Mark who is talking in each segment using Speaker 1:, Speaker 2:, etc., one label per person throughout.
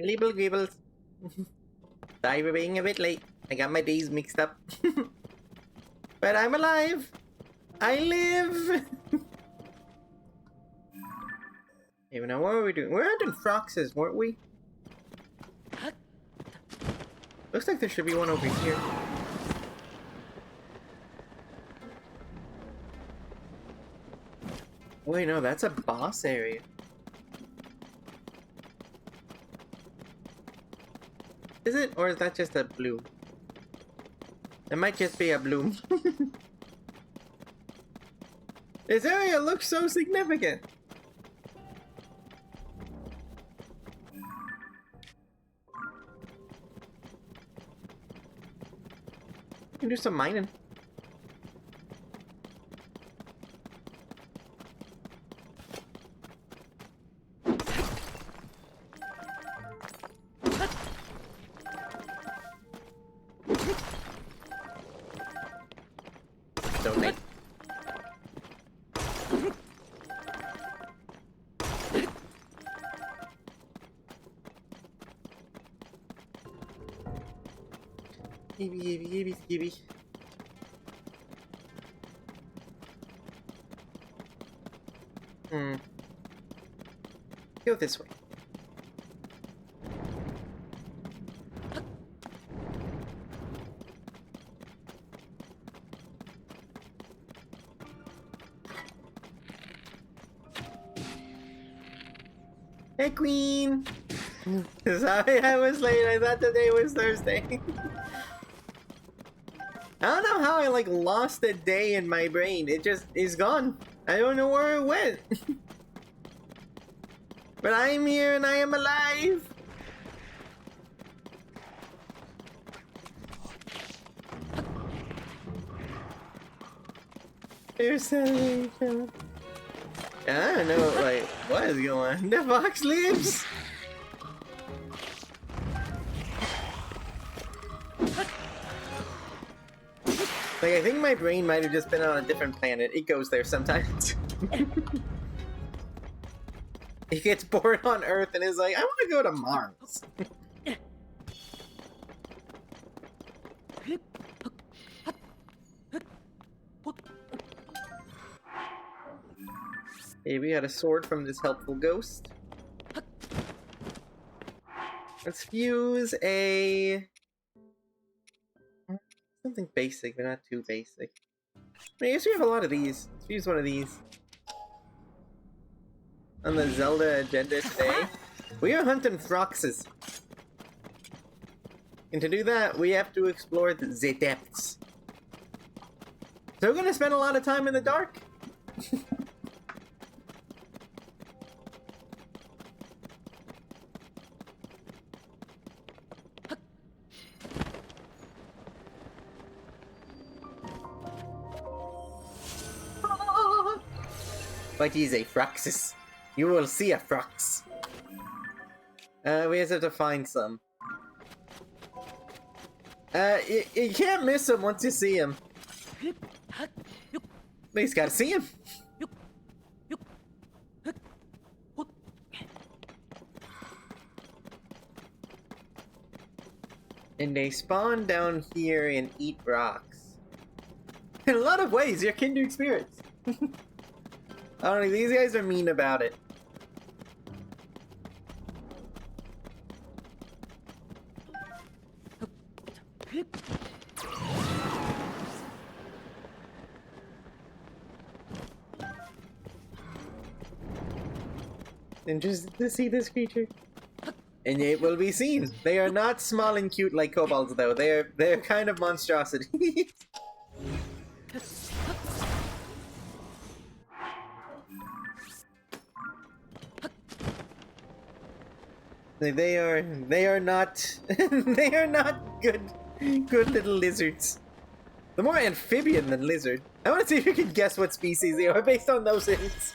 Speaker 1: Label Gables. Sorry for being a bit late. I got my days mixed up. But I'm alive! I live! Okay, now what are we doing? We're hunting foxes, weren't we? Looks like there should be one over here. Wait, no, that's a boss area. Is it? Or is that just a bloom? It might just be a bloom. This area looks so significant! We can do some mining. Donate. Skibby. Go this way. Hey, Queen! Sorry I was late. I thought today was Thursday. I don't know how I, like, lost a day in my brain. It just is gone. I don't know where it went. But I'm here and I am alive! There's celebration. I don't know, like, what is going on? The fox lives! Like, I think my brain might have just been on a different planet. It goes there sometimes. He gets bored on Earth and is like, I want to go to Mars. Hey, we got a sword from this helpful ghost. Let's fuse a... something basic, but not too basic. I guess we have a lot of these. Let's use one of these. On the Zelda agenda today, we are hunting foxes. And to do that, we have to explore the depths. So we're gonna spend a lot of time in the dark. What is a Froxus? You will see a Frox. We just have to find some. You can't miss him once you see him. But he's gotta see him. And they spawn down here and eat rocks. In a lot of ways, you're kindred spirits. I don't know, these guys are mean about it. And just to see this creature. And it will be seen. They are not small and cute like kobolds though. They're kind of monstrosities. They are not they are not good little lizards. They're more amphibian than lizard. I want to see if you can guess what species they are based on those hints.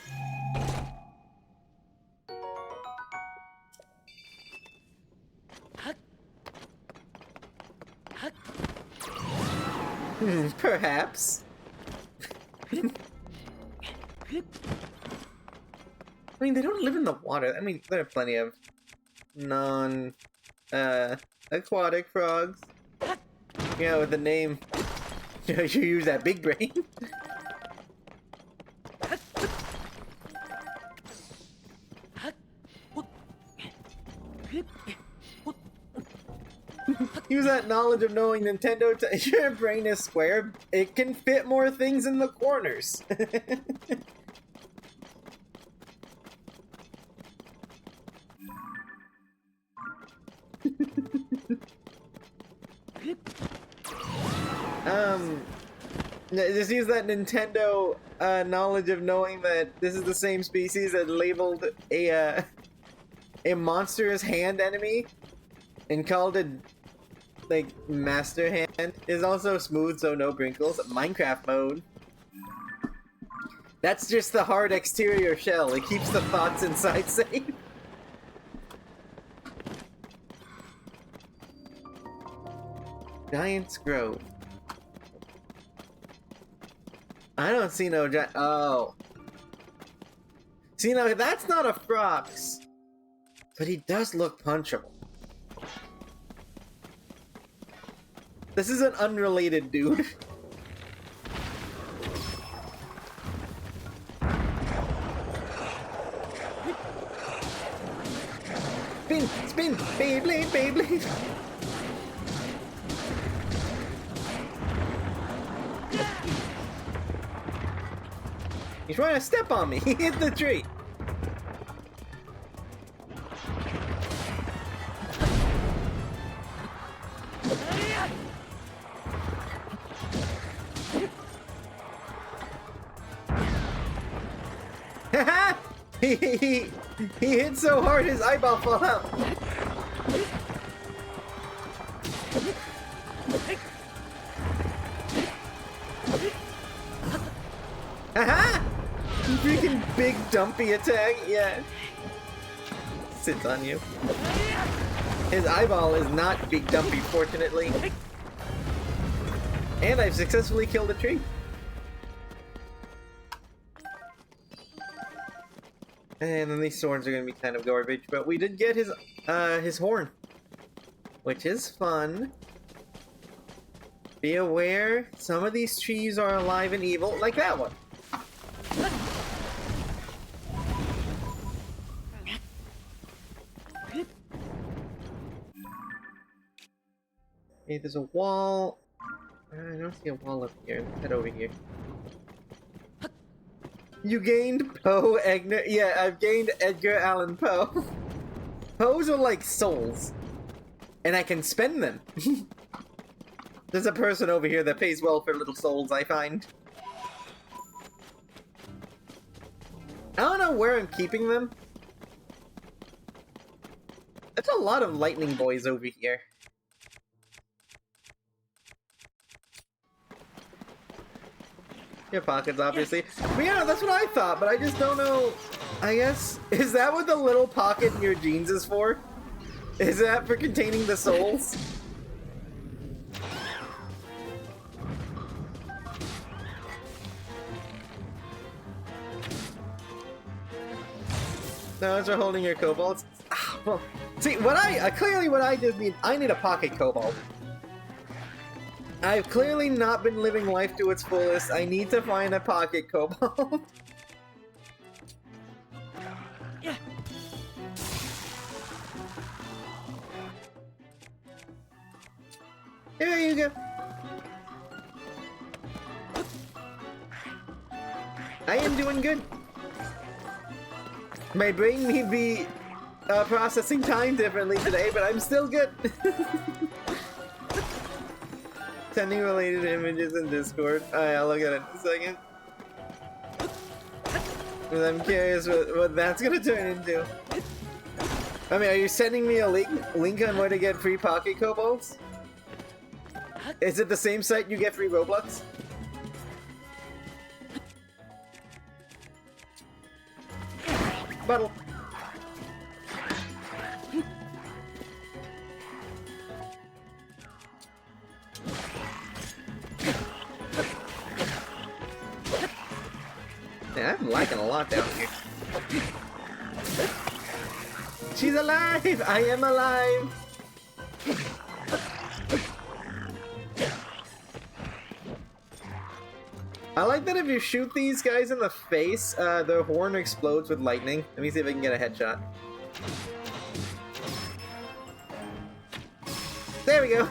Speaker 1: Perhaps. I mean, they don't live in the water. I mean, there are plenty of non aquatic frogs. Yeah, with the name. You use that big brain. Use that knowledge of knowing Nintendo to your brain is square. It can fit more things in the corners. Just use that Nintendo knowledge of knowing that this is the same species that labeled a monstrous hand enemy and called it like Master Hand. Is also smooth, so no wrinkles. Minecraft mode. That's just the hard exterior shell. It keeps the thoughts inside safe. Giant's Grove. I don't see no giant. Oh. See, now that's not a Frox. But he does look punchable. This is an unrelated dude. Spin! Spin! Beyblade! Beyblade! He's trying to step on me. He hit the tree. Haha! he hit so hard his eyeball fell out. Haha! Freaking big dumpy attack, yeah. Sits on you. His eyeball is not big dumpy, fortunately. And I've successfully killed a tree. And then these swords are gonna be kind of garbage, but we did get his horn, which is fun. Be aware, some of these trees are alive and evil, like that one. Okay, there's a wall. I don't see a wall up here. Let's head over here. You gained Poe Edgar. Yeah, I've gained Edgar Allan Poe. Poes are like souls, and I can spend them. There's a person over here that pays well for little souls, I find. I don't know where I'm keeping them. There's a lot of lightning boys over here. Your pockets, obviously. But yeah, that's what I thought, but I just don't know. I guess, is that what the little pocket in your jeans is for? Is that for containing the souls? No, it's for holding your kobolds. Ah, well, see, clearly what I just need, I need a pocket kobold. I've clearly not been living life to its fullest. I need to find a pocket kobold.
Speaker 2: Yeah.
Speaker 1: Here you go. I am doing good. My brain may be processing time differently today, but I'm still good. Sending related images in Discord. Alright, I'll look at it in a second. Because I'm curious what that's gonna turn into. I mean, are you sending me a link on where to get free pocket kobolds? Is it the same site you get free Roblox? Bottle. Yeah, I'm liking a lot down here. she's alive! I am alive! I like that if you shoot these guys in the face, their horn explodes with lightning. Let me see if I can get a headshot. There we go!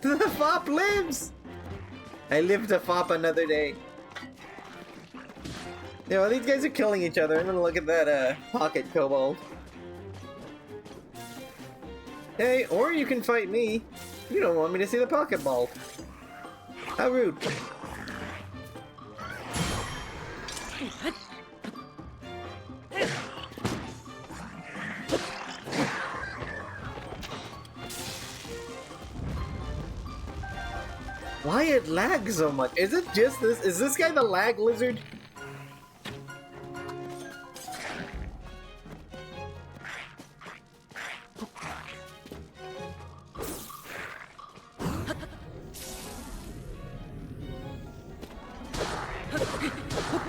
Speaker 1: The fop lives! I live to fop another day. Yeah, well, these guys are killing each other. I'm gonna look at that, pocket kobold. Hey, or you can fight me. You don't want me to see the pocket ball. How rude. Why it lags so much? Is it just this? Is this guy the lag lizard?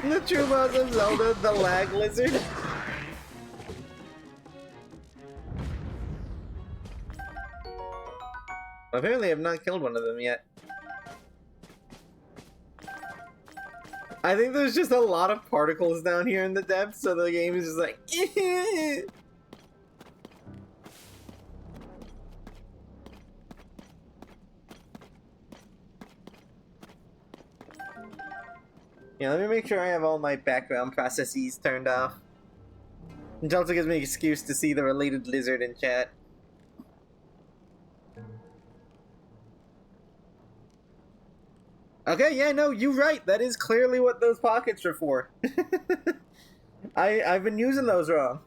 Speaker 1: The true boss of Zelda, the lag lizard? Apparently I've not killed one of them yet. I think there's just a lot of particles down here in the depths, so the game is just like, yeah, let me make sure I have all my background processes turned off. Which also gives me an excuse to see the related lizard in chat. Okay, yeah, no, you're right. That is clearly what those pockets are for. I've been using those wrong.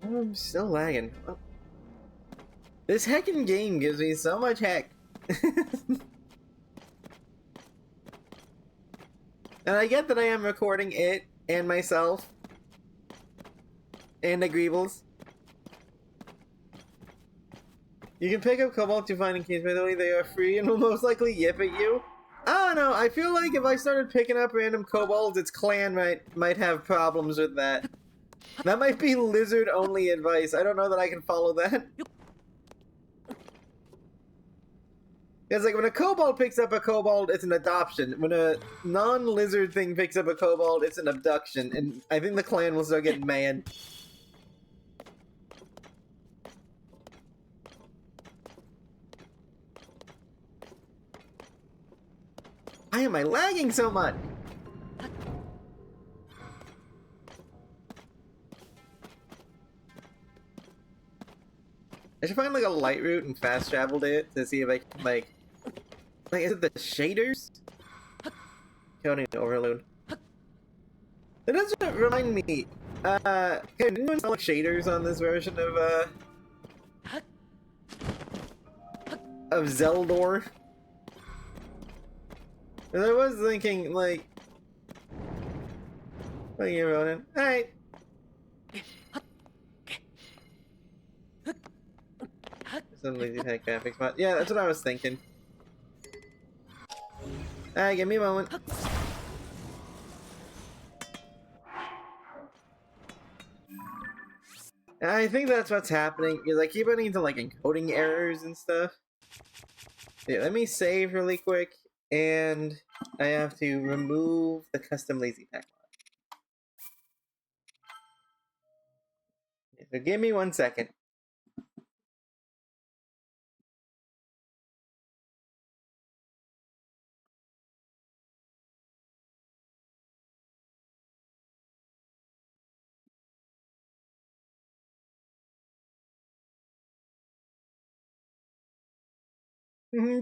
Speaker 1: Oh, I'm still lagging. Oh. This heckin' game gives me so much heck. And I get that I am recording it, and myself, and the Greebles. You can pick up Cobalt to find in caves, by the way, they are free and will most likely yip at you. I don't know, I feel like if I started picking up random kobolds, its clan might have problems with that. That might be lizard-only advice. I don't know that I can follow that. Because, like, when a kobold picks up a kobold, it's an adoption. When a non-lizard thing picks up a kobold, it's an abduction. And I think the clan will start getting mad. Why am I lagging so much? I should find, like, a light route and fast travel to it to see if I can, like, is it the shaders? Counting overload. It doesn't remind me. Can anyone install, like, shaders on this version of Zeldor? And I was thinking, like, what are you running? Alright. Some lazy pack graphics, but yeah, that's what I was thinking. Alright, give me a moment. I think that's what's happening, because I keep running into, like, encoding errors and stuff. Yeah, let me save really quick, and I have to remove the custom lazy pack mod. So give me 1 second.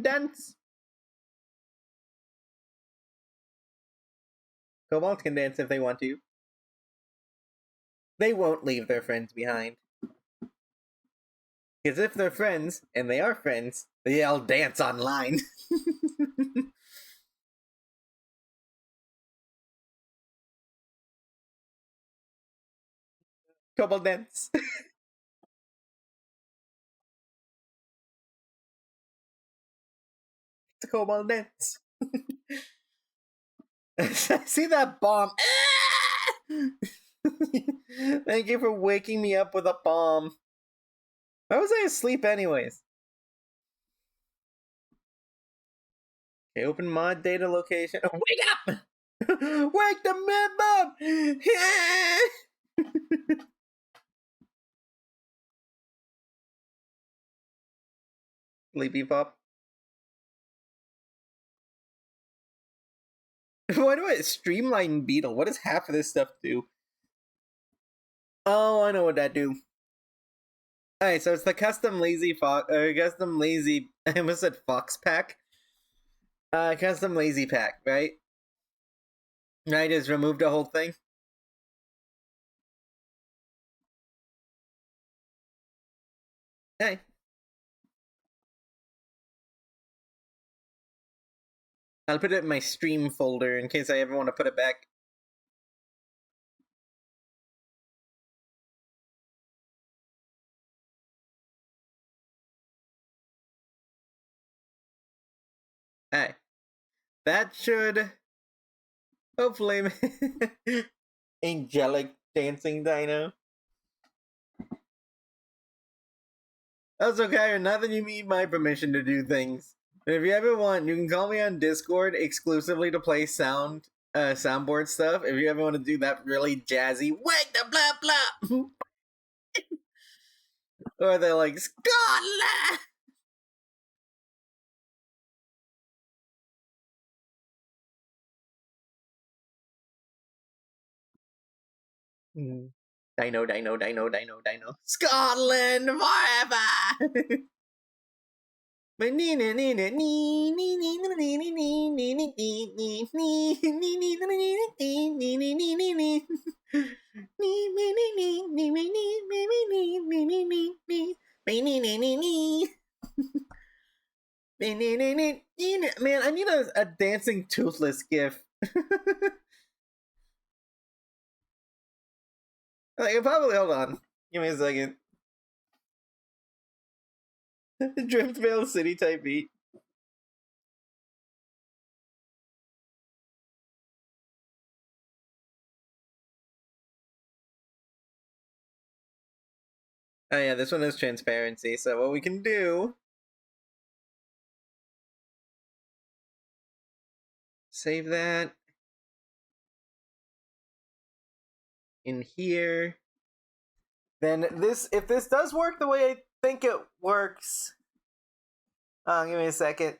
Speaker 1: Dance! Kobolds can dance if they want to. They won't leave their friends behind. Because if they're friends, and they are friends, Yeah, I'll dance online. Couple dance. It's a cobalt dance. See that bomb? Thank you for waking me up with a bomb. Why was I asleep anyways? Okay, open mod data location. Oh, wake up! Wake the man up! Sleepy pop. Why do I streamline beetle? What does half of this stuff do? Oh, I know what that do. Alright, so it's the custom lazy fox, custom lazy. I almost said fox pack. Custom lazy pack, right? I just removed the whole thing. Hey, I'll put it in my stream folder in case I ever want to put it back. Hey, that should hopefully angelic dancing dino. That's okay, or not that you need my permission to do things. And if you ever want, you can call me on Discord exclusively to play soundboard stuff. If you ever want to do that really jazzy, wake the blah blah, or they're like Scotland. Dino, dino, dino, dino, dino. Scotland forever. Man, I need a dancing toothless gif. Like, probably, hold on. Give me a second. Driftvale City type beat. Oh yeah, this one is transparency, so what we can do... Save that. In here. Then this, if this does work the way I think it works... give me a second.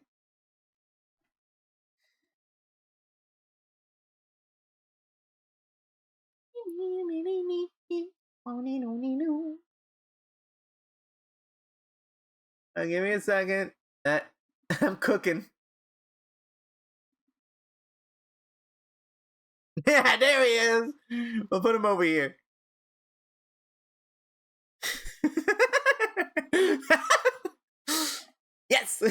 Speaker 1: Give me a second. I'm cooking. Yeah, there he is. We'll put him over here. Yes.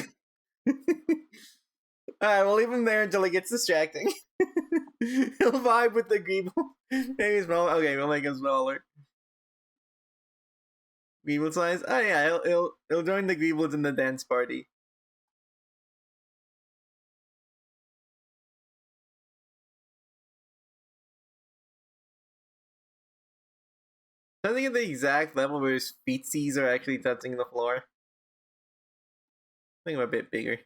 Speaker 1: Alright, we'll leave him there until he gets distracting. He'll vibe with the Greeble. Maybe small. Okay, we'll make him smaller. Greeble size? Oh yeah, he'll join the Greebles in the dance party. I think at the exact level where his feetsies are actually touching the floor. I think I'm a bit bigger.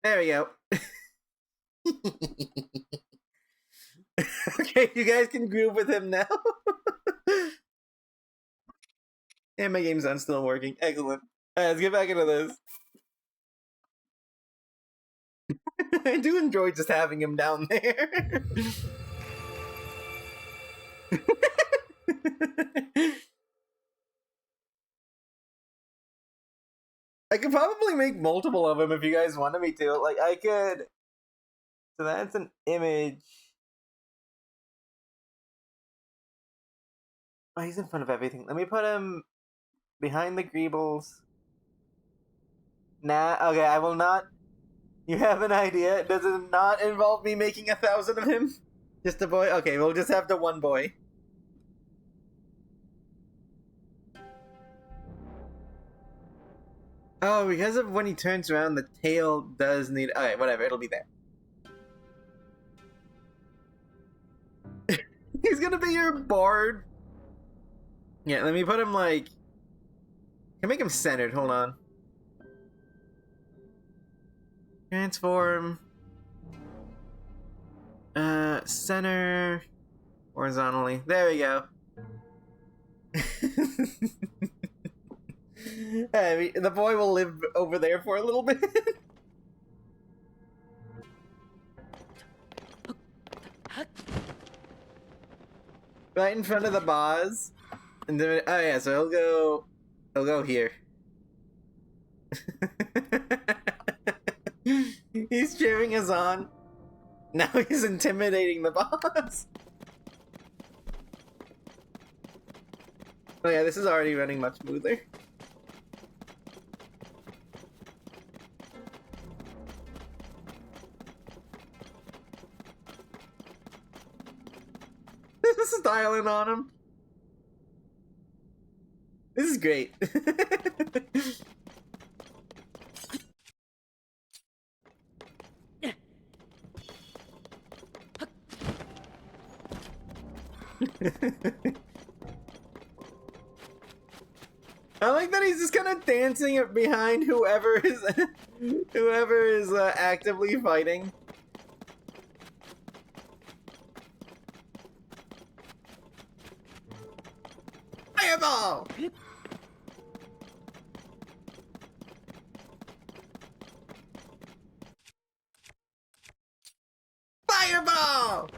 Speaker 1: There we go. Okay, you guys can groove with him now. And my game's not still working. Excellent. Alright, let's get back into this. I do enjoy just having him down there. I could probably make multiple of them if you guys wanted me to. Like, I could... So that's an image. Oh, he's in front of everything. Let me put him behind the greebles. Nah, okay, I will not. You have an idea? Does it not involve me making 1,000 of him? Just a boy? Okay, we'll just have the one boy. Oh, because of when he turns around, the tail does need. Alright, whatever, it'll be there. He's gonna be your bard. Yeah, let me put him like. Can make him centered, hold on. Transform. Center. Horizontally. There we go. The boy will live over there for a little bit. Right in front of the boss. And then, oh yeah, so he'll go here. He's cheering us on. Now he's intimidating the boss. Oh yeah, this is already running much smoother. Styling on him. This is great. I like that he's just kind of dancing behind whoever is actively fighting. Fireball! Fireball!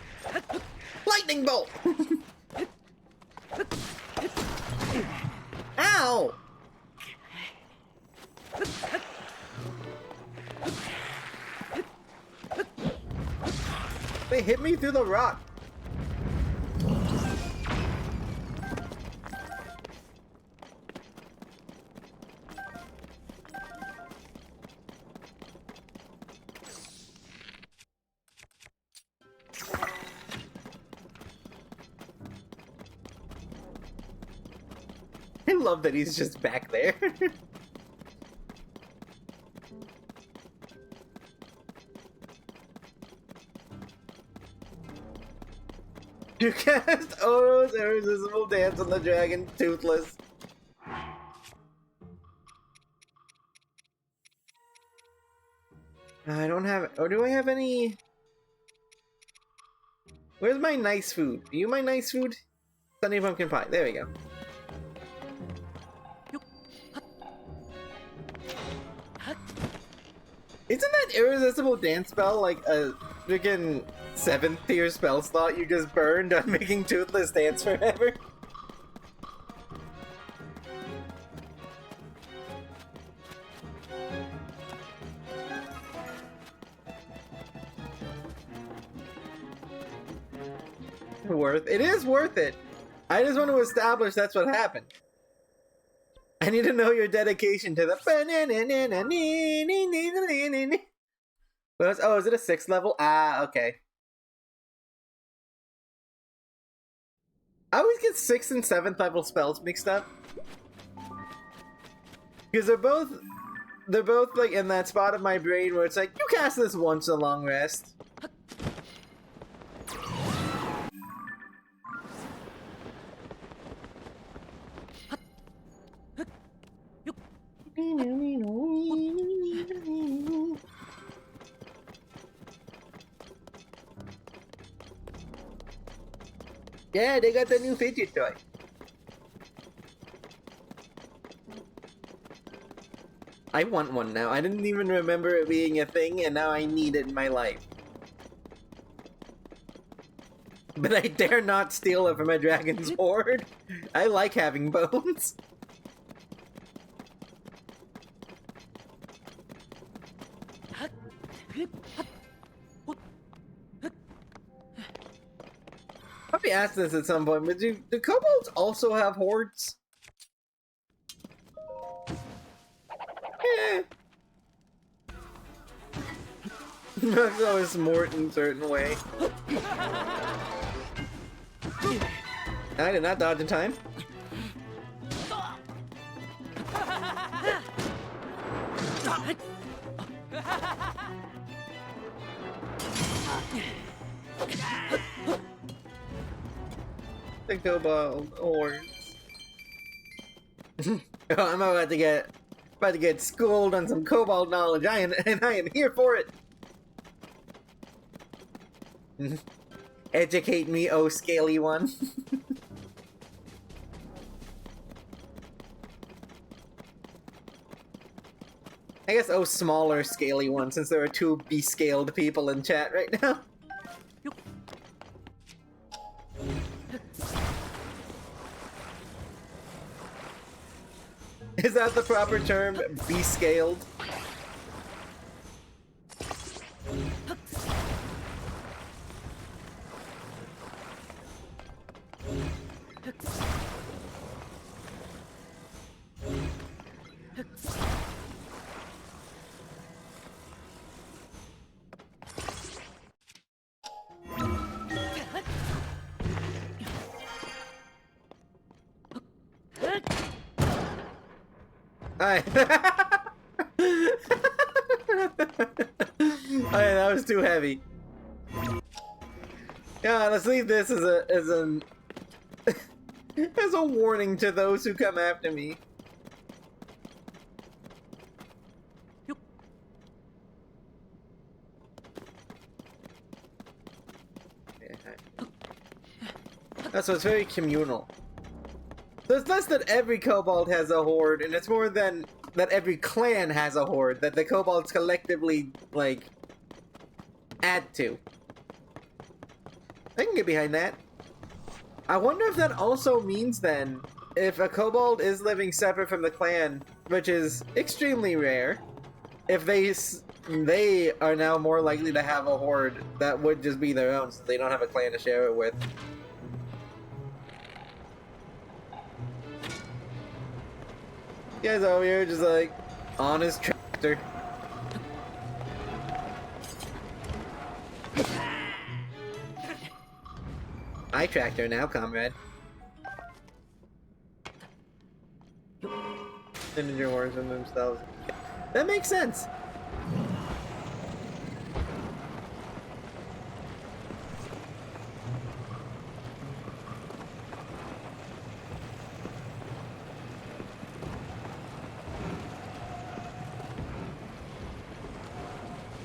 Speaker 1: Lightning bolt! Ow! They hit me through the rock. I love that he's just back there. You cast Oro's irresistible dance on the dragon, toothless. I don't have, or do I have any? Where's my nice food? Are you my nice food? Sunny pumpkin pie. There we go. Isn't that irresistible dance spell like a freaking 7th tier spell slot you just burned on making Toothless dance forever? It is worth it. I just want to establish that's what happened. I need to know your dedication to the. Oh, is it a 6th level? Ah, okay. I always get 6th and 7th level spells mixed up. Because they're both like in that spot of my brain where it's like, you cast this once a long rest. Yeah, they got the new fidget toy. I want one now. I didn't even remember it being a thing, and now I need it in my life. But I dare not steal it from a dragon's hoard. I like having bones. probably asked this at some point, but do kobolds also have hordes? Eh. That's always smart in a certain way. I did not dodge in time. The kobold hordes. Oh, I'm about to get schooled on some kobold knowledge. I am here for it. Educate me, oh scaly one. I guess oh smaller scaly one, since there are two be-scaled people in chat right now. Is that the proper term? Be-scaled? Alright. Alright, that was too heavy. Yeah, let's leave this as a warning to those who come after me. So it's very communal. So it's less that every kobold has a horde, and it's more than that every clan has a horde that the kobolds collectively, like, add to. I can get behind that. I wonder if that also means then, if a kobold is living separate from the clan, which is extremely rare, if they are now more likely to have a horde that would just be their own, since they don't have a clan to share it with. You guys over here just like, on his tractor. My tractor now, comrade. Integer hordes in themselves. That makes sense.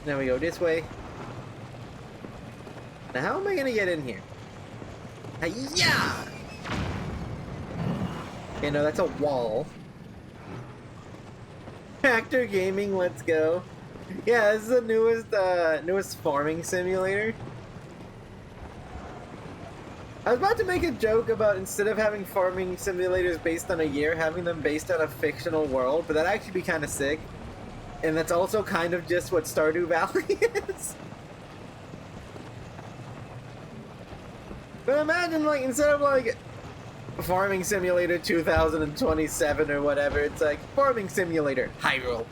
Speaker 1: Now we go this way. Now how am I gonna get in here? Hi-ya! Okay, no, that's a wall. Tractor gaming, let's go. Yeah, this is the newest farming simulator. I was about to make a joke about instead of having farming simulators based on a year, having them based on a fictional world, but that'd actually be kind of sick. And that's also kind of just what Stardew Valley is. But imagine, like, instead of, like, Farming Simulator 2027 or whatever, it's like, Farming Simulator, Hyrule.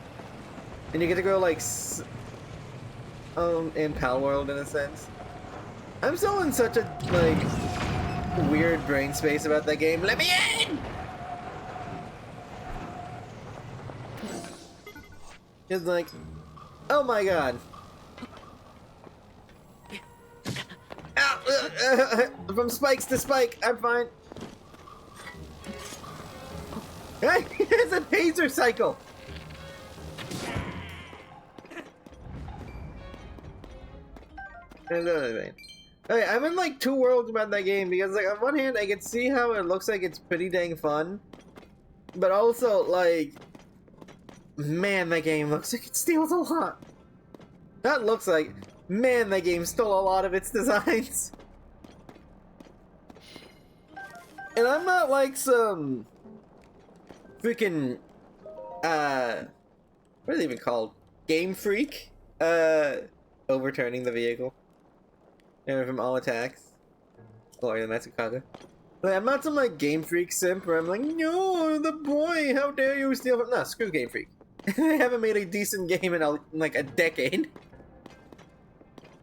Speaker 1: And you get to go, like, in Palworld, in a sense. I'm still in such a, like, weird brain space about that game. Let me in! It's like, oh my god. Ow, from spikes to spike, I'm fine. Hey, it's a taser cycle. Okay, I'm in like two worlds about that game because, like, on one hand, I can see how it looks like it's pretty dang fun, but also, like, man, that game looks like it steals a lot. That looks like, man, that game stole a lot of its designs. And I'm not like some freaking, what are they even called? Game freak? Overturning the vehicle. And from all attacks. Glory the Matsukaga. Like, I'm not some like Game Freak simp where I'm like, no, the boy, how dare you steal from. No, screw Game Freak. They haven't made a decent game in like a decade.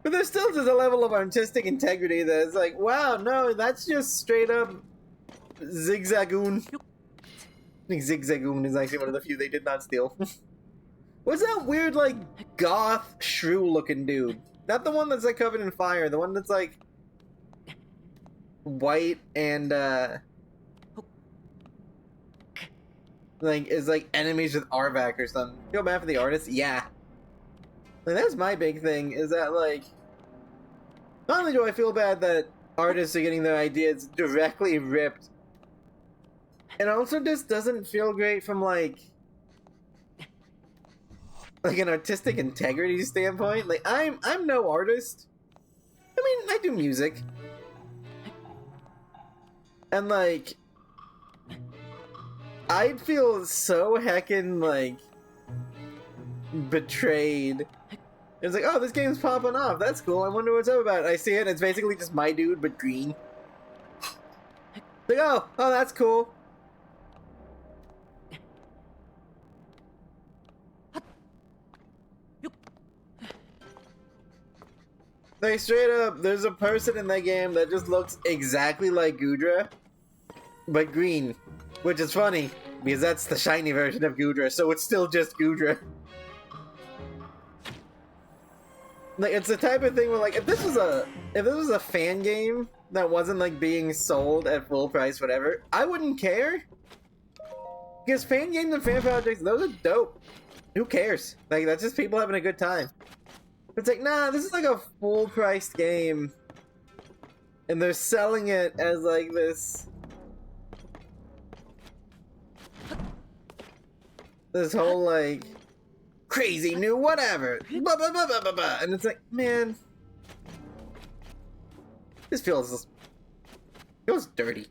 Speaker 1: But there's still just a level of artistic integrity that is like, wow, no, that's just straight up zigzagoon. I think zigzagoon is actually one of the few they did not steal. What's that weird, like, goth shrew-looking dude? Not the one that's, like, covered in fire. The one that's, like, white and, like, is, like, enemies with Arvac or something. Feel bad for the artist? Yeah. Like, that's my big thing, is that, like, not only do I feel bad that artists are getting their ideas directly ripped, it also just doesn't feel great from, like an artistic integrity standpoint. Like, I'm no artist. I mean, I do music. And, like, I'd feel so heckin', like, betrayed. It's like, oh, this game's popping off. That's cool. I wonder what's up about it. I see it, and it's basically just my dude, but green. Like, oh, that's cool. Like, straight up, there's a person in that game that just looks exactly like Gudra, but green. Which is funny, because that's the shiny version of Gudra, so it's still just Gudra. Like, it's the type of thing where, like, if this was a fan game that wasn't, like, being sold at full price, whatever, I wouldn't care. Because fan games and fan projects, those are dope. Who cares? Like, that's just people having a good time. It's like, nah, this is like a full-priced game. And they're selling it as, like, this whole, like, crazy new whatever. Blah, blah, blah, blah, blah, blah. And it's like, man, this feels dirty.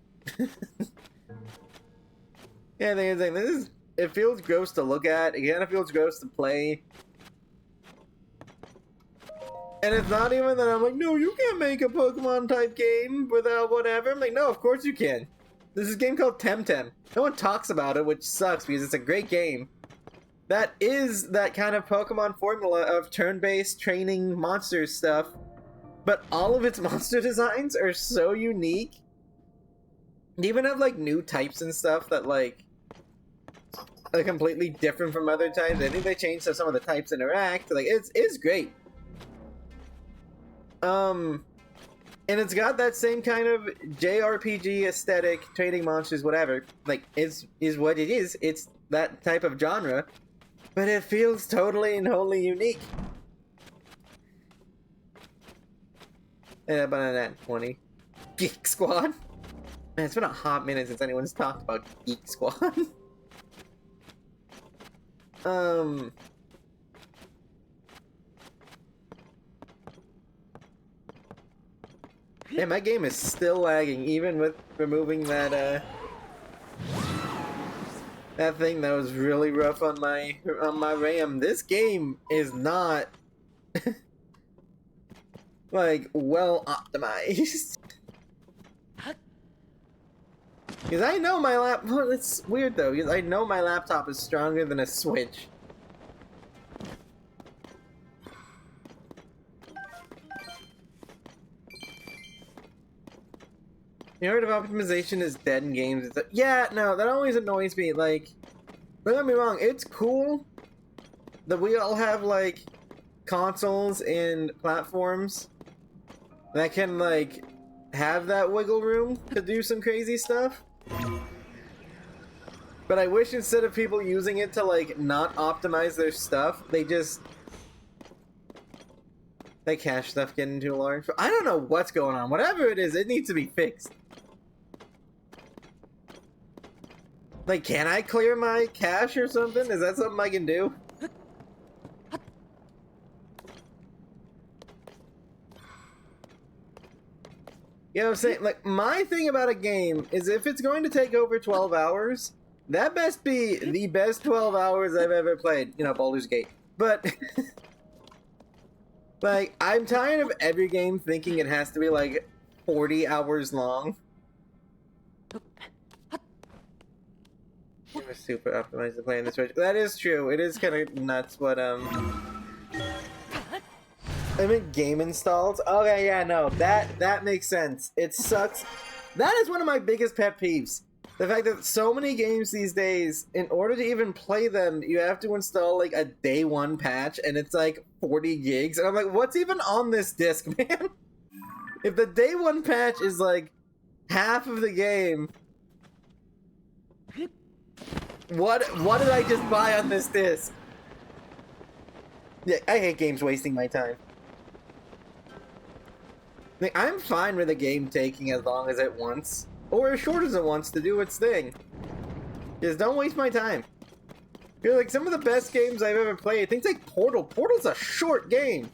Speaker 1: Yeah, I think it's like, it feels gross to look at. It kind of feels gross to play. And it's not even that I'm like, no, you can't make a Pokemon type game without whatever. I'm like, no, of course you can. This is a game called Temtem. No one talks about it, which sucks because it's a great game. That is that kind of Pokemon formula of turn-based training monster stuff. But all of its monster designs are so unique. They even have like new types and stuff that like are completely different from other types. I think they changed how some of the types interact. Like, it's great. And it's got that same kind of JRPG aesthetic, training monsters, whatever. Like, is what it is. It's that type of genre, but it feels totally and wholly unique. Yeah, but at 20. Geek Squad? Man, it's been a hot minute since anyone's talked about Geek Squad. Yeah, my game is still lagging, even with removing that, that thing that was really rough on my RAM. This game is not, like, well optimized. Because I know my well, it's weird though, because I know my laptop is stronger than a Switch. The art of optimization is dead in games. It's like, yeah, no, that always annoys me. Like, don't get me wrong, it's cool that we all have, like, consoles and platforms that can, like, have that wiggle room to do some crazy stuff. But I wish instead of people using it to, like, not optimize their stuff, they just... That cache stuff getting too large. I don't know what's going on. Whatever it is, it needs to be fixed. Like, can I clear my cache or something? Is that something I can do? You know what I'm saying? Like, my thing about a game is if it's going to take over 12 hours, that best be the best 12 hours I've ever played. You know, Baldur's Gate. But... like, I'm tired of every game thinking it has to be, like, 40 hours long. It was super optimized to play in the Switch. That is true. It is kind of nuts, but I mean, game installs. Okay, yeah, no, that makes sense. It sucks. That is one of my biggest pet peeves. The fact that so many games these days, in order to even play them, you have to install like a day one patch, and it's like 40 gigs. And I'm like, what's even on this disc, man? If the day one patch is like half of the game, what did I just buy on this disc? Yeah, I hate games wasting my time. Like, I'm fine with a game taking as long as it wants, or as short as it wants to do its thing. Just don't waste my time. You're like some of the best games I've ever played. Things like Portal. Portal's a short game.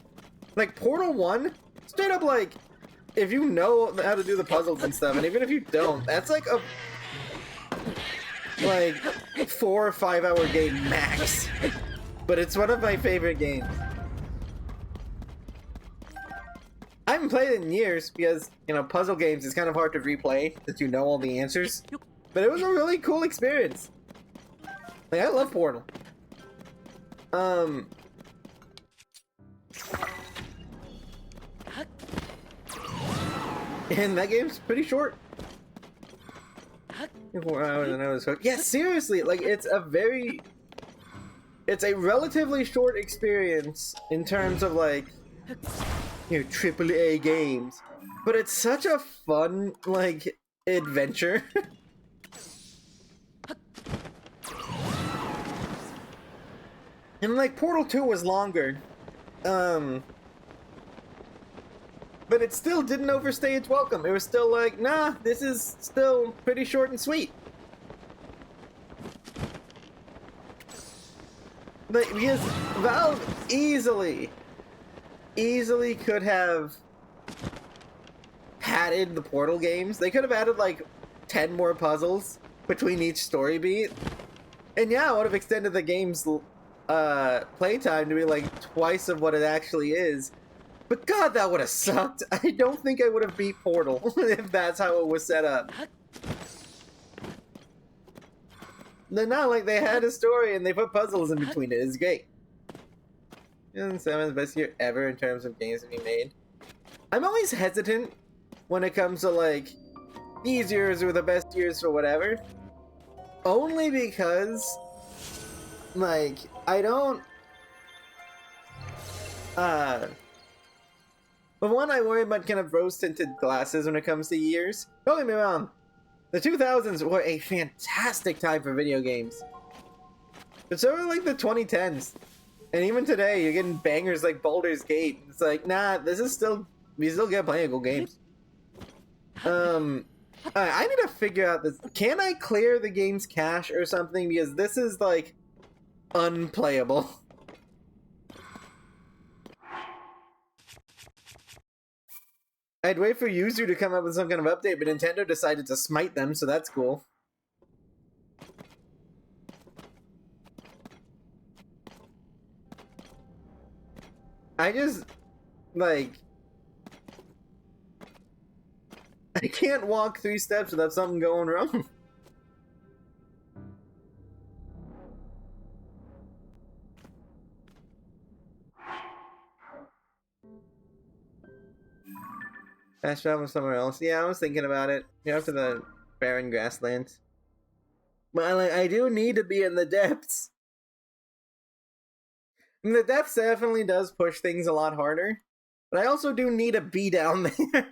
Speaker 1: Like Portal 1, straight up like, if you know how to do the puzzles and stuff, and even if you don't, that's like a 4 or 5 hour game max. But it's one of my favorite games. I haven't played it in years because, you know, puzzle games is kind of hard to replay since you know all the answers. But it was a really cool experience. Like, I love Portal. And that game's pretty short. 4 hours and I was hooked. Yeah, seriously, like, it's a relatively short experience in terms of, like, you know, AAA games. But it's such a fun, like, adventure. And, like, Portal 2 was longer. But it still didn't overstay its welcome. It was still like, nah, this is still pretty short and sweet. Like, because Valve easily could have padded the Portal games. They could have added like 10 more puzzles between each story beat. And yeah, it would have extended the game's playtime to be like twice of what it actually is. But god, that would have sucked. I don't think I would have beat Portal if that's how it was set up. They're not like they had a story and they put puzzles in between it. It's great. 2007 is the best year ever in terms of games to be made. I'm always hesitant when it comes to like these years were the best years for whatever. Only because like I don't but one, I worry about kind of rose-tinted glasses when it comes to years. Don't get me wrong, the 2000s were a fantastic time for video games. But so were like the 2010s. And even today, you're getting bangers like Baldur's Gate. It's like, nah, we still get playable games. I need to figure out this. Can I clear the game's cache or something? Because this is like unplayable. I'd wait for Yuzu to come up with some kind of update, but Nintendo decided to smite them, so that's cool. I just, like, I can't walk 3 steps without something going wrong. Fast travel somewhere else. Yeah, I was thinking about it. You're after the barren grasslands. But I do need to be in the depths. I mean, the depths definitely does push things a lot harder. But I also do need to be down there.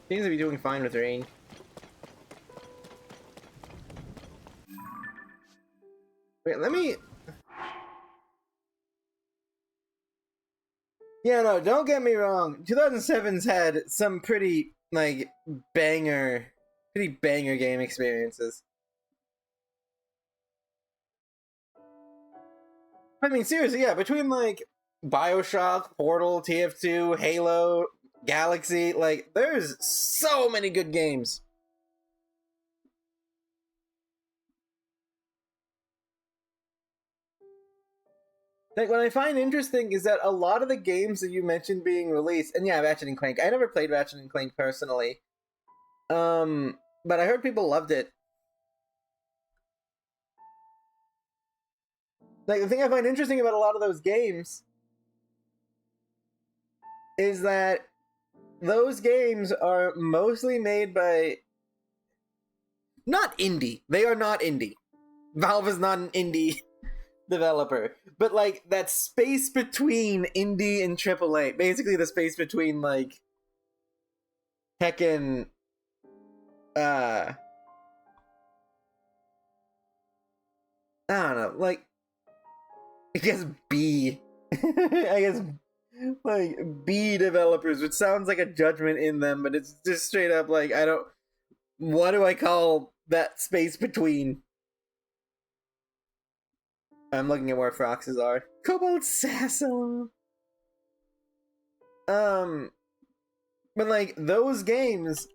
Speaker 1: Seems to be doing fine with rain. Wait, let me... Yeah, no, don't get me wrong. 2007's had some pretty, like, banger game experiences. I mean, seriously, yeah, between, like, BioShock, Portal, TF2, Halo, Galaxy, like, there's so many good games. Like, what I find interesting is that a lot of the games that you mentioned being released, and yeah, Ratchet and Clank. I never played Ratchet and Clank personally. But I heard people loved it. Like, the thing I find interesting about a lot of those games is that those games are mostly made by... Not indie. They are not indie. Valve is not an indie developer. But, like, that space between indie and AAA. Basically, the space between, like, heckin'... I don't know, like... I guess B. I guess, like, B developers, which sounds like a judgment in them, but it's just straight up, like, I don't... What do I call that space between? I'm looking at where Froxes are. Cobalt Sasso! But, like, those games...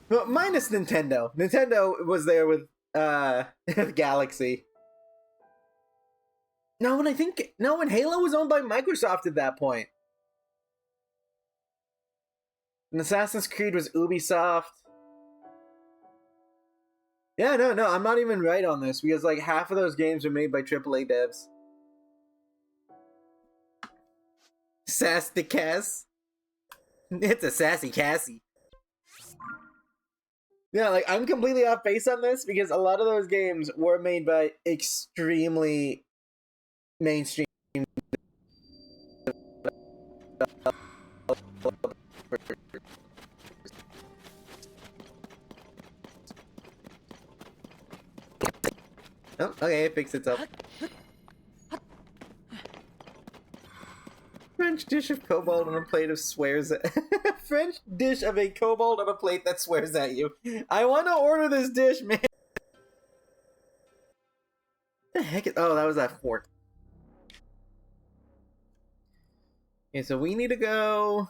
Speaker 1: Well, minus Nintendo. Nintendo was there with, Galaxy. No, and I think... No, and Halo was owned by Microsoft at that point. And Assassin's Creed was Ubisoft. Yeah, no, I'm not even right on this, because, like, half of those games are made by AAA devs. Sass the Cass. It's a sassy Cassie. Yeah, like, I'm completely off base on this, because a lot of those games were made by extremely mainstream. Oh, okay, it fixed itself. French dish of cobalt on a plate of swears at... French dish of a cobalt on a plate that swears at you. I want to order this dish, man. What the heck is... Oh, that was that fork. Okay, so we need to go...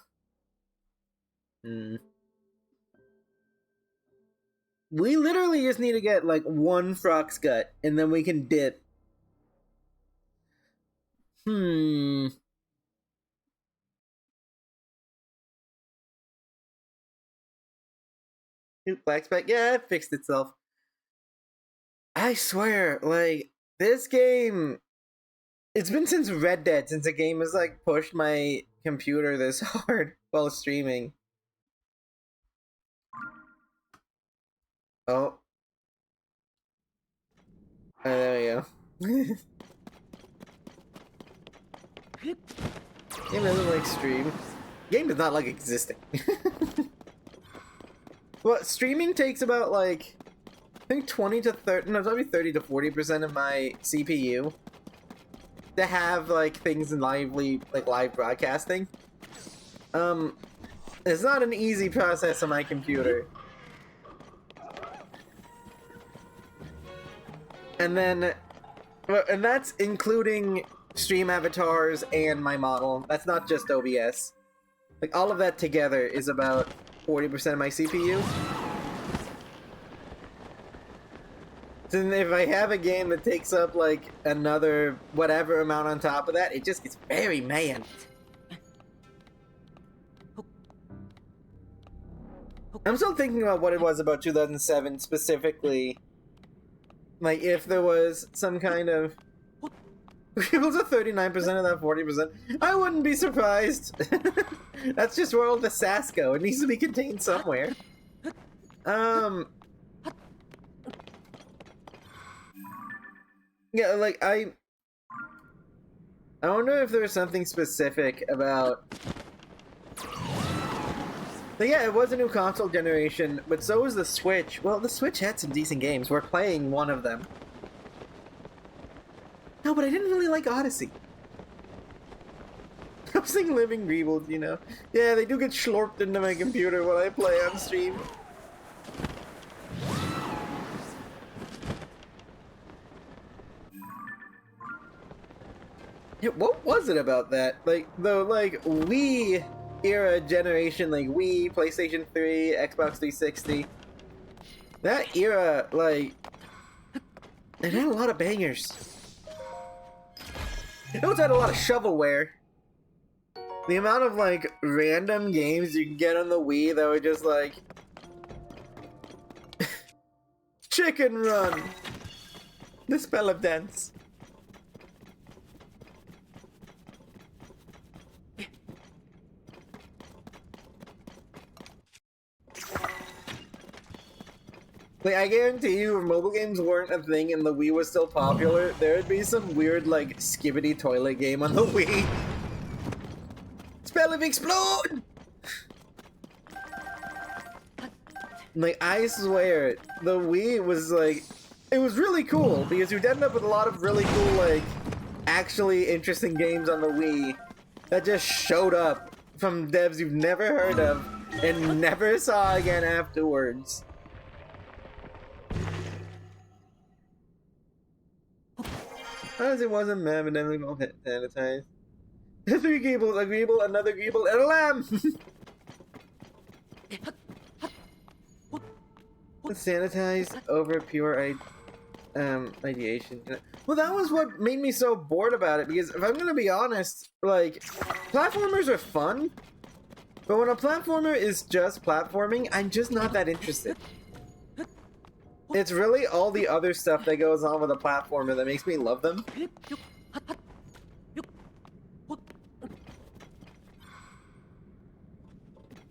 Speaker 1: We literally just need to get, like, one Frox gut, and then we can dip. Black spec? Yeah, it fixed itself. I swear, like, this game... It's been since Red Dead, since the game has, like, pushed my computer this hard while streaming. Oh. There we go. Game doesn't like stream. Game does not like existing. Well, streaming takes about, like, I think 20 to 30, no, probably 30 to 40% of my CPU to have, like, things in live broadcasting. It's not an easy process on my computer. And then, and that's including stream avatars and my model. That's not just OBS. Like, all of that together is about 40% of my CPU. So if I have a game that takes up, like, another whatever amount on top of that, it just gets very mad. I'm still thinking about what it was about 2007 specifically. Like, if there was some kind of... It was a 39% of that 40%. I wouldn't be surprised. That's just where all the sass go. It needs to be contained somewhere. Yeah, like, I wonder if there's something specific about... But yeah, it was a new console generation, but so was the Switch. Well, the Switch had some decent games. We're playing one of them. No, but I didn't really like Odyssey. I was thinking Living Rebuild, you know? Yeah, they do get slurped into my computer when I play on stream. Yeah, what was it about that? Like, the, like, Wii era generation, like Wii, PlayStation 3, Xbox 360. That era, like, it had a lot of bangers. It also had a lot of shovelware. The amount of like random games you can get on the Wii that were just like Chicken Run, The Spell of Dance. Like, I guarantee you, if mobile games weren't a thing and the Wii was still popular, there'd be some weird, like, skibbity toilet game on the Wii. Spell of Explode! Like, I swear, the Wii was, like, it was really cool, because you'd end up with a lot of really cool, like, actually interesting games on the Wii that just showed up from devs you've never heard of and never saw again afterwards. As it wasn't man, evidently all sanitized. 3 Greebles, a Greeble, another Greeble, and a lamb! Sanitized over pure ideation. Well, that was what made me so bored about it, because if I'm gonna be honest, like, platformers are fun, but when a platformer is just platforming, I'm just not that interested. It's really all the other stuff that goes on with a platformer that makes me love them.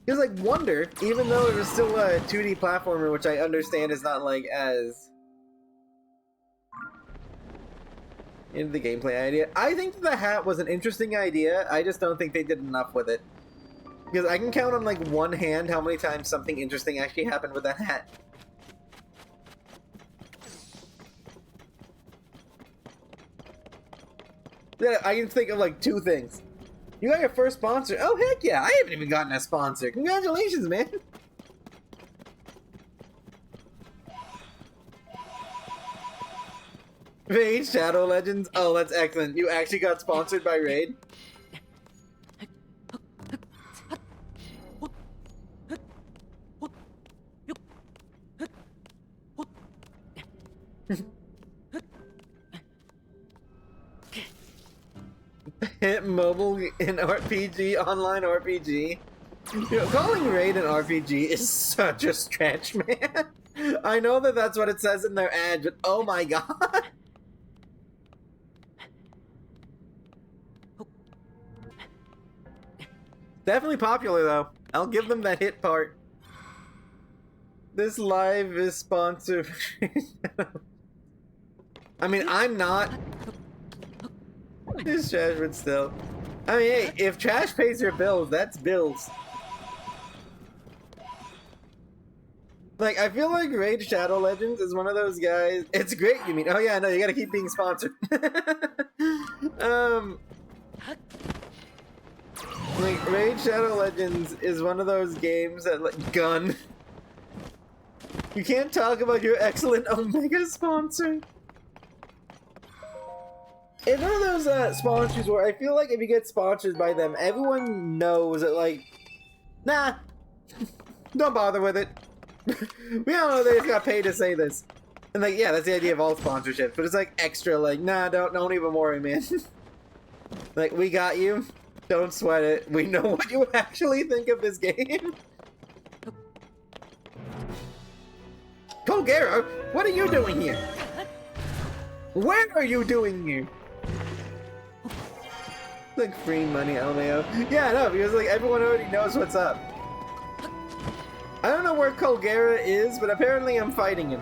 Speaker 1: Because, like, Wonder, even though it was still a 2D platformer, which I understand is not, like, as into the gameplay idea, I think the hat was an interesting idea, I just don't think they did enough with it. Because I can count on, like, one hand how many times something interesting actually happened with that hat. Yeah, I can think of like 2 things. You got your first sponsor. Oh, heck yeah. I haven't even gotten a sponsor. Congratulations, man. Raid Shadow Legends. Oh, that's excellent. You actually got sponsored by Raid? Hit mobile in RPG, online RPG. You know, calling Raid an RPG is such a stretch, man. I know that that's what it says in their ad, but oh my god. Definitely popular though. I'll give them that hit part. This live is sponsored. I mean, I'm not. It's trash, but still. I mean, hey, if trash pays your bills, that's bills. Like, I feel like Raid Shadow Legends is one of those guys. It's great, you mean? Oh yeah, no, you gotta keep being sponsored. Like, Raid Shadow Legends is one of those games that, like, gun. You can't talk about your excellent Omega sponsor. It's one of those sponsors where I feel like if you get sponsored by them, everyone knows that, like, nah, don't bother with it. We all know they just got paid to say this. And, like, yeah, that's the idea of all sponsorships, but it's, like, extra, like, nah, don't even worry, man. Like, we got you. Don't sweat it. We know what you actually think of this game. Colgero, what are you doing here? Where are you doing here? Like free money, LMAO. Yeah, no, because like everyone already knows what's up. I don't know where Colgera is, but apparently I'm fighting him.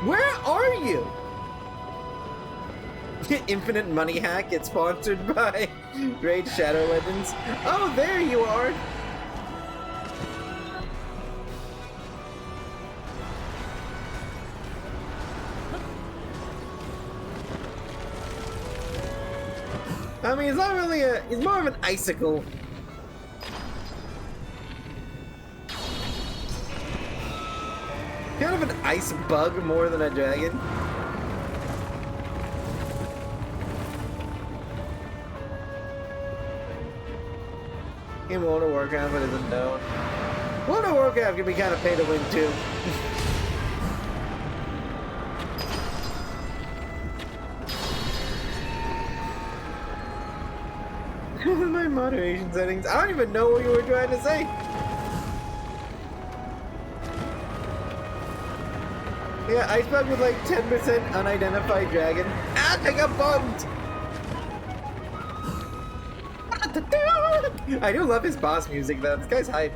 Speaker 1: Where are you? Infinite Money Hack gets sponsored by Raid Shadow Legends. Oh, there you are. I mean, it's not really it's more of an icicle. Kind of an ice bug more than a dragon. In World of Warcraft, but isn't known. World of Warcraft can be kind of pay to win too. My moderation settings. I don't even know what you were trying to say. Yeah, Icebug with like 10% unidentified dragon. Ah, I got bummed! I do love his boss music though. This guy's hype.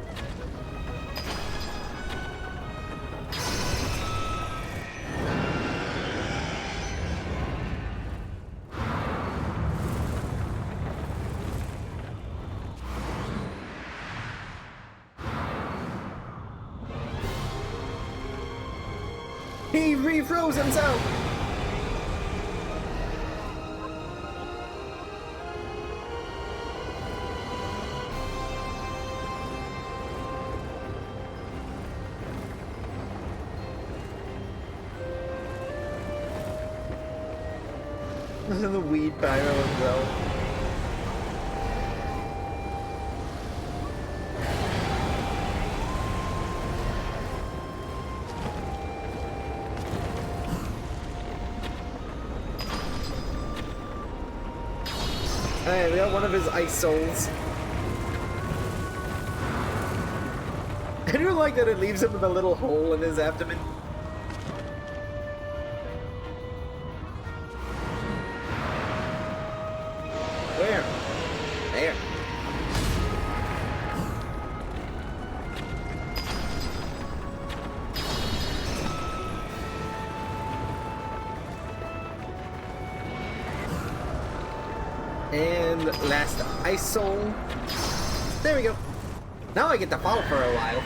Speaker 1: He refroze himself! The weed pyro himself. Alright, we got one of his ice souls. I do like that it leaves him with a little hole in his abdomen. Where? There. And last ice soul. There we go. Now I get to follow for a while.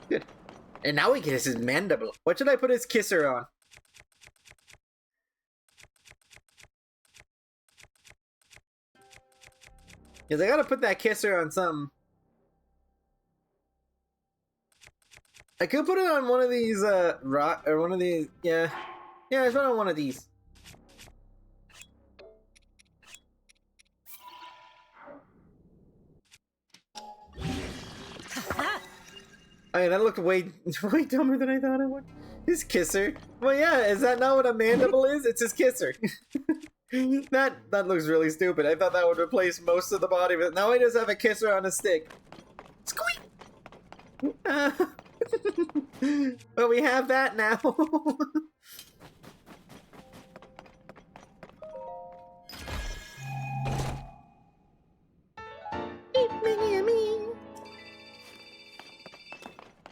Speaker 1: Good. And now we get his mandible. What should I put his kisser on? Because I gotta put that kisser on something. I could put it on one of these, rock, or one of these, yeah. Yeah, I put it on one of these. Hey, that looked way dumber than I thought it would. His kisser. Well, yeah, is that not what a mandible is? It's his kisser. That looks really stupid. I thought that would replace most of the body, but now I just have a kisser on a stick. Squeak! But we have that now.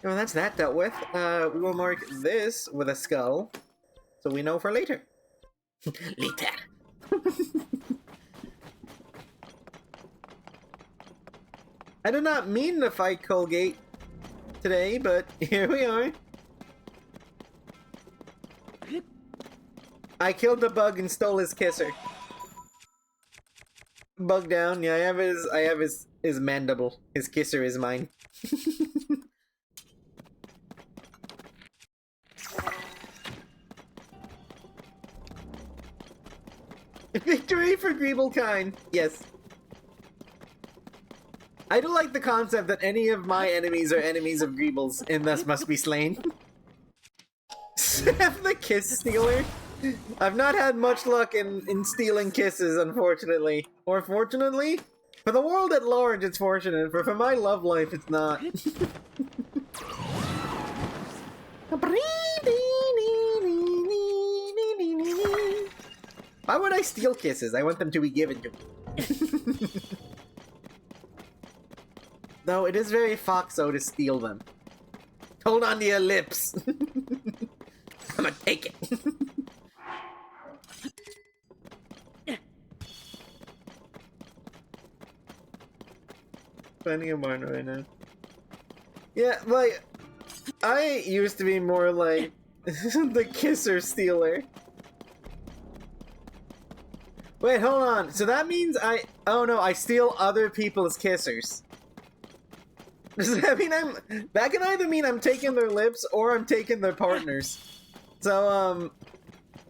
Speaker 1: Well, that's that dealt with. We will mark this with a skull, so we know for later. Later. I did not mean to fight Colgate today, but here we are. I killed the bug and stole his kisser. Bug down. Yeah, I have his mandible. His kisser is mine. Victory for Greeblekind! Yes. I do like the concept that any of my enemies are enemies of Greebles, and thus must be slain. Seth the Kiss Stealer? I've not had much luck in stealing kisses, unfortunately. Or fortunately? For the world at large, it's fortunate. For my love life, it's not. Why would I steal kisses? I want them to be given to me. Though it is very Foxo to steal them. Hold on to your lips. I'm gonna take it. Finding a barn right now. Yeah, like, I used to be more like the kisser stealer. Wait, hold on. So that means oh no, I steal other people's kissers. Does that mean that can either mean I'm taking their lips or I'm taking their partners. So,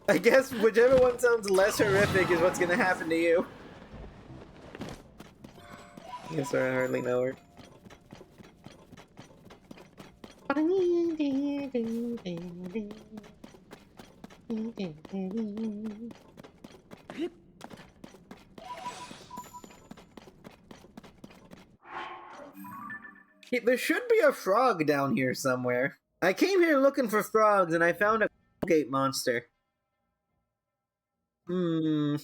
Speaker 1: I guess whichever one sounds less horrific is what's gonna happen to you. Yes, I hardly know her. There should be a frog down here somewhere. I came here looking for frogs and I found a gate monster. Hmm.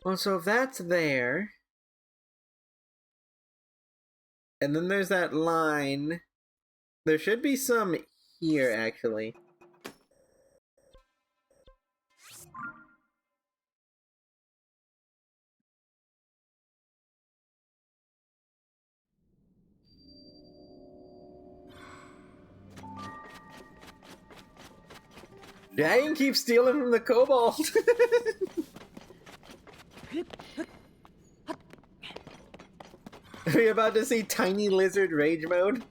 Speaker 1: Well, so if that's there, and then there's that line, there should be some here, actually. Dragon keeps stealing from the kobold. Are we about to see tiny lizard rage mode?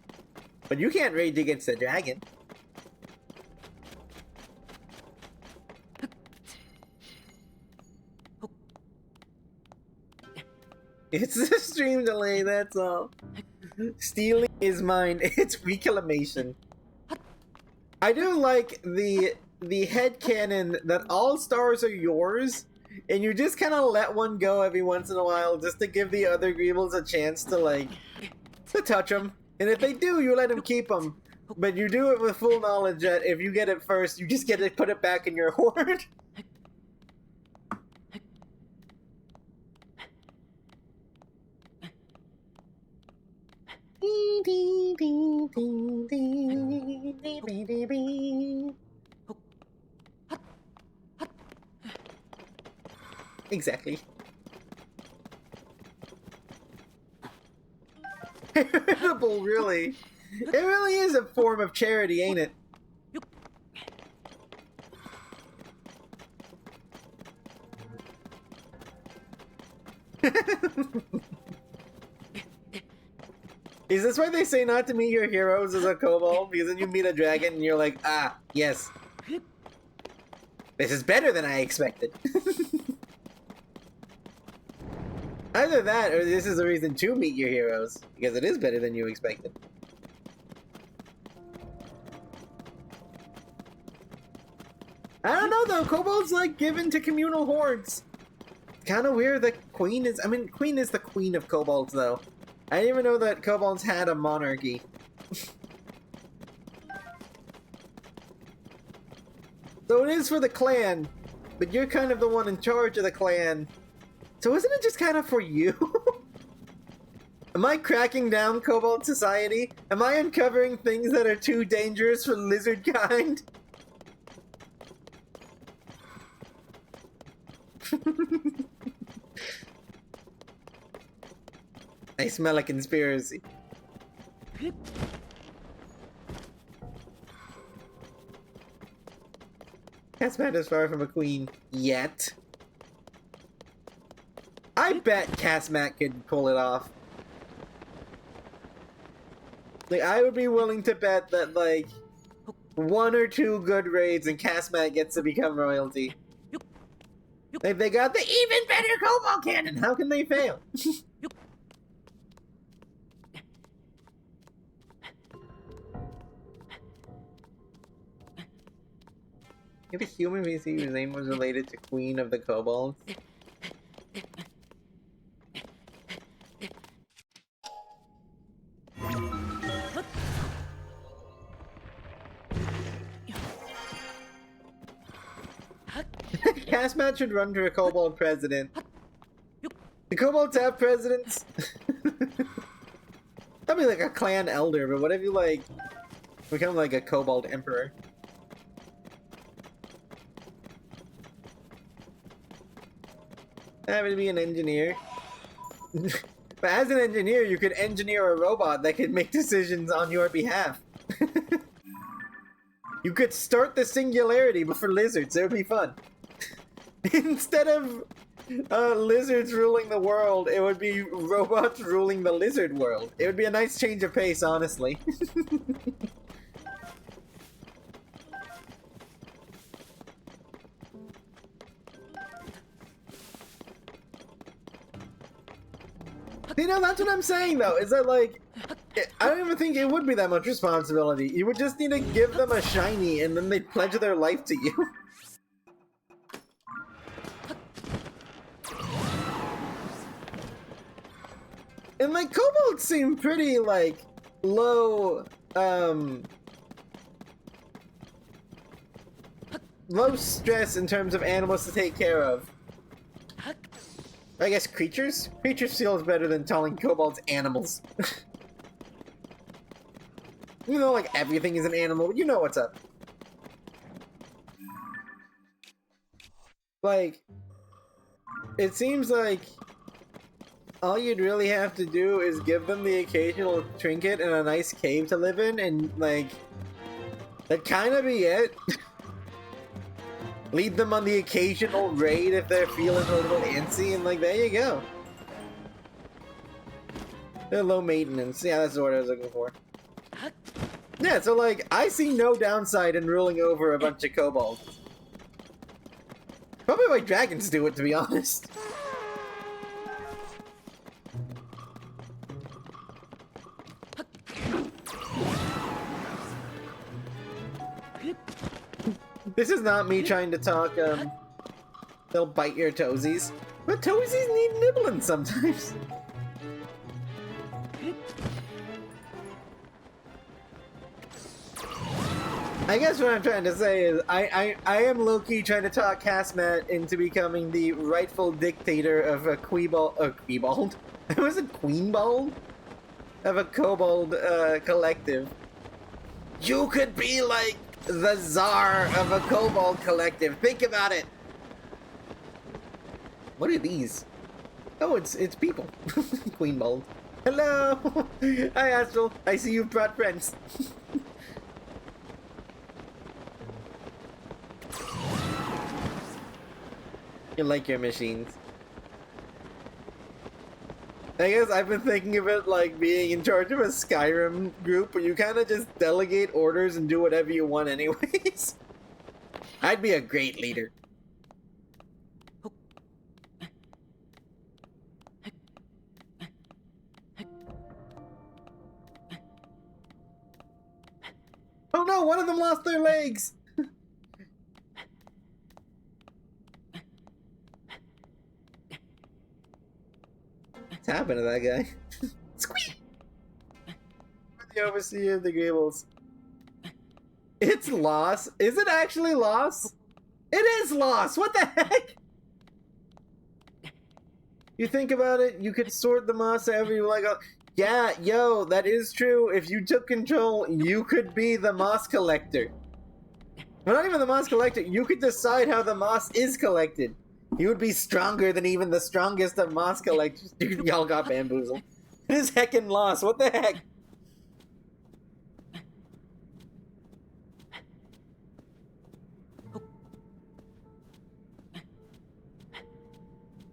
Speaker 1: But you can't rage against a dragon. It's a stream delay, that's all. Stealing is mine. It's reclamation. I do like the headcanon that all stars are yours, and you just kind of let one go every once in a while just to give the other Greebles a chance to, like, to touch them. And if they do, you let them keep them. But you do it with full knowledge that if you get it first, you just get to put it back in your hoard. Exactly. Heritable, really. It really is a form of charity, ain't it? Is this why they say not to meet your heroes as a kobold? Because then you meet a dragon and you're like, ah, yes. This is better than I expected. Either that, or this is a reason to meet your heroes, because it is better than you expected. I don't know though, kobolds like given to communal hordes. Kind of weird that Queen is, Queen is the queen of kobolds though. I didn't even know that kobolds had a monarchy. So it is for the clan, but you're kind of the one in charge of the clan. So isn't it just kind of for you? Am I cracking down kobold society? Am I uncovering things that are too dangerous for lizard kind? I smell a conspiracy. Casmat is far from a queen. Yet. I bet Casmat could pull it off. Like, I would be willing to bet that, like, 1 or 2 good raids and Casmat gets to become royalty. Like, they got the even better kobold cannon! How can they fail? If a human VC whose name was related to Queen of the Kobolds. Casmat should run for a kobold president. The kobolds have presidents? That'd be like a clan elder, but what if you, like, become like a kobold emperor? Happen to be an engineer. But as an engineer, you could engineer a robot that could make decisions on your behalf. You could start the singularity, but for lizards, it would be fun. Instead of lizards ruling the world, it would be robots ruling the lizard world. It would be a nice change of pace, honestly. You know, that's what I'm saying, though, is that, like, I don't even think it would be that much responsibility. You would just need to give them a shiny, and then they'd pledge their life to you. And, like, kobolds seem pretty, like, low, low stress in terms of animals to take care of. I guess creatures? Creatures feels better than telling kobolds animals. You know, like, everything is an animal, but you know what's up. Like, it seems like all you'd really have to do is give them the occasional trinket and a nice cave to live in, and, like, that'd kind of be it. Lead them on the occasional raid if they're feeling a little antsy, and, like, there you go. They're low maintenance. Yeah, that's the word I was looking for. Yeah, so, like, I see no downside in ruling over a bunch of kobolds. Probably why dragons do it, to be honest. This is not me trying to talk, they'll bite your toesies. But toesies need nibbling sometimes. I guess what I'm trying to say is I am low-key trying to talk Casmat into becoming the rightful dictator of a Queebold? Was it Queenbold? Of a kobold collective. You could be like the czar of a kobold collective. Think about it. What are these? Oh, it's people. Queenbold. Hello. Hi, Astral. I see you brought friends. You like your machines. I guess I've been thinking of it like being in charge of a Skyrim group where you kind of just delegate orders and do whatever you want anyways. I'd be a great leader. Oh no, one of them lost their legs! What's happened to that guy? Squeak! The overseer of the Gables. It's loss. Is it actually loss? It is loss! What the heck? You think about it, you could sort the moss however you like. Yeah, yo, that is true. If you took control, you could be the moss collector. Well, not even the moss collector. You could decide how the moss is collected. You would be stronger than even the strongest of moss collectors. Y'all got bamboozled. It is heckin' loss. What the heck?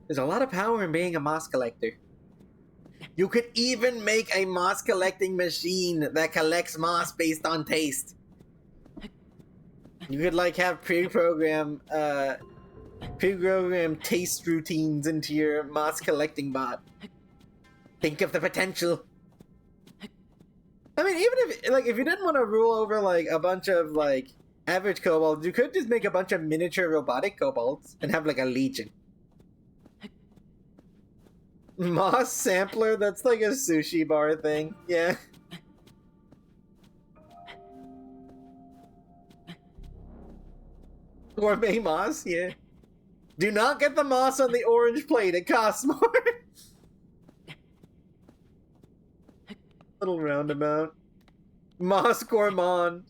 Speaker 1: There's a lot of power in being a moss collector. You could even make a moss collecting machine that collects moss based on taste. You could like have pre-programmed taste routines into your moss collecting bot. Think of the potential. I mean, even if you didn't want to rule over like a bunch of like average kobolds, you could just make a bunch of miniature robotic kobolds and have like a legion. Moss sampler? That's like a sushi bar thing. Yeah. Gourmet moss? Yeah. Do not get the moss on the orange plate. It costs more. Little roundabout. Moss gourmand.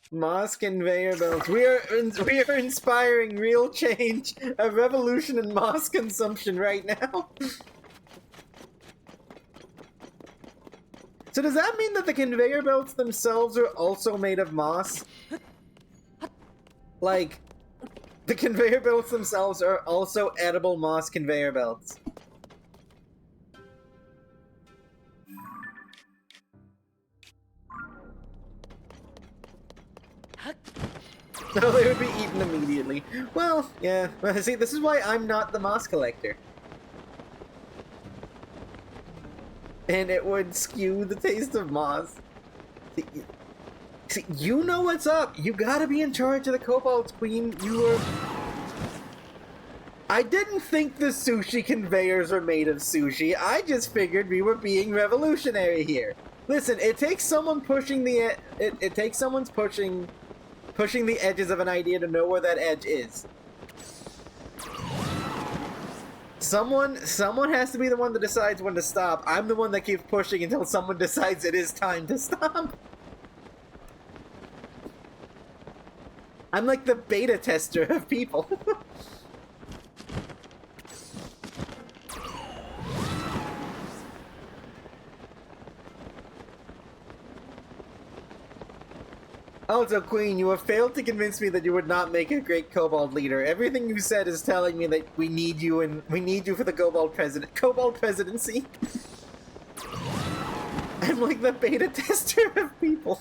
Speaker 1: Moss conveyor belts. We are inspiring real change, a revolution in moss consumption right now. So does that mean that the conveyor belts themselves are also made of moss? Like, the conveyor belts themselves are also edible moss conveyor belts. No, they would be eaten immediately. Well, yeah. See, this is why I'm not the moss collector. And it would skew the taste of moss. See, you know what's up. You gotta be in charge of the Cobalt Queen. You are... I didn't think the sushi conveyors were made of sushi. I just figured we were being revolutionary here. Listen, it takes someone pushing the... It takes someone's pushing the edges of an idea to know where that edge is. Someone has to be the one that decides when to stop. I'm the one that keeps pushing until someone decides it is time to stop. I'm like the beta tester of people. Also, Queen, you have failed to convince me that you would not make a great Cobalt leader. Everything you said is telling me that we need you for the Cobalt presidency. I'm like the beta tester of people.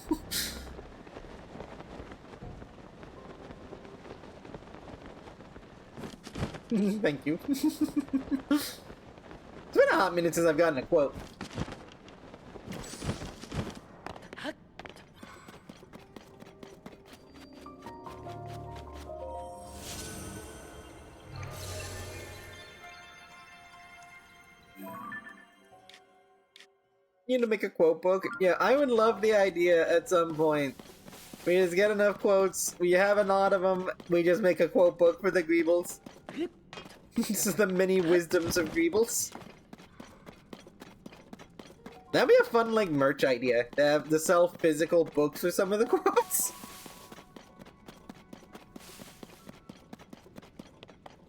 Speaker 1: Thank you. It's been a hot minute since I've gotten a quote. You need to make a quote book? Yeah, I would love the idea at some point. We just get enough quotes, we have a lot of them, we just make a quote book for the Greebles. This is the many wisdoms of Greebles. That'd be a fun, like, merch idea, to sell physical books for some of the quotes.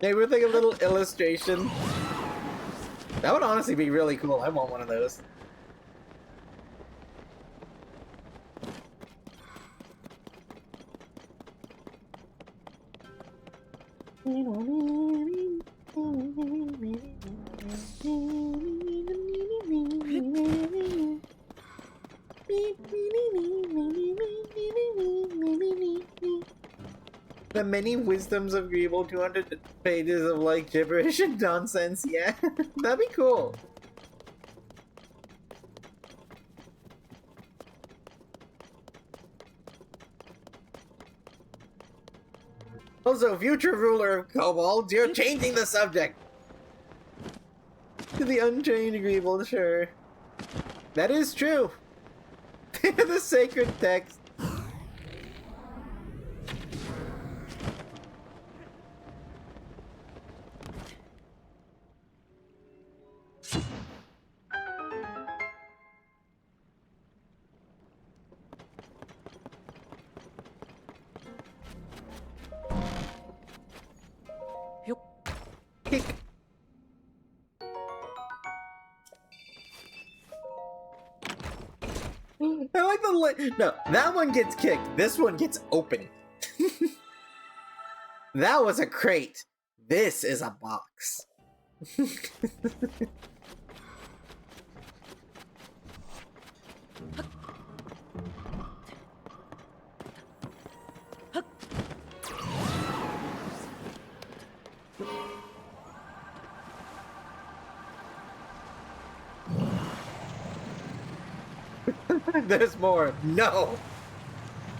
Speaker 1: Maybe with like a little illustration. That would honestly be really cool, I want one of those. The many wisdoms of Greeble, 200 pages of like gibberish and nonsense, yeah. That'd be cool. Also, future ruler of Cobalt, you're changing the subject! To the unchained Greeble, sure. That is true! The sacred text. Kick. I like the no, that one gets kicked. This one gets open. That was a crate. This is a box. There's more. No!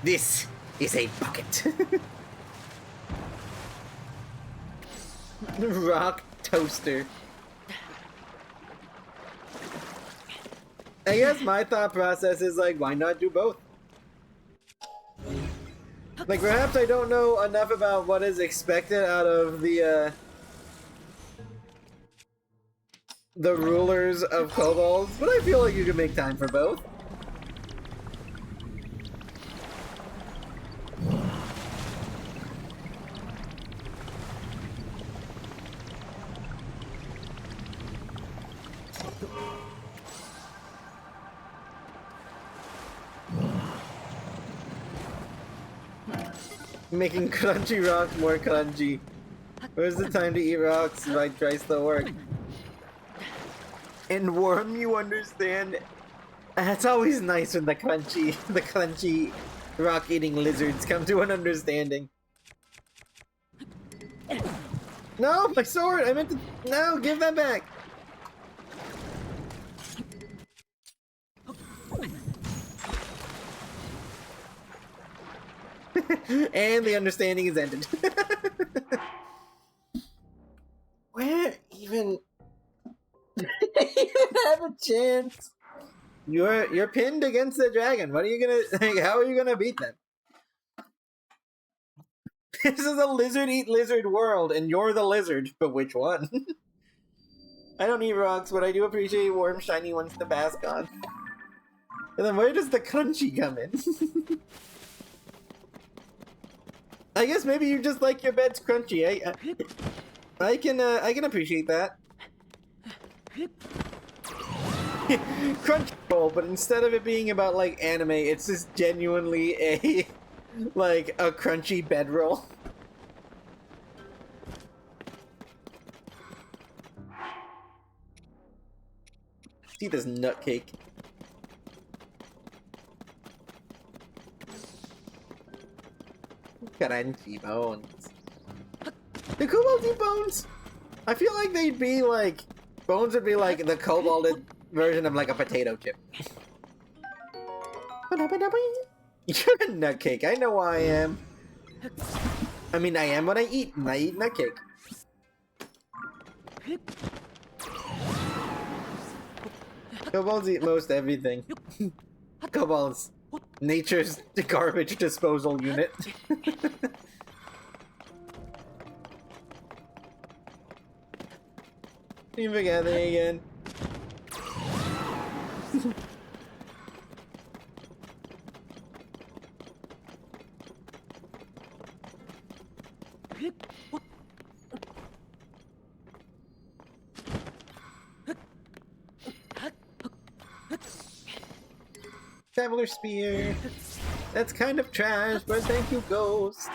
Speaker 1: This is a bucket. Rock toaster. I guess my thought process is like, why not do both? Like, perhaps I don't know enough about what is expected out of the rulers of kobolds, but I feel like you can make time for both. Making crunchy rocks more crunchy. Where's the time to eat rocks if I try still work? And worm, you understand? It's always nice when the crunchy rock-eating lizards come to an understanding. No, my sword! I meant to... No, give that back! And the understanding is ended. Where even... even have a chance? You're pinned against the dragon. What are you gonna... Like, how are you gonna beat them? This is a lizard eat lizard world, and you're the lizard. But which one? I don't eat rocks, but I do appreciate warm, shiny ones to bask on. And then where does the crunchy come in? I guess maybe you just like your beds crunchy. I can appreciate that. Crunchy roll, but instead of it being about like anime, it's just genuinely a like a crunchy bedroll. See this nut cake. Crunchy bones. The cobalt eat bones? I feel like they'd be like... Bones would be like the cobalted version of like a potato chip. You're a nutcake. I know I am. I mean, I am what I eat, and I eat nutcake. Kobolds eat most everything. Kobolds. Nature's garbage disposal unit. Team together again. Traveler Spear. That's kind of trash, but thank you, Ghost.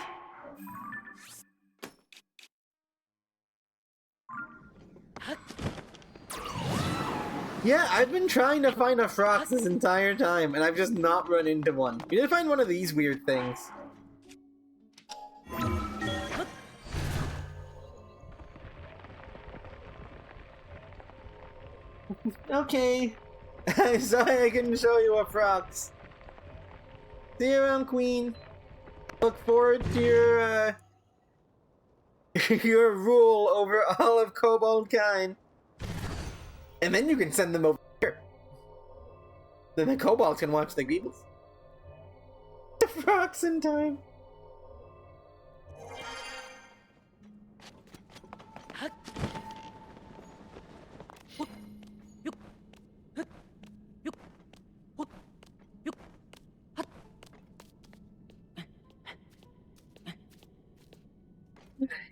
Speaker 1: Yeah, I've been trying to find a Frox this entire time, and I've just not run into one. We did find one of these weird things. Okay. I'm sorry I couldn't show you a Frox. See you around, Queen. Look forward to your, your rule over all of Kobold kind. And then you can send them over here. Then the Kobolds can watch the Greebles. The Frogs in time.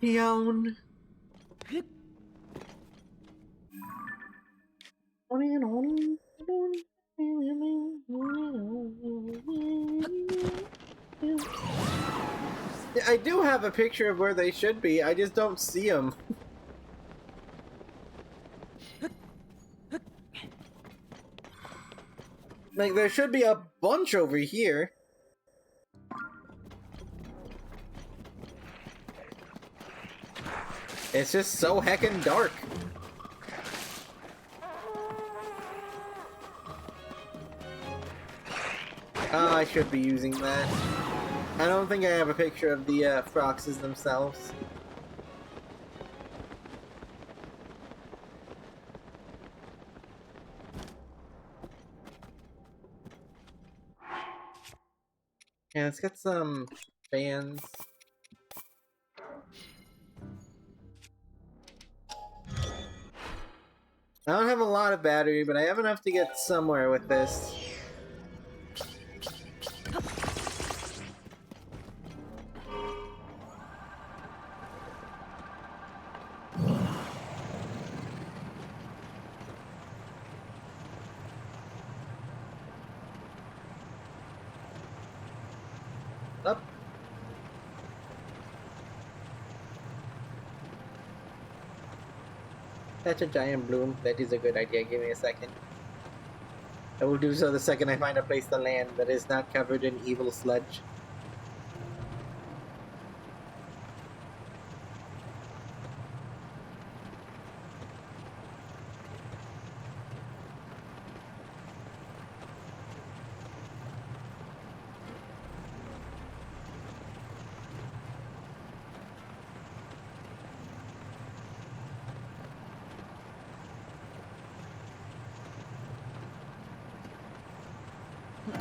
Speaker 1: Yawn. I do have a picture of where they should be, I just don't see them. Like, there should be a bunch over here. It's just so heckin' dark. Oh, I should be using that. I don't think I have a picture of the Froxes themselves. Yeah, let's get some fans. I don't have a lot of battery, but I have enough to get somewhere with this. Up. That's a giant bloom. That is a good idea. Give me a second. I will do so the second I find a place to land that is not covered in evil sludge.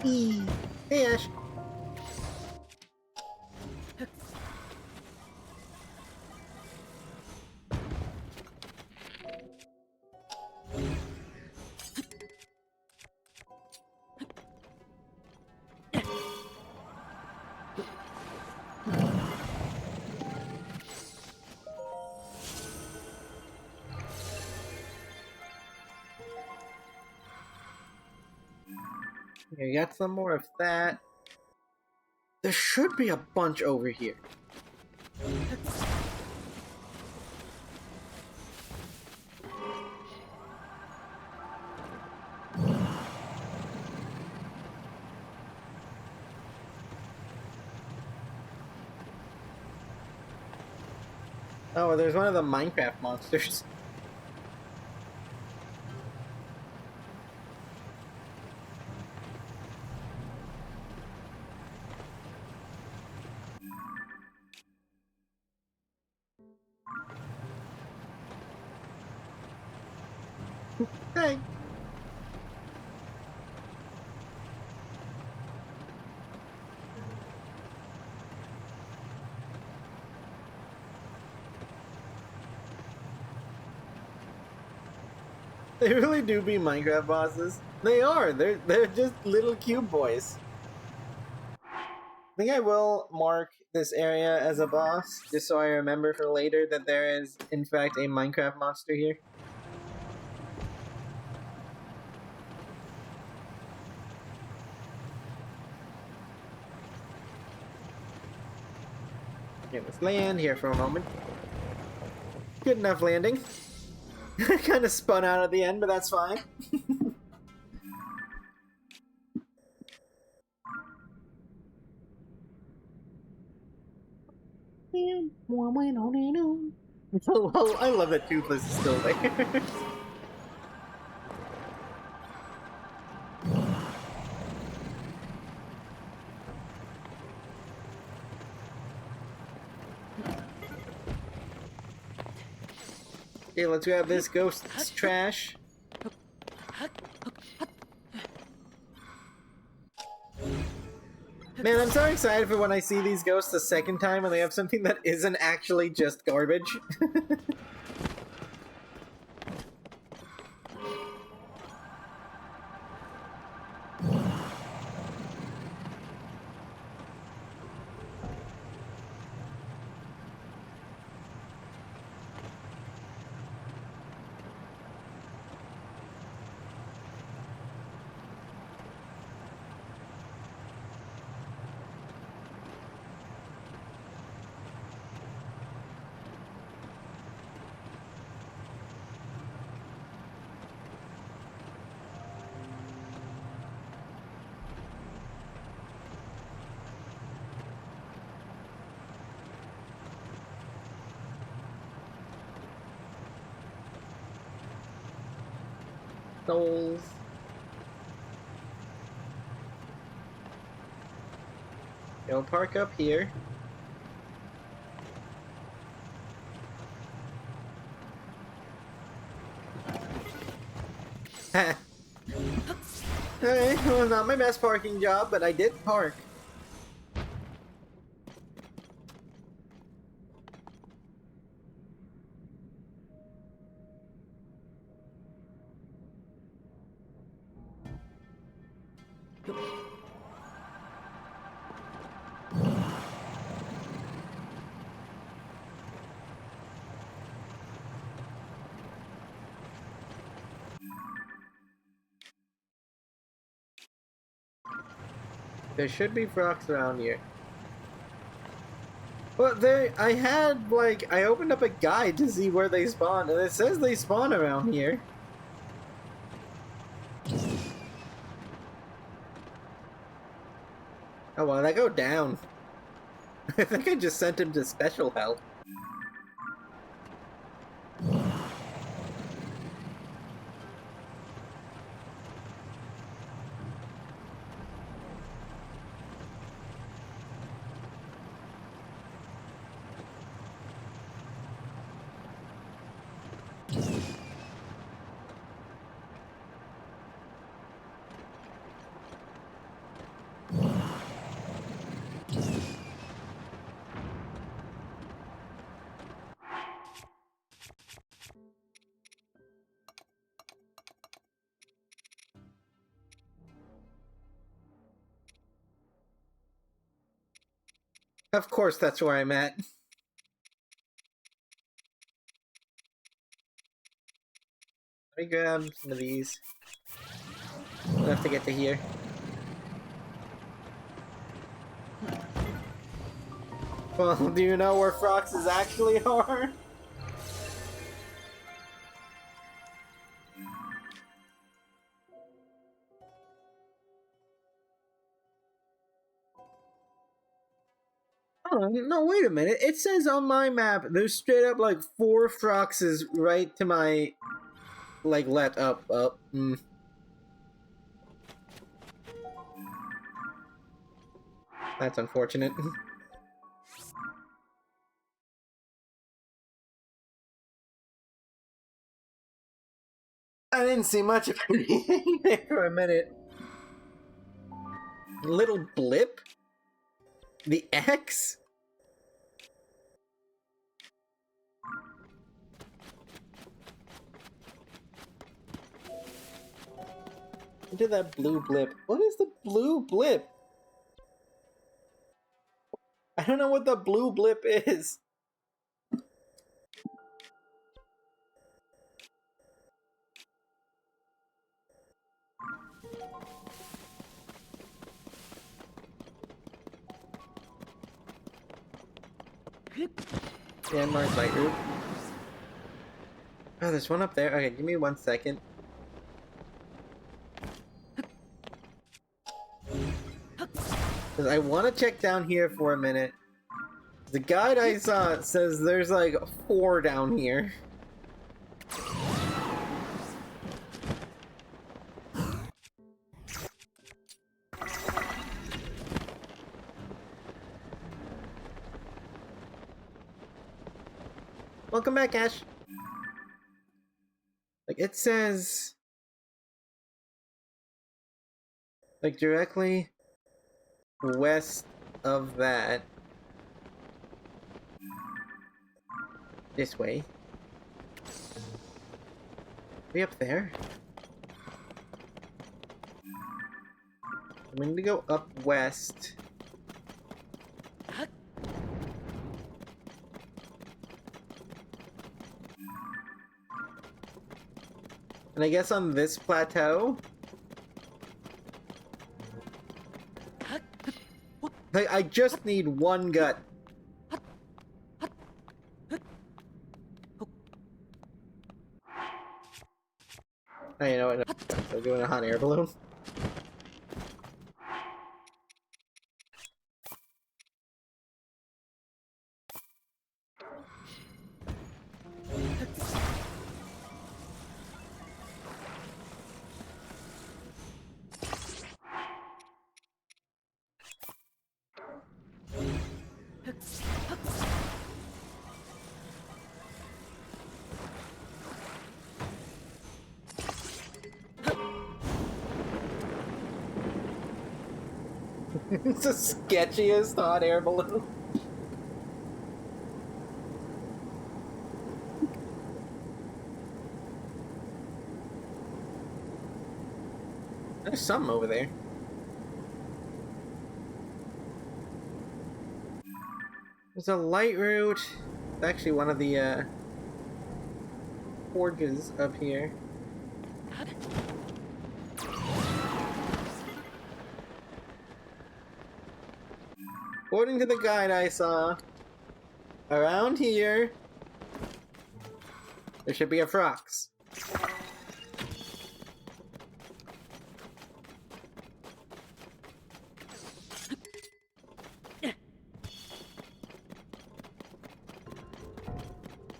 Speaker 1: Eee. Hey, Ash. Here, you got some more of that. There should be a bunch over here. Oh, there's one of the Minecraft monsters. Hey. They really do be Minecraft bosses. They are. They're just little cube boys. I think I will mark this area as a boss, just so I remember for later that there is, in fact, a Minecraft monster here. Okay, let's land here for a moment. Good enough landing. Kind of spun out at the end, but that's fine. Oh, I love that Toothless is still there. Okay, let's grab this ghost's trash. Man, I'm so excited for when I see these ghosts a second time and they have something that isn't actually just garbage. Souls. Go park up here. Alright, well, not my best parking job, but I did park. There should be frogs around here. Well, I had, like, I opened up a guide to see where they spawn, and it says they spawn around here. Oh, well, I go down. I think I just sent him to special help. Of course, that's where I'm at. Let me grab some of these. We'll have to get to here. Well, do you know where Froxes actually are? Oh, no, wait a minute. It says on my map, there's straight up like 4 Froxes right to my... Like, let up. That's unfortunate. I didn't see much of anything there for a minute. Little blip? The X? What did that blue blip? What is the blue blip? I don't know what the blue blip is. Landmark light route. Oh, there's one up there. Okay, give me 1 second. Because I want to check down here for a minute. The guide I saw says there's like 4 down here. Welcome back, Ash. Like, it says... Like, directly west of that. This way. Are we up there? I'm going to go up west. And I guess on this plateau... I just need 1 gut. Oh, you know what? No, I'm doing a hot air balloon. It's the sketchiest hot air balloon. There's something over there. There's a light route. It's actually one of the forges up here. According to the guide I saw, around here, there should be a Frox.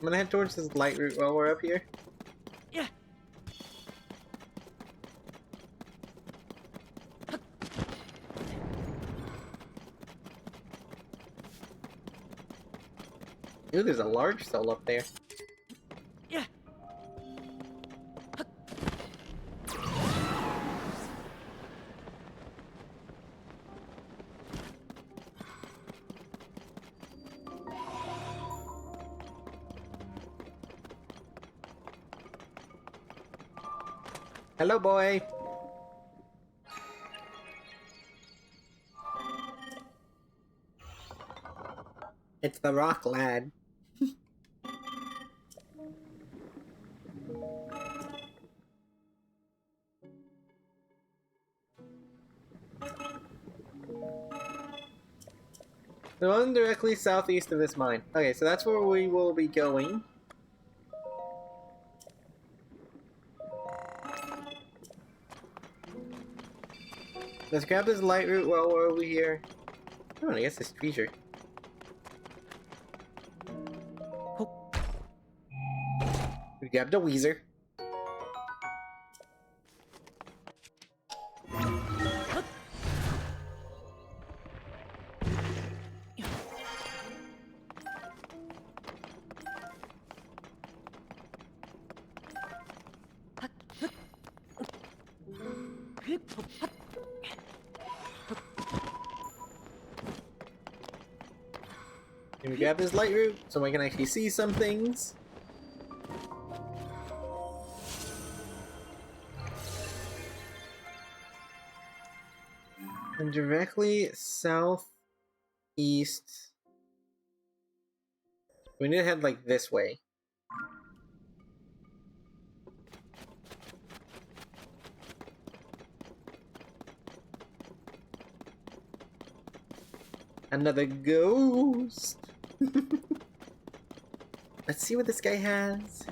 Speaker 1: I'm gonna head towards this light route while we're up here.
Speaker 2: Yeah.
Speaker 1: Ooh, there's a large cell up there.
Speaker 2: Yeah.
Speaker 1: Hello, boy. It's the rock lad. The one directly southeast of this mine. Okay, so that's where we will be going. Let's grab this light route while we're over here. Oh, I guess this treasure. We grabbed a Weezer. Can we grab this light route so I can actually see some things? And directly southeast. We need to head like this way. Another ghost. Let's see what this guy has.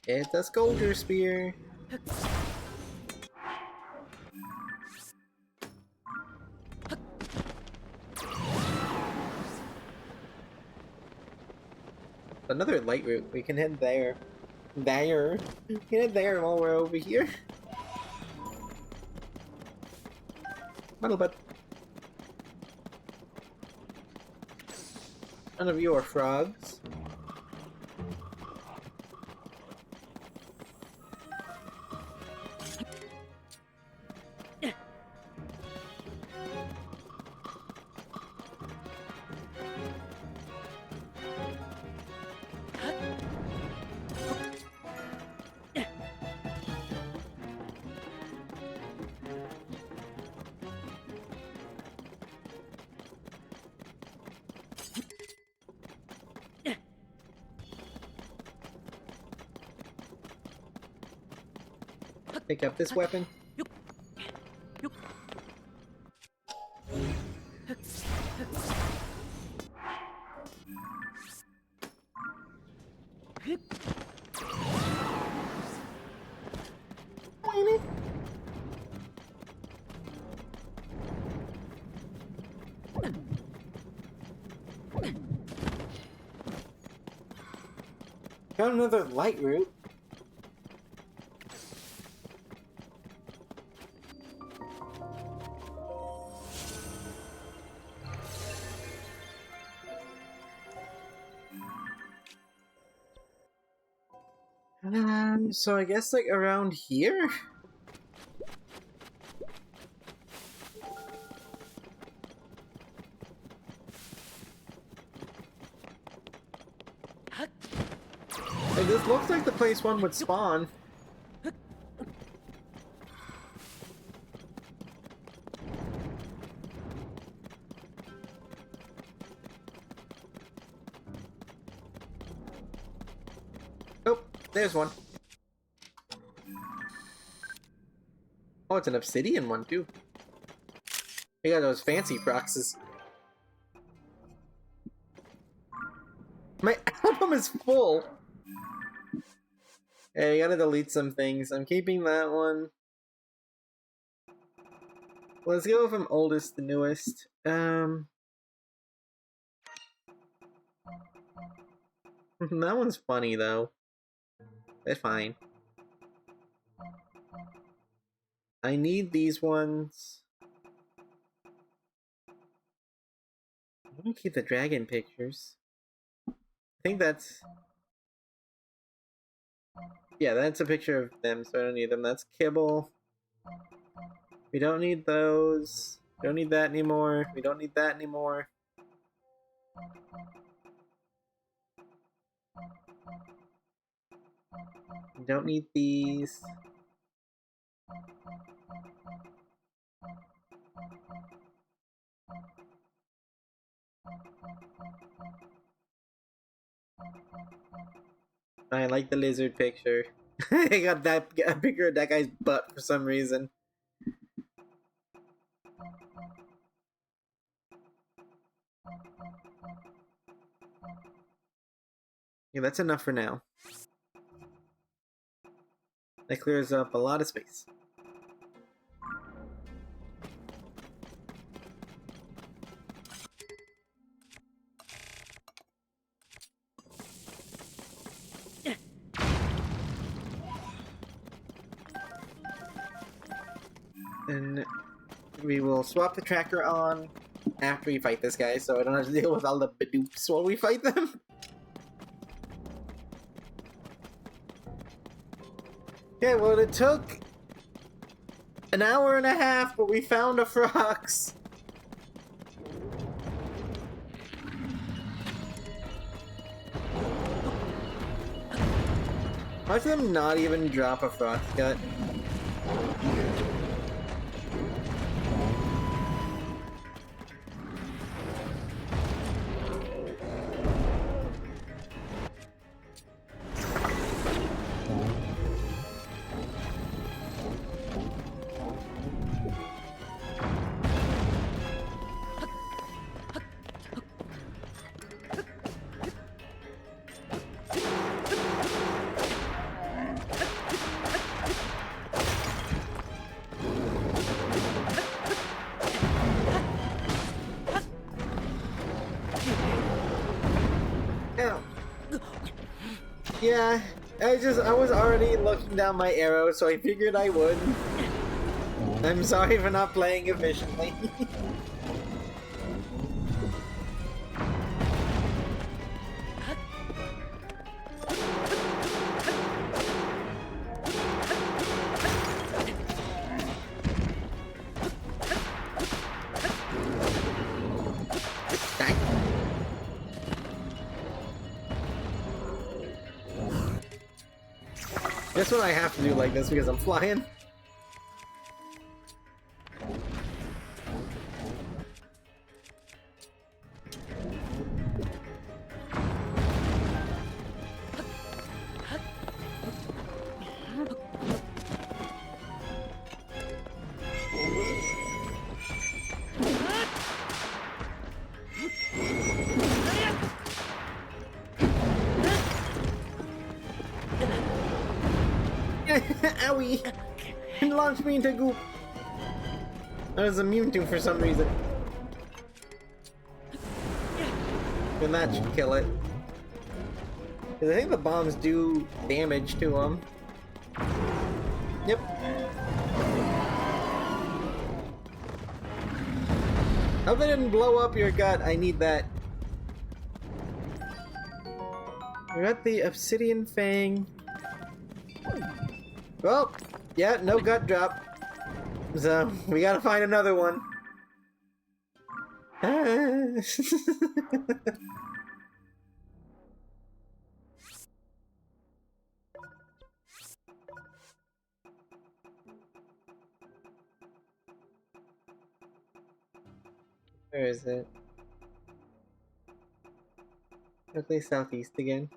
Speaker 1: It's a Scolder Spear. Another light route. We can head there. There. We can head there while we're over here. Little bit. None of you are frogs. Pick up this weapon. Got another light route. So I guess like around here? Like, this looks like the place one would spawn. Oh, there's one. Oh, it's an obsidian one too. They got those fancy proxies. My album is full. Hey, you gotta delete some things. I'm keeping that one. Let's go from oldest to newest. That one's funny though. It's fine. I need these ones. I'm gonna keep the dragon pictures. I think that's... Yeah, that's a picture of them, so I don't need them. That's kibble. We don't need those. We don't need that anymore. We don't need that anymore. We don't need these. I like the lizard picture. I got that a picture of that guy's butt for some reason. Yeah, that's enough for now. That clears up a lot of space. And we will swap the tracker on after we fight this guy, so I don't have to deal with all the badoops while we fight them. Okay, well it took an hour and a half, but we found a frox. Watch them not even drop a frox gut. Yeah, I was already looking down my arrow, so I figured I would. I'm sorry for not playing efficiently. That's what I have to do like this because I'm flying. Owie! It launched me into goop. I was immune to for some reason. And that should kill it. Because I think the bombs do damage to them. Yep. Hope they didn't blow up your gut. I need that. We got the obsidian fang. Well, yeah, no gut drop. So, we gotta find another one. Where is it? Roughly southeast again.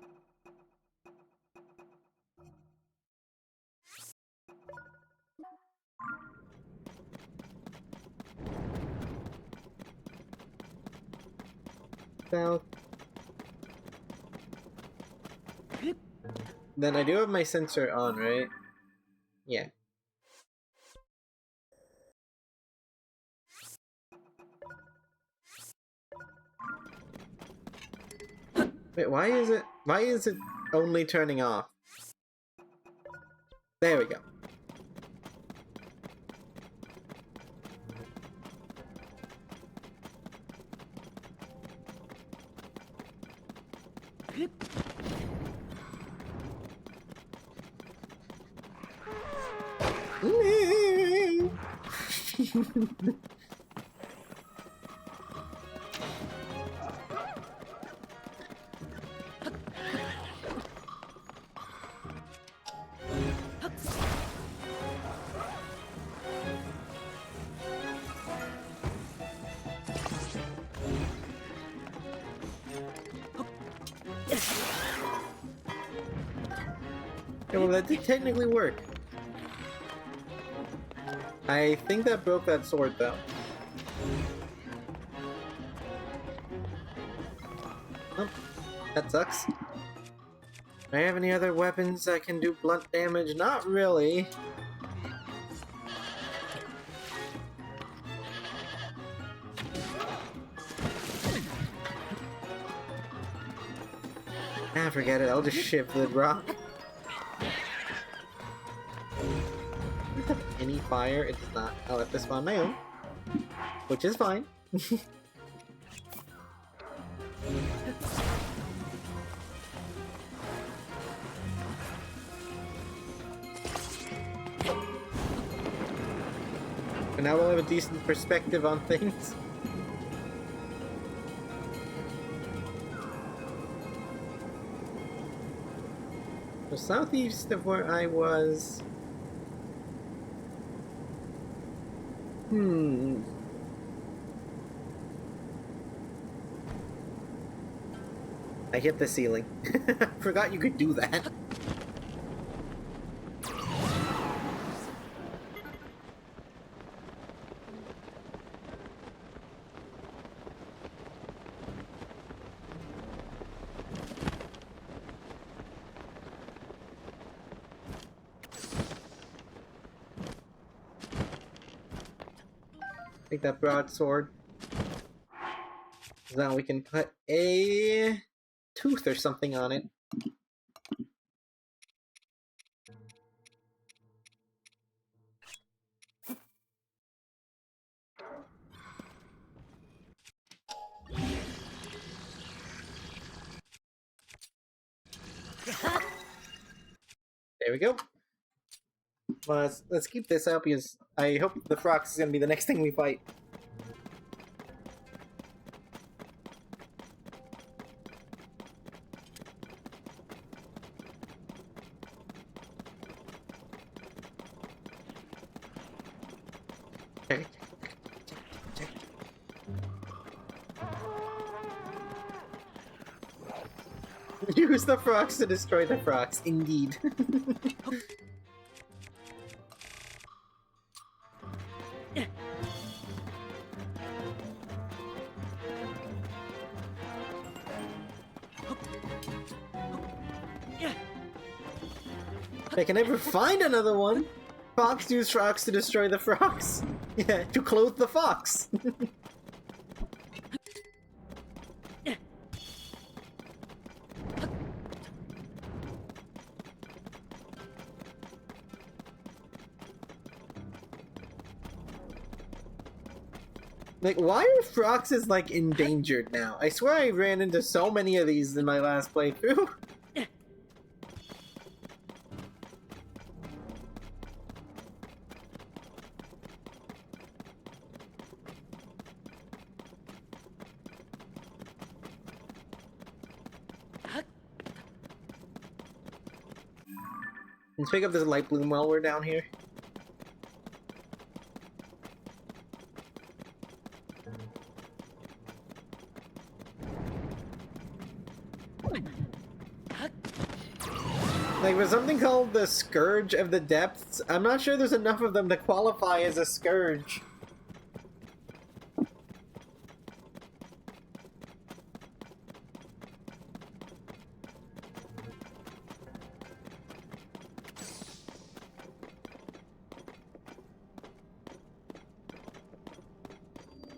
Speaker 1: South. Then I do have my sensor on, right? Yeah. Wait, why is it? Why is it only turning off? There we go. Yeah, well, that did technically work. I think that broke that sword, though. Oh, that sucks. Do I have any other weapons that can do blunt damage? Not really. Ah, forget it. I'll just shift the rock. Any fire? It does not. I'll have to spawn my own, which is fine. And now we'll have a decent perspective on things. So southeast of where I was... I hit the ceiling. Forgot you could do that. Take that broadsword. Now we can put a tooth or something on it. There we go. Well, let's keep this up because I hope the Frox is gonna be the next thing we fight. Use the Frox to destroy the Frox, indeed. I can never find another one! Fox use Frox to destroy the Frox! Yeah, to clothe the fox! Like, why are Froxes, like, endangered now? I swear I ran into so many of these in my last playthrough. Let's pick up this light bloom while we're down here. Like, there's something called the Scourge of the Depths. I'm not sure there's enough of them to qualify as a Scourge.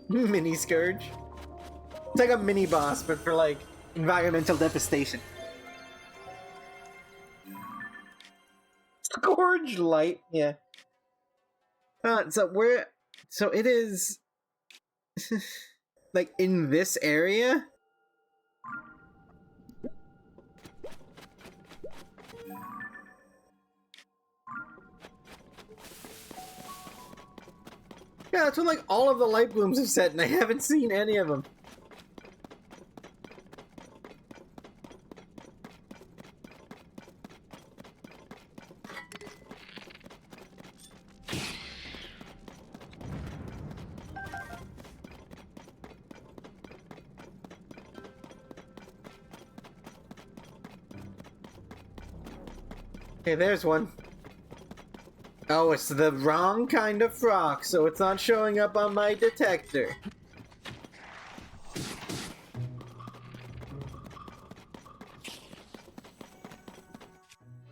Speaker 1: Mini Scourge. It's like a mini boss, but for like environmental devastation. Large light, yeah. So it is like in this area? Yeah, that's when like all of the light blooms have set and I haven't seen any of them. Okay, there's one. Oh, it's the wrong kind of frog, so it's not showing up on my detector.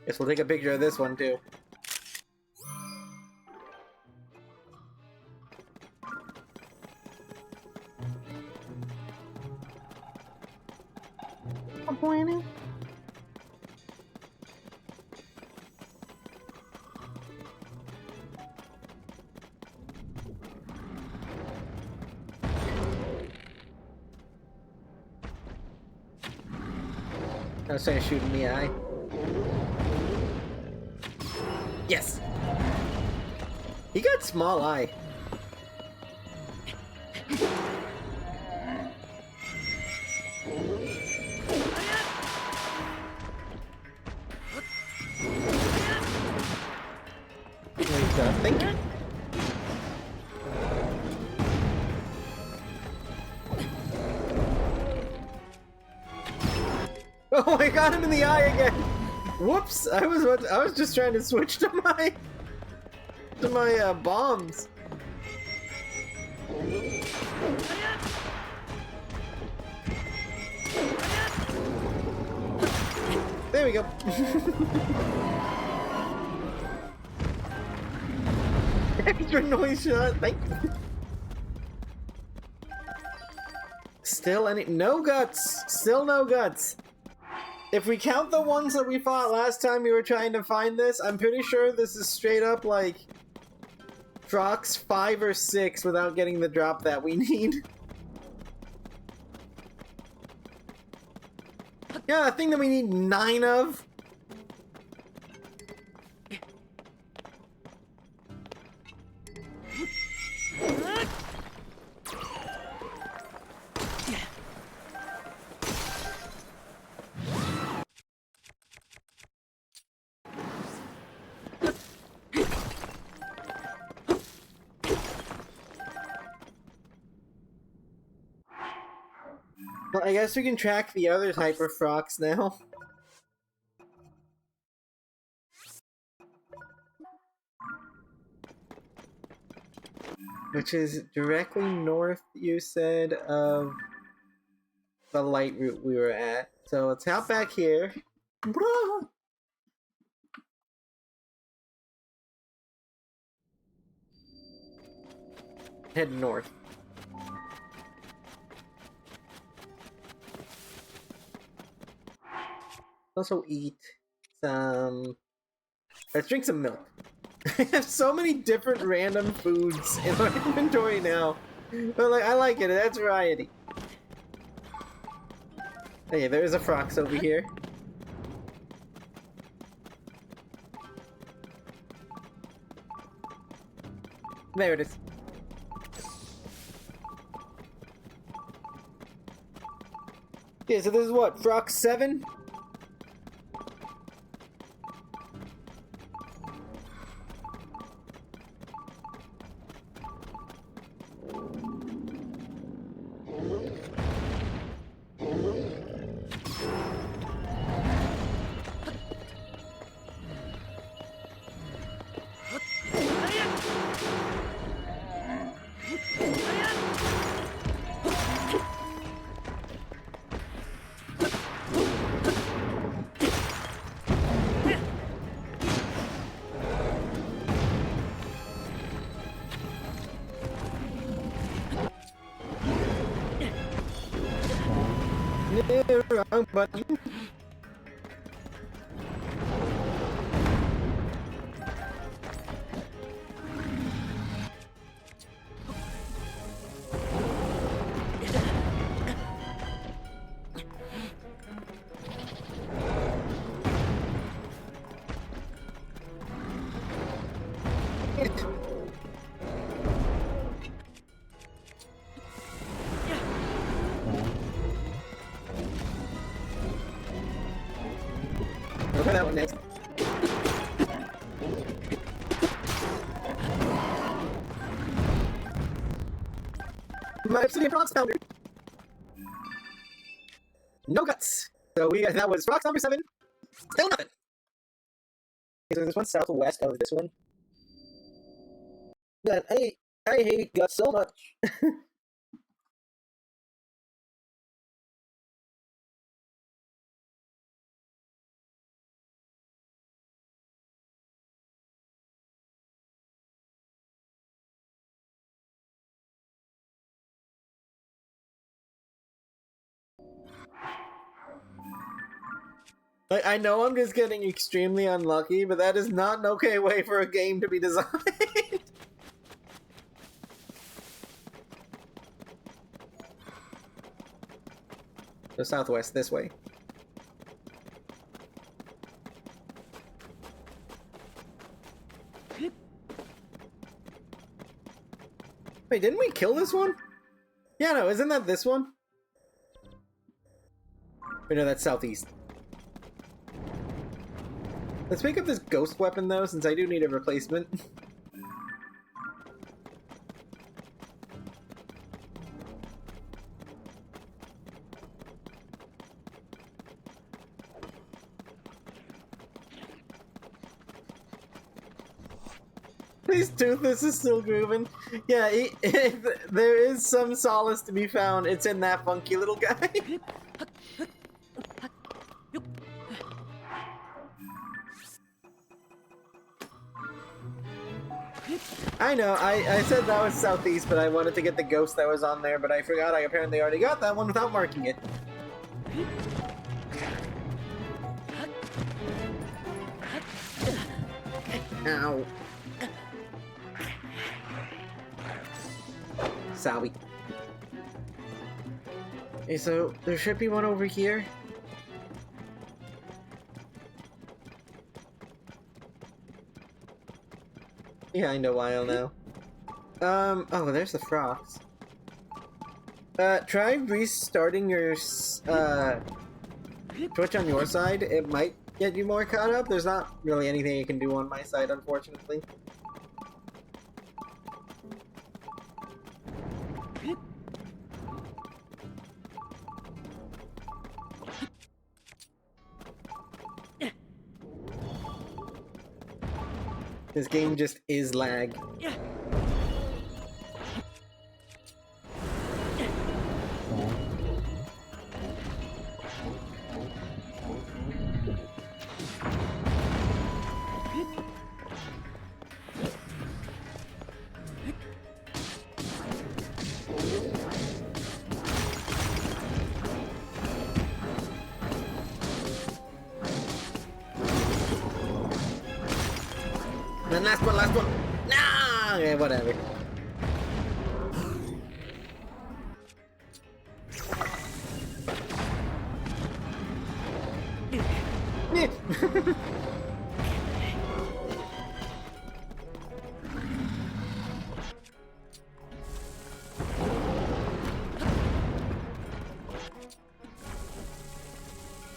Speaker 1: Guess we'll take a picture of this one too. I'm pointing. I was trying to shoot in the eye. Yes! He got small eye. Wait, think. Oh, I got him in the eye again. Whoops! I was just trying to switch to my bombs. There we go. Extra noise shot. Thank you. Still no guts. Still no guts. If we count the ones that we fought last time we were trying to find this, I'm pretty sure this is straight up like Frox 5 or 6 without getting the drop that we need. Yeah, a thing that we need 9 of. Well, I guess we can track the other type of frogs now. Which is directly north, you said, of the light route we were at. So let's hop back here. Head north. Also eat some... Let's drink some milk. I have so many different random foods in my inventory now. But like, I like it, that's variety. Okay, there's a Frox over here. There it is. Okay, so this is what, Frox 7? Wrong button. that one next. My obsidian frogs founder. No guts. So that was frogs number 7. Still nothing. Okay, so this one's southwest of this one. Man, I hate guts so much. Like, I know I'm just getting extremely unlucky, but that is not an okay way for a game to be designed. So southwest, this way. Wait, didn't we kill this one? Yeah, no, isn't that this one? Wait, no, that's southeast. Let's pick up this ghost weapon, though, since I do need a replacement. Please, Toothless is still grooving. Yeah, there is some solace to be found. It's in that funky little guy. I know, I said that was southeast, but I wanted to get the ghost that was on there, but I forgot I apparently already got that one without marking it. Ow. Sorry. Okay, so there should be one over here. Behind a while now. Oh, there's the frogs. Try restarting your, Twitch on your side. It might get you more caught up. There's not really anything you can do on my side, unfortunately. This game just is lag. And last one. Nah, okay, whatever.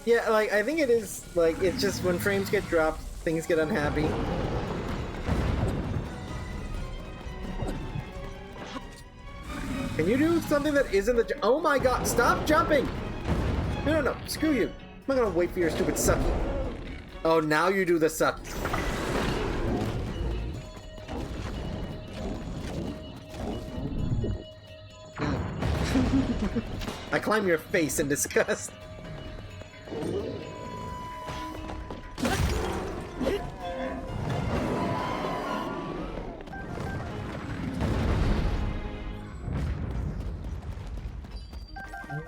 Speaker 1: Yeah, like, I think it is, like, it's just when frames get dropped, things get unhappy. Can you do something that isn't the oh my god, stop jumping! No, screw you. I'm not gonna wait for your stupid sucky. Oh, now you do the suck. I climb your face in disgust.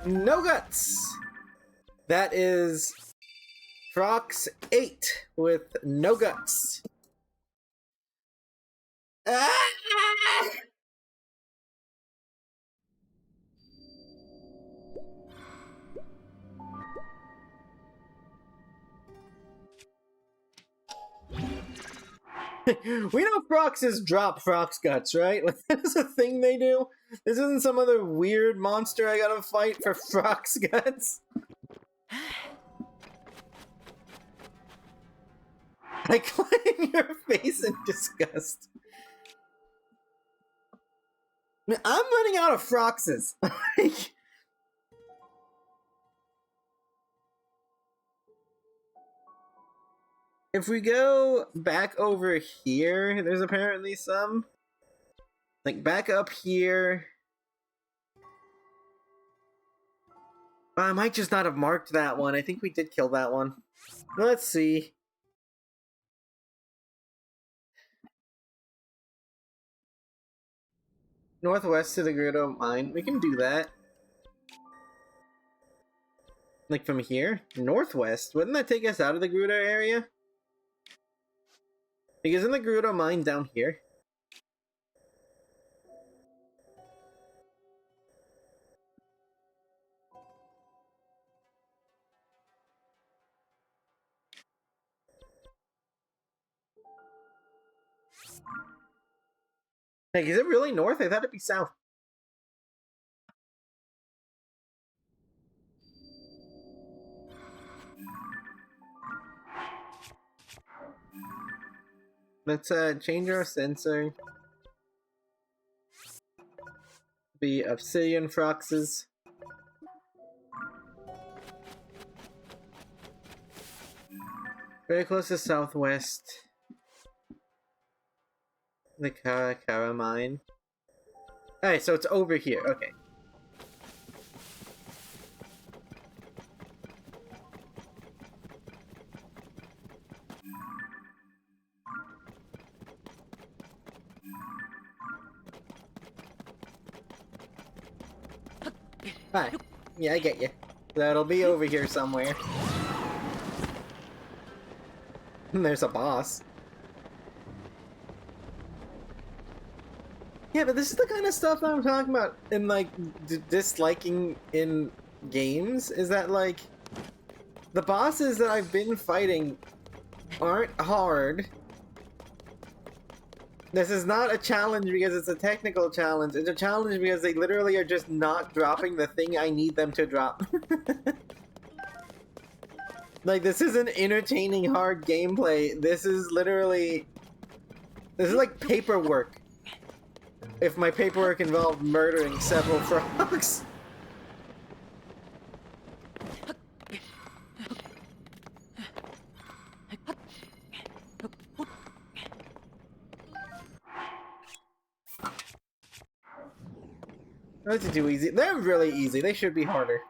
Speaker 1: No guts! That is Frox 8 with no guts. Ah! We know Froxes drop Frox guts, right? Like, that's a thing they do. This isn't some other weird monster I gotta fight for Frox guts. I climb your face in disgust. Man, I'm running out of froxes. If we go back over here, there's apparently some. Like, back up here. I might just not have marked that one. I think we did kill that one. Let's see. Northwest to the Gerudo Mine. We can do that. Like from here? Northwest? Wouldn't that take us out of the Gerudo area? Like, isn't the Gerudo Mine down here? Like, is it really north? I thought it'd be south. Let's change our sensor. Be obsidian froxes. Very close to southwest. The Kara mine. Alright, so it's over here. Okay. Hi. Yeah, I get you. That'll be over here somewhere. There's a boss. Yeah, but this is the kind of stuff I'm talking about in, like, disliking in games, is that, like, the bosses that I've been fighting aren't hard. This is not a challenge because it's a technical challenge. It's a challenge because they literally are just not dropping the thing I need them to drop. Like, this isn't entertaining hard gameplay. This is literally... This is like paperwork. If my paperwork involved murdering several frogs. Those are too easy. They're really easy. They should be harder.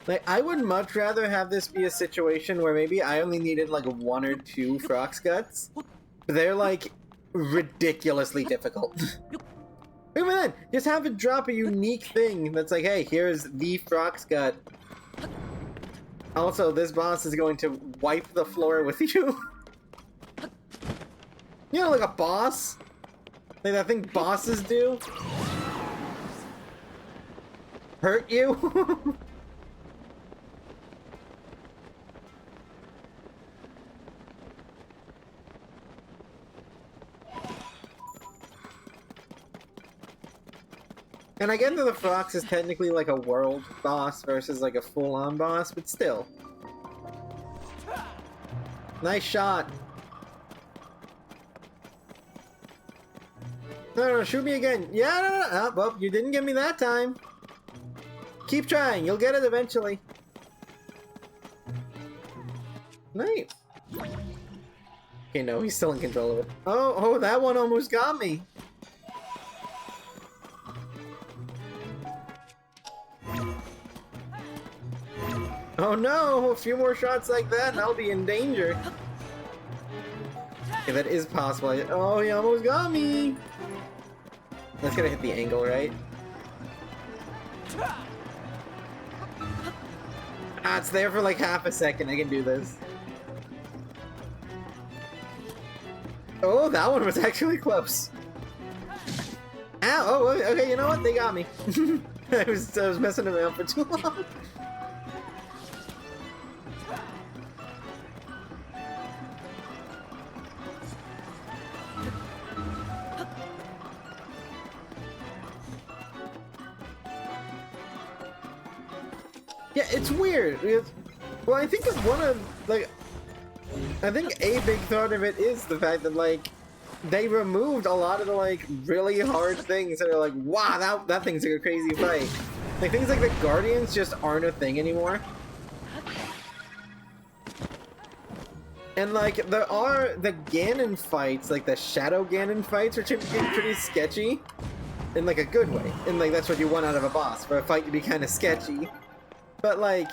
Speaker 1: Like, I would much rather have this be a situation where maybe I only needed like 1 or 2 Frox Guts. They're like ridiculously difficult. Even then, just have it drop a unique thing that's like, hey, here's the Frox Gut. Also, this boss is going to wipe the floor with you. You know, like a boss? Like that thing bosses do? Hurt you? And I get that the Frox is technically like a world boss versus like a full-on boss, but still. Nice shot. No, shoot me again. Yeah, no. Oh, well, you didn't get me that time. Keep trying, you'll get it eventually. Nice. Okay, no, he's still in control of it. Oh, that one almost got me. Oh no, a few more shots like that and I'll be in danger. Okay, that is possible. Oh, he almost got me. That's gonna hit the angle, right? Ah, it's there for like half a second. I can do this. Oh, that one was actually close. Ow! Oh, okay, you know what? They got me. I was messing around for too long. Yeah, it's weird. Well, I think that one of, like, I think a big thought of it is the fact that, like, they removed a lot of the, like, really hard things that are like, wow, that thing's like a crazy fight. Like, things like the Guardians just aren't a thing anymore. And, like, there are the Ganon fights, like the Shadow Ganon fights, which are pretty sketchy. In, like, a good way. And, like, that's what you want out of a boss, for a fight to be kind of sketchy. But, like,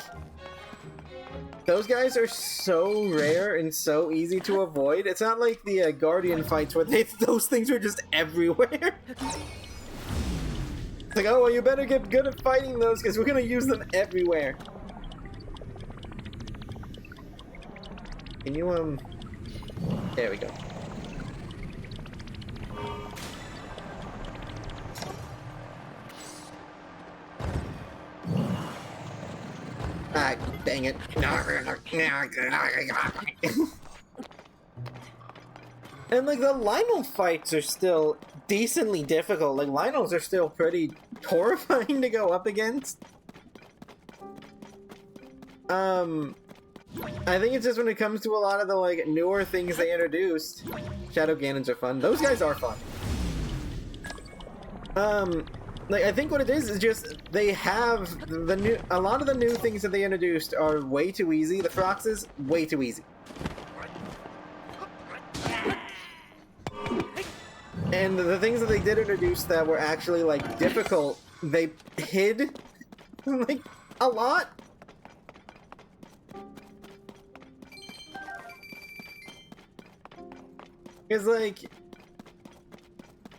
Speaker 1: those guys are so rare and so easy to avoid. It's not like the Guardian fights where those things are just everywhere. It's like, oh, well, you better get good at fighting those because we're going to use them everywhere. Can you, there we go. Ah, dang it. And, like, the Lionel fights are still decently difficult. Like, Lionels are still pretty horrifying to go up against. I think it's just when it comes to a lot of the, like, newer things they introduced. Shadow Ganons are fun. Those guys are fun. Like, I think what it is just they have a lot of the new things that they introduced are way too easy. The Froxes, way too easy. And the things that they did introduce that were actually, like, difficult, they hid, like, a lot. It's like,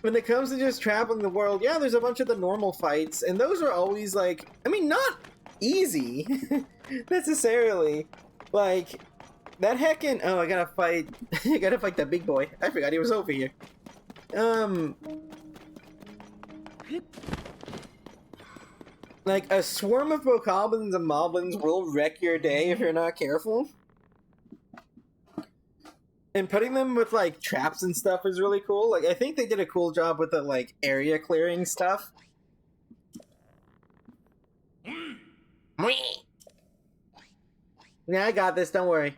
Speaker 1: when it comes to just traveling the world, yeah, there's a bunch of the normal fights, and those are always, like, I mean, not easy, necessarily. Like, that heckin', oh, I gotta fight that big boy. I forgot he was over here. Like, a swarm of bokoblins and moblins will wreck your day if you're not careful. And putting them with, like, traps and stuff is really cool. Like, I think they did a cool job with the, like, area clearing stuff. Yeah, I got this, don't worry.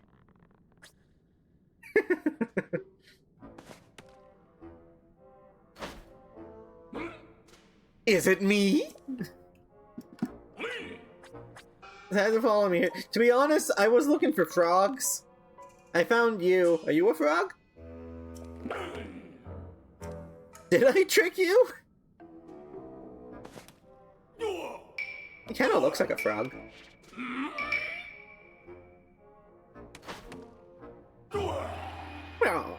Speaker 1: Is it me? It has to follow me here. To be honest, I was looking for frogs. I found you. Are you a frog? Did I trick you? He kind of looks like a frog. Oh.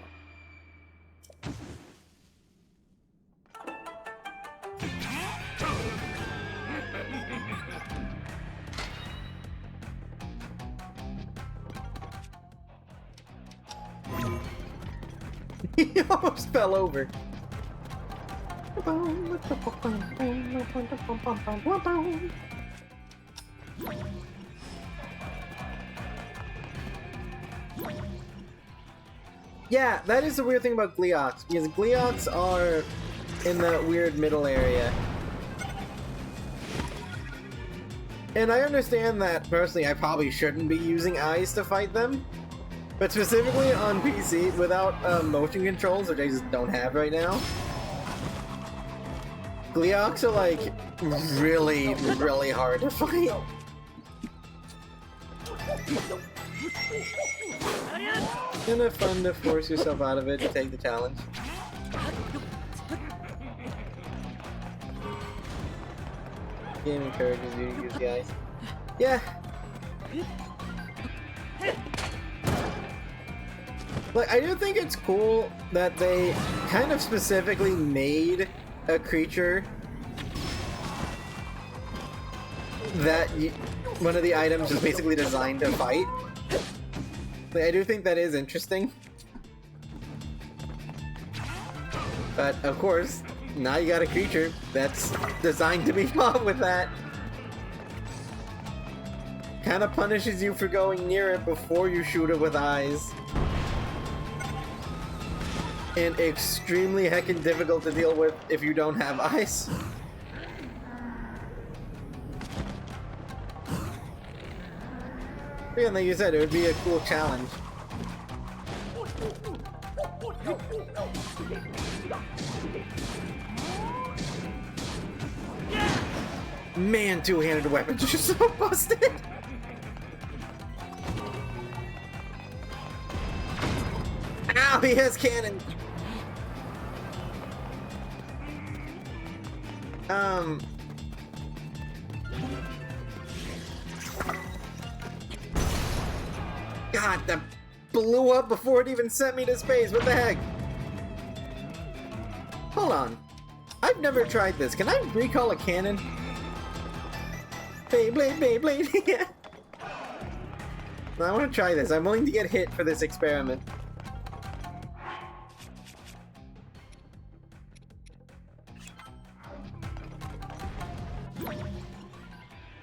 Speaker 1: He almost fell over. Yeah, that is the weird thing about Gleeoks, because Gleeoks are in that weird middle area. And I understand that, personally, I probably shouldn't be using eyes to fight them. But specifically on PC, without motion controls, which I just don't have right now, Gleeoks are, like, really, really hard to fight. Kind of fun to force yourself out of it to take the challenge. Game encourages you to use the eyes. Yeah. Like, I do think it's cool that they kind of specifically made a creature that one of the items is basically designed to fight. Like, I do think that is interesting. But, of course, now you got a creature that's designed to be fought with that. Kind of punishes you for going near it before you shoot it with eyes. And extremely heckin' difficult to deal with if you don't have eyes. Again, like you said, it would be a cool challenge. Man, two-handed weapons are so busted! Ow, he has cannon! God, that blew up before it even sent me to space. What the heck? Hold on. I've never tried this. Can I recall a cannon? Beyblade, Beyblade, yeah. I want to try this. I'm willing to get hit for this experiment.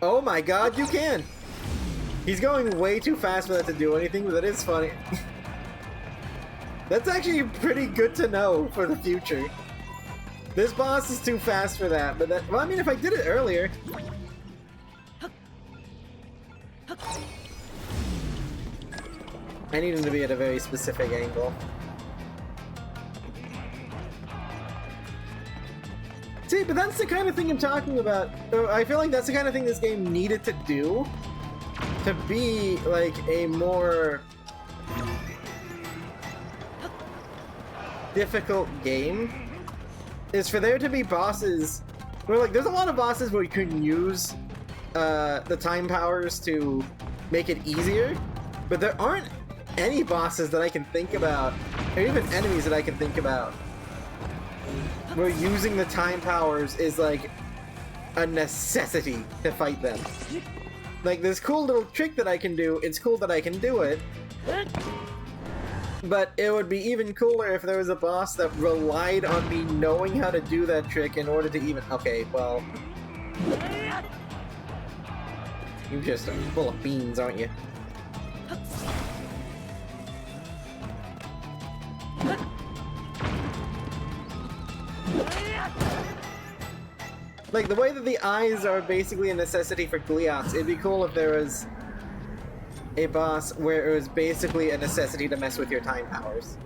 Speaker 1: Oh my god, you can! He's going way too fast for that to do anything, but that is funny. That's actually pretty good to know for the future. This boss is too fast for that, but that, well, I mean, if I did it earlier... I need him to be at a very specific angle. See, but that's the kind of thing I'm talking about. I feel like that's the kind of thing this game needed to do to be like a more difficult game. Is for there to be bosses where, like, there's a lot of bosses where you can use the time powers to make it easier, but there aren't any bosses that I can think about, or even enemies that I can think about, where using the time powers is like a necessity to fight them. Like, this cool little trick that I can do, it's cool that I can do it, but it would be even cooler if there was a boss that relied on me knowing how to do that trick in order to even... Okay, well... You just are full of beans, aren't you? Like, the way that the eyes are basically a necessity for Gleox, it'd be cool if there was a boss where it was basically a necessity to mess with your time powers.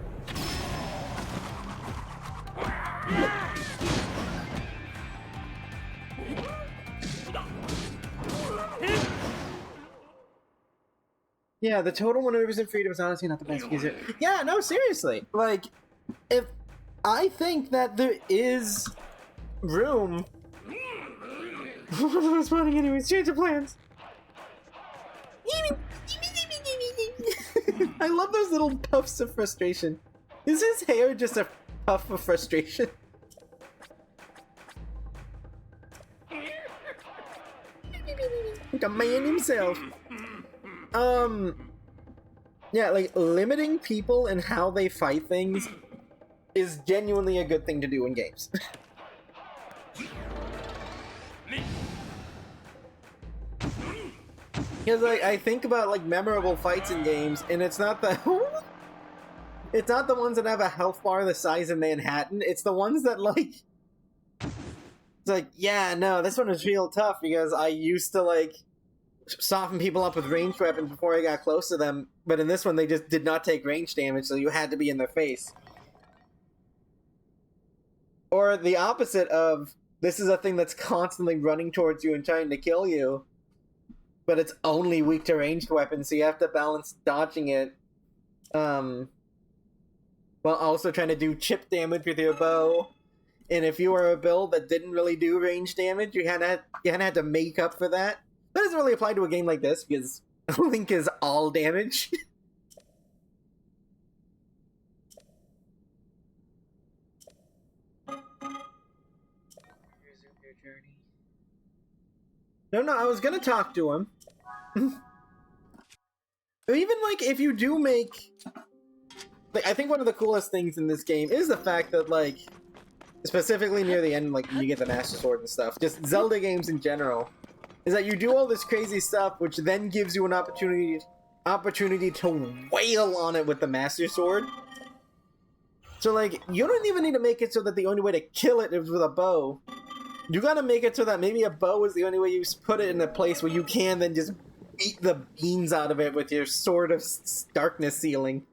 Speaker 1: Yeah, the total 100% freedom is honestly not the best user. Yeah, no, seriously. Like, if I think that there is room... I'm spawning anyways, change of plans. I love those little puffs of frustration. Is his hair just a puff of frustration? Like a man himself. Yeah, like, limiting people and how they fight things is genuinely a good thing to do in games. Because I think about, like, memorable fights in games, and it's not the... it's not the ones that have a health bar the size of Manhattan, it's the ones that, like... It's like, yeah, no, this one was real tough because I used to, like, soften people up with ranged weapons before I got close to them, but in this one they just did not take range damage, so you had to be in their face. Or the opposite of, this is a thing that's constantly running towards you and trying to kill you, but it's only weak to ranged weapons, so you have to balance dodging it, while also trying to do chip damage with your bow. And if you were a build that didn't really do range damage, you had to make up for that. That doesn't really apply to a game like this, because Link is all damage. No, I was gonna talk to him. Even, like, if you do make... Like, I think one of the coolest things in this game is the fact that, like, specifically near the end, like, when you get the Master Sword and stuff, just Zelda games in general, is that you do all this crazy stuff, which then gives you an opportunity to wail on it with the Master Sword. So, like, you don't even need to make it so that the only way to kill it is with a bow. You gotta make it so that maybe a bow is the only way you put it in a place where you can then just beat the beans out of it with your Sword of Darkness Sealing.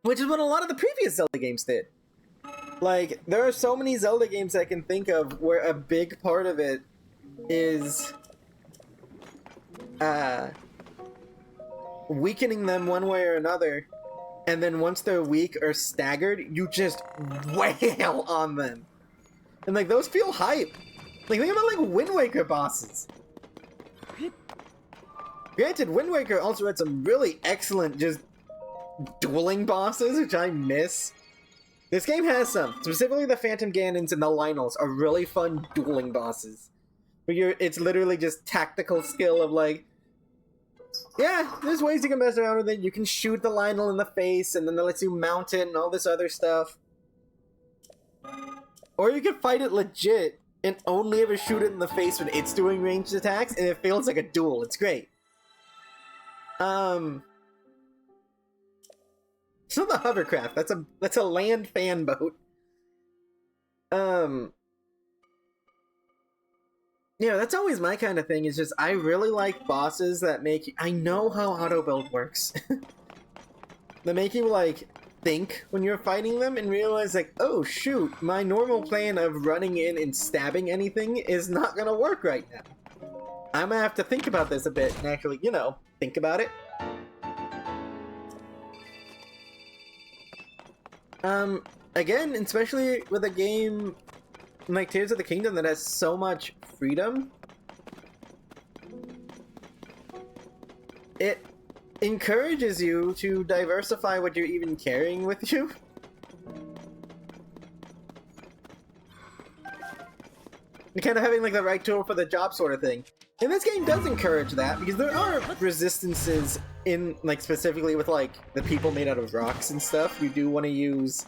Speaker 1: Which is what a lot of the previous Zelda games did. Like, there are so many Zelda games I can think of where a big part of it is weakening them one way or another, and then once they're weak or staggered, you just wail on them. And like, those feel hype. Like, think about like Wind Waker bosses. Granted, Wind Waker also had some really excellent just dueling bosses, which I miss. This game has some. Specifically the Phantom Ganons and the Lynels are really fun dueling bosses. Where it's literally just tactical skill of like, yeah, there's ways you can mess around with it. You can shoot the Lynel in the face, and then that lets you mount it and all this other stuff. Or you can fight it legit and only ever shoot it in the face when it's doing ranged attacks, and it feels like a duel. It's great. It's not the hovercraft. That's a land fan boat. Yeah, that's always my kind of thing. Is just I really like bosses that make you. I know how auto build works. That make you like think when you're fighting them and realize like, oh shoot, my normal plan of running in and stabbing anything is not gonna work right now. I'm gonna have to think about this a bit and actually, you know, think about it. Again, especially with a game like Tears of the Kingdom that has so much freedom, it encourages you to diversify what you're even carrying with you. And kind of having like the right tool for the job sort of thing. And this game does encourage that, because there are resistances in, like, specifically with, like, the people made out of rocks and stuff. You do want to use...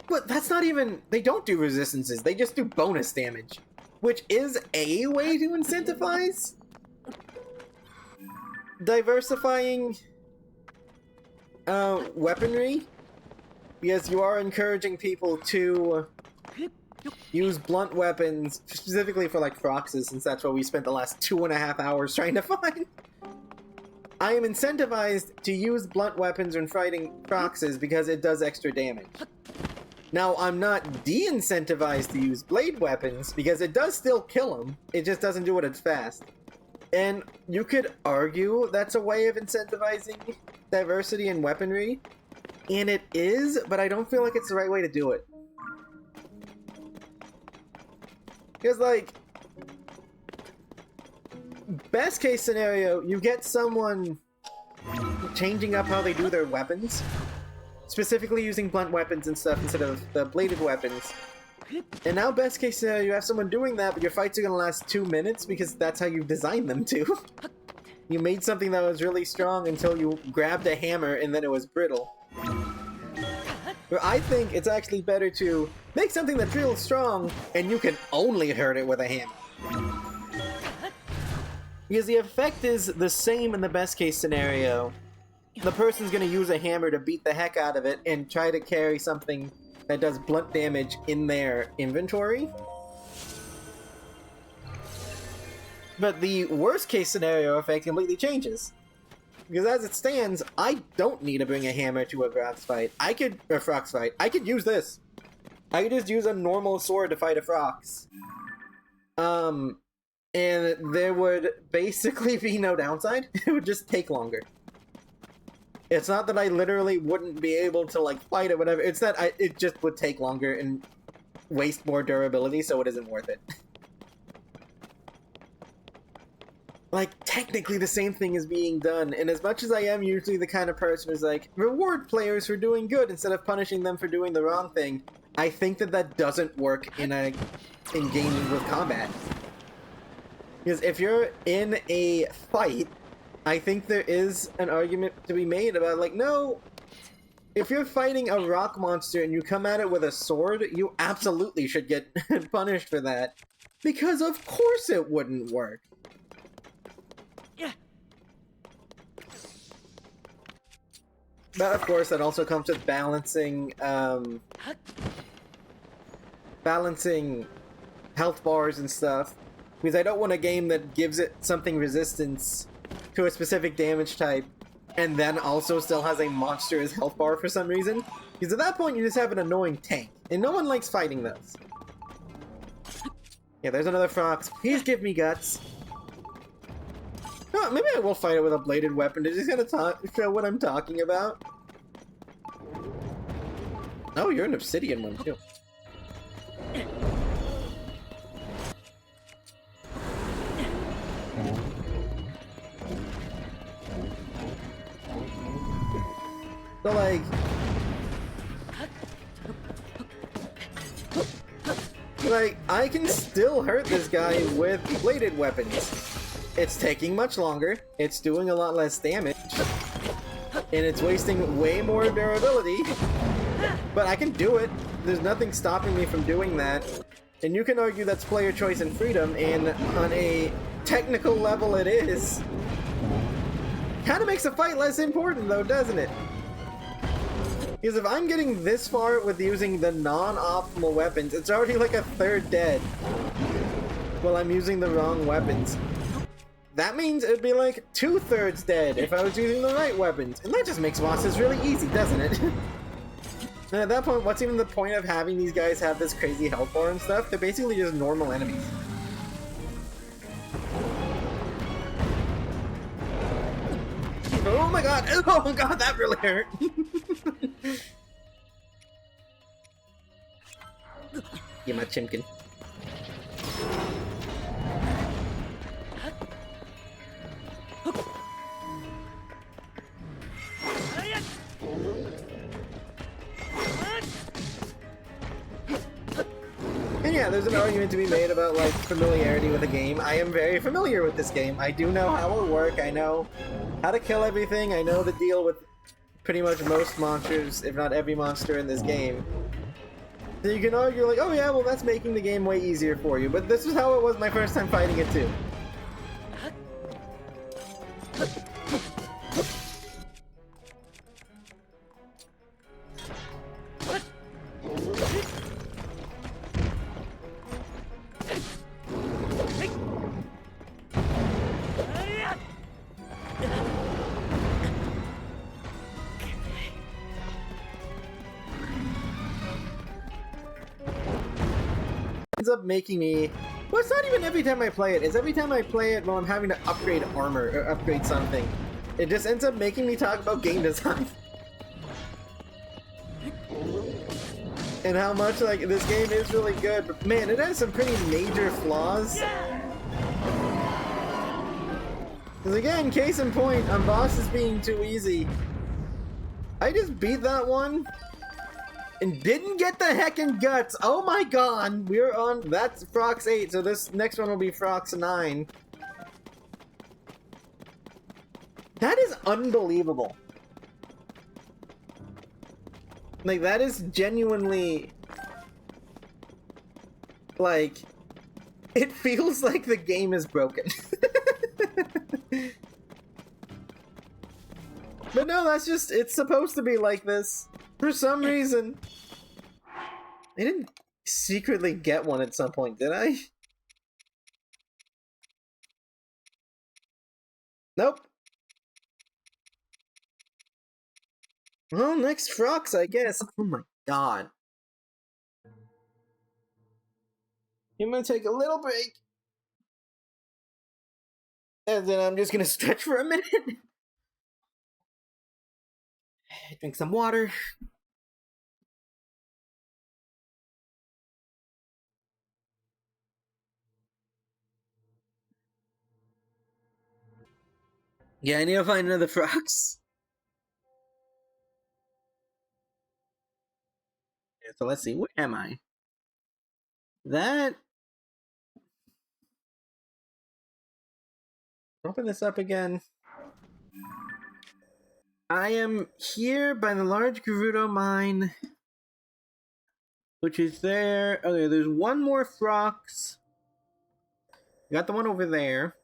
Speaker 1: But that's not even... They don't do resistances, they just do bonus damage. Which is a way to incentivize diversifying weaponry. Because you are encouraging people to use blunt weapons, specifically for like Froxes, since that's what we spent the last 2.5 hours trying to find. I am incentivized to use blunt weapons when fighting Froxes because it does extra damage. Now, I'm not de-incentivized to use blade weapons because it does still kill them, it just doesn't do it as fast. And you could argue that's a way of incentivizing diversity in weaponry, and it is, but I don't feel like it's the right way to do it. Because, like, best case scenario, you get someone changing up how they do their weapons, specifically using blunt weapons and stuff instead of the bladed weapons. And now, best case scenario, you have someone doing that, but your fights are gonna last 2 minutes because that's how you designed them to. You made something that was really strong until you grabbed a hammer and then it was brittle. But I think it's actually better to make something that feels strong and you can only hurt it with a hammer. Because the effect is the same in the best case scenario. The person's gonna use a hammer to beat the heck out of it and try to carry something that does blunt damage in their inventory. But the worst case scenario effect completely changes. Because as it stands, I don't need to bring a hammer to a Frox fight. I could use this. I could just use a normal sword to fight a Frox. And there would basically be no downside. It would just take longer. It's not that I literally wouldn't be able to, like, fight it, whatever. It's that it just would take longer and waste more durability, so it isn't worth it. Like, technically the same thing is being done, and as much as I am usually the kind of person who's like, reward players for doing good instead of punishing them for doing the wrong thing, I think that that doesn't work in games with combat. Because if you're in a fight, I think there is an argument to be made about, like, no, if you're fighting a rock monster and you come at it with a sword, you absolutely should get punished for that. Because of course it wouldn't work.
Speaker 2: Yeah.
Speaker 1: But of course, that also comes with balancing health bars and stuff. Because I don't want a game that gives it something resistance to a specific damage type, and then also still has a monstrous health bar for some reason. Because at that point, you just have an annoying tank, and no one likes fighting those. Yeah, there's another Frox. Please give me guts. Oh, maybe I will fight it with a bladed weapon to just kind of show what I'm talking about. Oh, you're an obsidian one, too. So, like, I can still hurt this guy with bladed weapons. It's taking much longer, it's doing a lot less damage, and it's wasting way more durability, but I can do it. There's nothing stopping me from doing that. And you can argue that's player choice and freedom, and on a technical level it is. Kinda makes a fight less important though, doesn't it? Because if I'm getting this far with using the non-optimal weapons, it's already like a third dead. While I'm using the wrong weapons. That means it'd be like 2/3 dead if I was using the right weapons. And that just makes bosses really easy, doesn't it? And at that point, what's even the point of having these guys have this crazy health bar and stuff? They're basically just normal enemies. Oh my god! Oh my god, that really hurt! Get my chimkin. And yeah, there's an argument to be made about like familiarity with the game. I am very familiar with this game. I do know how it will work. I know how to kill everything. I know the deal with pretty much most monsters, if not every monster in this game. So you can argue like, oh yeah, well that's making the game way easier for you. But this is how it was my first time fighting it too. Ends up making me, well, it's not even every time I play it, it's every time I play it while I'm having to upgrade armor or upgrade something. It just ends up making me talk about game design. And how much like this game is really good, but man, it has some pretty major flaws. Because again, case in point, on bosses being too easy. I just beat that one and didn't get the heckin' guts. Oh my god, we're on, that's Frox 8, so this next one will be Frox 9. That is unbelievable. Like, that is genuinely, like, it feels like the game is broken. But no, that's just, it's supposed to be like this. For some reason. I didn't secretly get one at some point, did I? Nope. Well, next Frox, I guess. Oh my god. I'm gonna take a little break. And then I'm just gonna stretch for a minute. Drink some water. Yeah, I need to find another Frox. Yeah, so let's see, where am I? That... Open this up again. I am here by the large Gerudo mine, which is there. Okay, there's one more Frox. Got the one over there.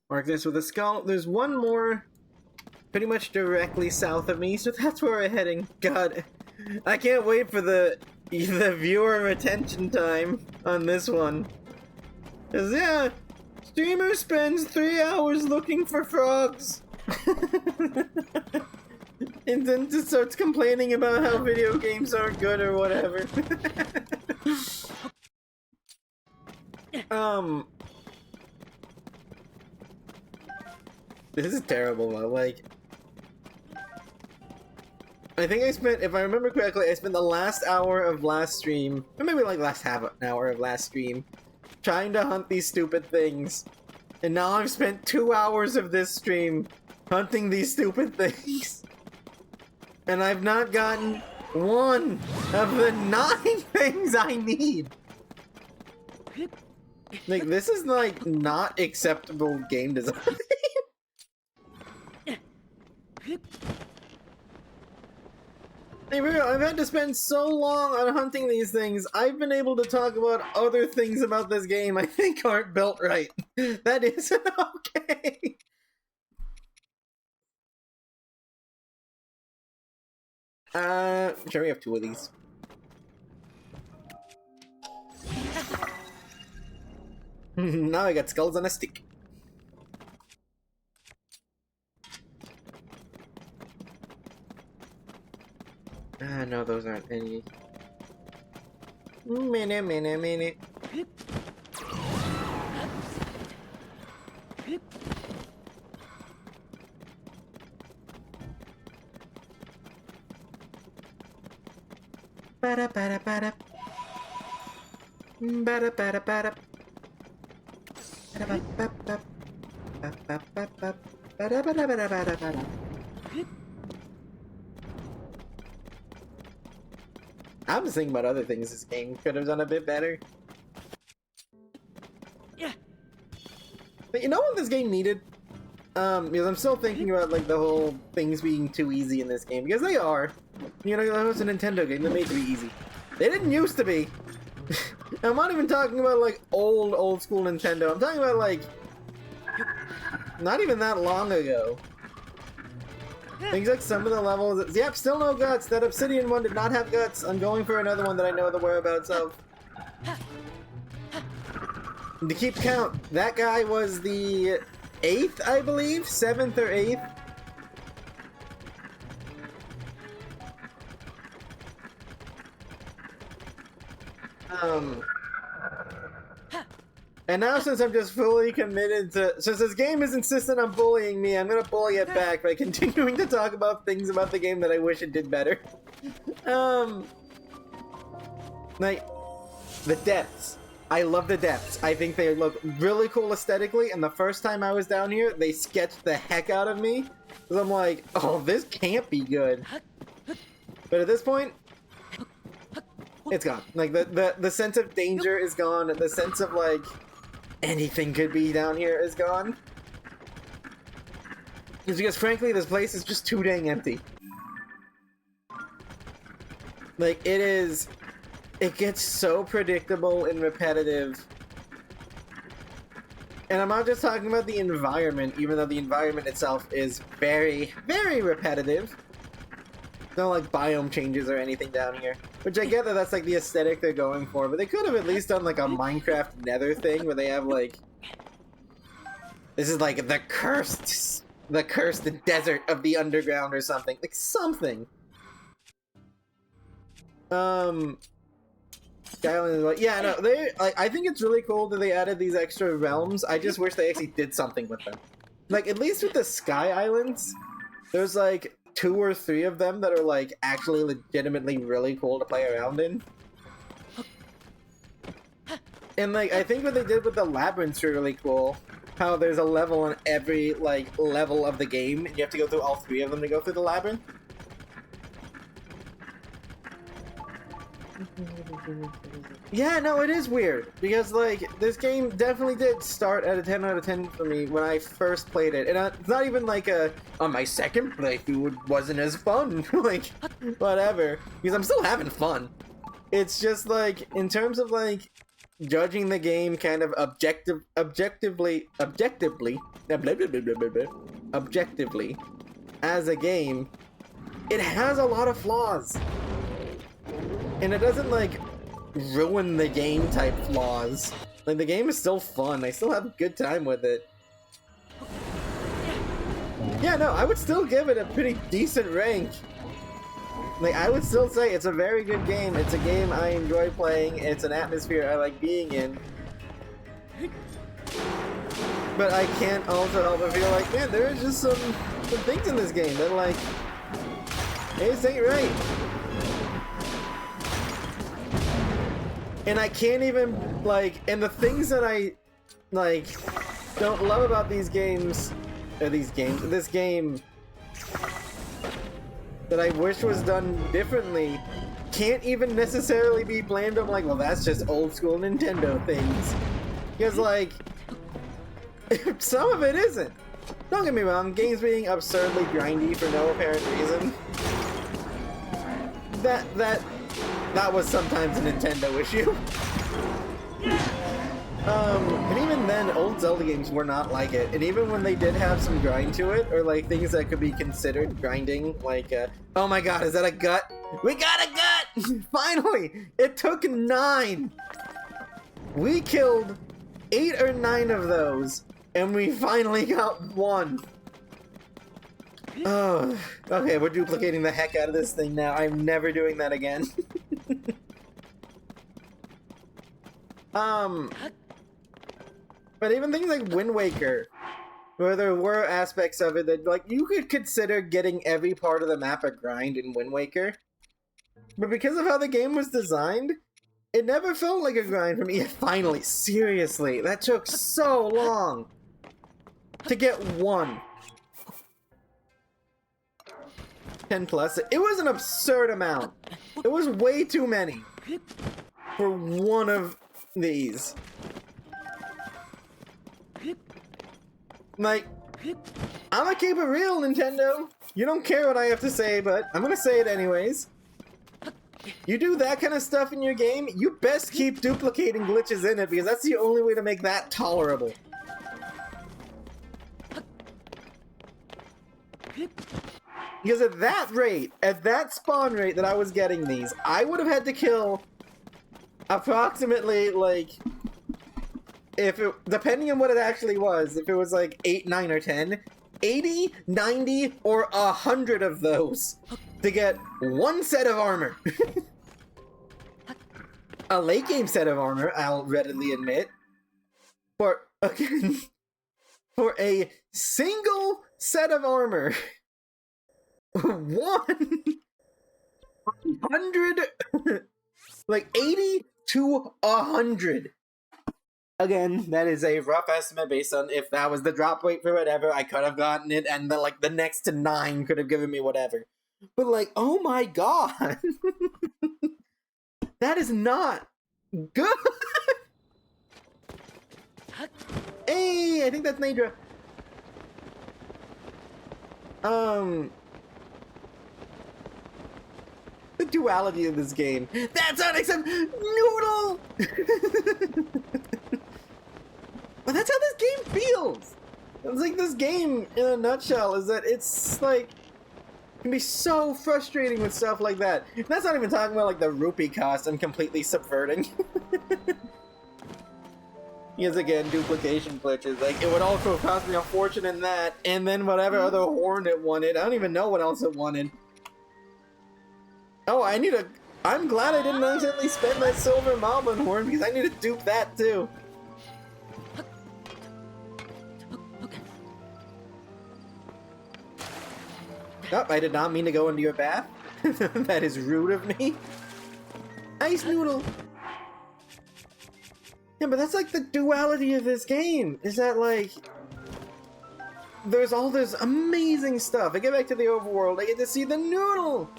Speaker 1: Mark this with a skull. There's one more pretty much directly south of me, so that's where we're heading. God, I can't wait for the viewer retention time on this one. Cause yeah, streamer spends 3 hours looking for frogs. And then just starts complaining about how video games aren't good or whatever. This is terrible though, like... I think I spent, if I remember correctly, I spent the last hour of last stream, or maybe like last half an hour of last stream, trying to hunt these stupid things. And now I've spent 2 hours of this stream hunting these stupid things. And I've not gotten one of the 9 things I need. Like, this is like not acceptable game design. Hey, real, I've had to spend so long on hunting these things, I've been able to talk about other things about this game I think aren't built right. That isn't okay. Sure, we have 2 of these. Now I got skulls on a stick. Ah, no, those aren't any. Minute. Bada. Bada. I'm just thinking about other things this game could have done a bit better.
Speaker 2: Yeah.
Speaker 1: But you know what this game needed? Because I'm still thinking about like the whole things being too easy in this game, because they are. You know, that was a Nintendo game that made it to be easy. They didn't used to be. I'm not even talking about like old school Nintendo. I'm talking about like not even that long ago. Things like some of the levels. Yep, still no guts. That Obsidian one did not have guts. I'm going for another one that I know the whereabouts of. To keep count, that guy was the 8th, I believe? 7th or 8th? And now since I'm just fully committed to... Since this game is insistent on bullying me, I'm gonna bully it back by continuing to talk about things about the game that I wish it did better. Like, the depths. I love the depths. I think they look really cool aesthetically, and the first time I was down here, they sketched the heck out of me. Because I'm like, oh, this can't be good. But at this point, it's gone. Like, the sense of danger is gone, and the sense of, like, anything could be down here is gone. It's because, frankly, this place is just too dang empty. Like, it is... It gets so predictable and repetitive. And I'm not just talking about the environment, even though the environment itself is very, very repetitive. No, like, biome changes or anything down here. Which I get that that's, like, the aesthetic they're going for, but they could have at least done, like, a Minecraft Nether thing where they have, like... This is, like, the cursed desert of the underground or something. Like, something. Skyline is like, yeah, no, they, like, I think it's really cool that they added these extra realms. I just wish they actually did something with them. Like, at least with the Sky Islands, there's, like, 2 or 3 of them that are, like, actually legitimately really cool to play around in. And, like, I think what they did with the labyrinths are really cool. How there's a level on every, like, level of the game, and you have to go through all 3 of them to go through the labyrinth. Yeah, no, it is weird, because, like, this game definitely did start at a 10 out of 10 for me when I first played it, and it's not even like on my second playthrough it wasn't as fun, like, whatever, because I'm still having fun. It's just, like, in terms of, like, judging the game kind of objectively, as a game, it has a lot of flaws. And it doesn't, like, ruin the game type flaws. Like, the game is still fun. I still have a good time with it. Yeah, no, I would still give it a pretty decent rank. Like, I would still say it's a very good game. It's a game I enjoy playing. It's an atmosphere I like being in. But I can't also help but feel like, man, there are just some things in this game that, like, this ain't right. And I can't even, like, and the things that I, like, don't love about this game, that I wish was done differently, can't even necessarily be blamed on, like, well, that's just old school Nintendo things. Because, like, some of it isn't. Don't get me wrong, games being absurdly grindy for no apparent reason. That was sometimes a Nintendo issue. But even then, old Zelda games were not like it. And even when they did have some grind to it, or like things that could be considered grinding, like, oh my god, is that a gut? We got a gut! Finally! It took 9! We killed 8 or 9 of those, and we finally got 1. Oh, okay, we're duplicating the heck out of this thing now. I'm never doing that again. But even things like Wind Waker, where there were aspects of it that, like, you could consider getting every part of the map a grind in Wind Waker. But because of how the game was designed, it never felt like a grind for me. Finally, seriously, that took so long to get 1. 10 plus. It was an absurd amount. It was way too many for one of these. Like, I'm gonna keep it real, Nintendo. You don't care what I have to say, but I'm gonna say it anyways. You do that kind of stuff in your game, you best keep duplicating glitches in it, because that's the only way to make that tolerable. Because at that rate, at that spawn rate that I was getting these, I would have had to kill approximately, like, if it, depending on what it actually was, if it was like 8, 9, or 10, 80, 90, or 100 of those to get 1 set of armor. A late game set of armor, I'll readily admit. For, again, for a single set of armor, 100, like 80 to 100. Again, that is a rough estimate based on if that was the drop rate for whatever, I could have gotten it, and the, like, the next to 9 could have given me whatever. But, like, oh my god! That is not good! Hey, I think that's Nadra. The duality of this game. That's unacceptable! Noodle! But that's how this game feels! It's like this game, in a nutshell, is that it's like, can be so frustrating with stuff like that. And that's not even talking about like the rupee cost and completely subverting. Because again, duplication glitches. Like, it would also cost me a fortune in that, and then whatever other horn it wanted. I don't even know what else it wanted. Oh, I'm glad I didn't accidentally spend that silver moblin horn, because I need to dupe that too. Oh, I did not mean to go into your bath. That is rude of me. Ice noodle. Yeah, but that's like the duality of this game. Is that like, there's all this amazing stuff. I get back to the overworld, I get to see the noodle.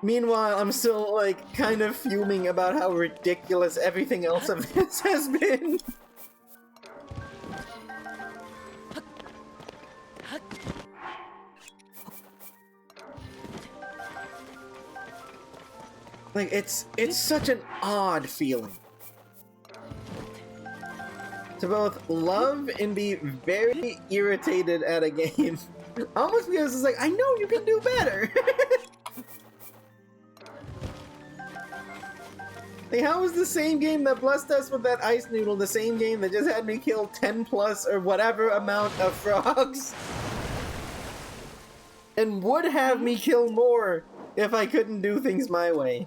Speaker 1: Meanwhile, I'm still like kind of fuming about how ridiculous everything else of this has been. Like, it's such an odd feeling to both love and be very irritated at a game. Almost because it's like, I know you can do better. Like, how is the same game that blessed us with that ice noodle the same game that just had me kill 10 plus or whatever amount of frogs? And would have me kill more if I couldn't do things my way.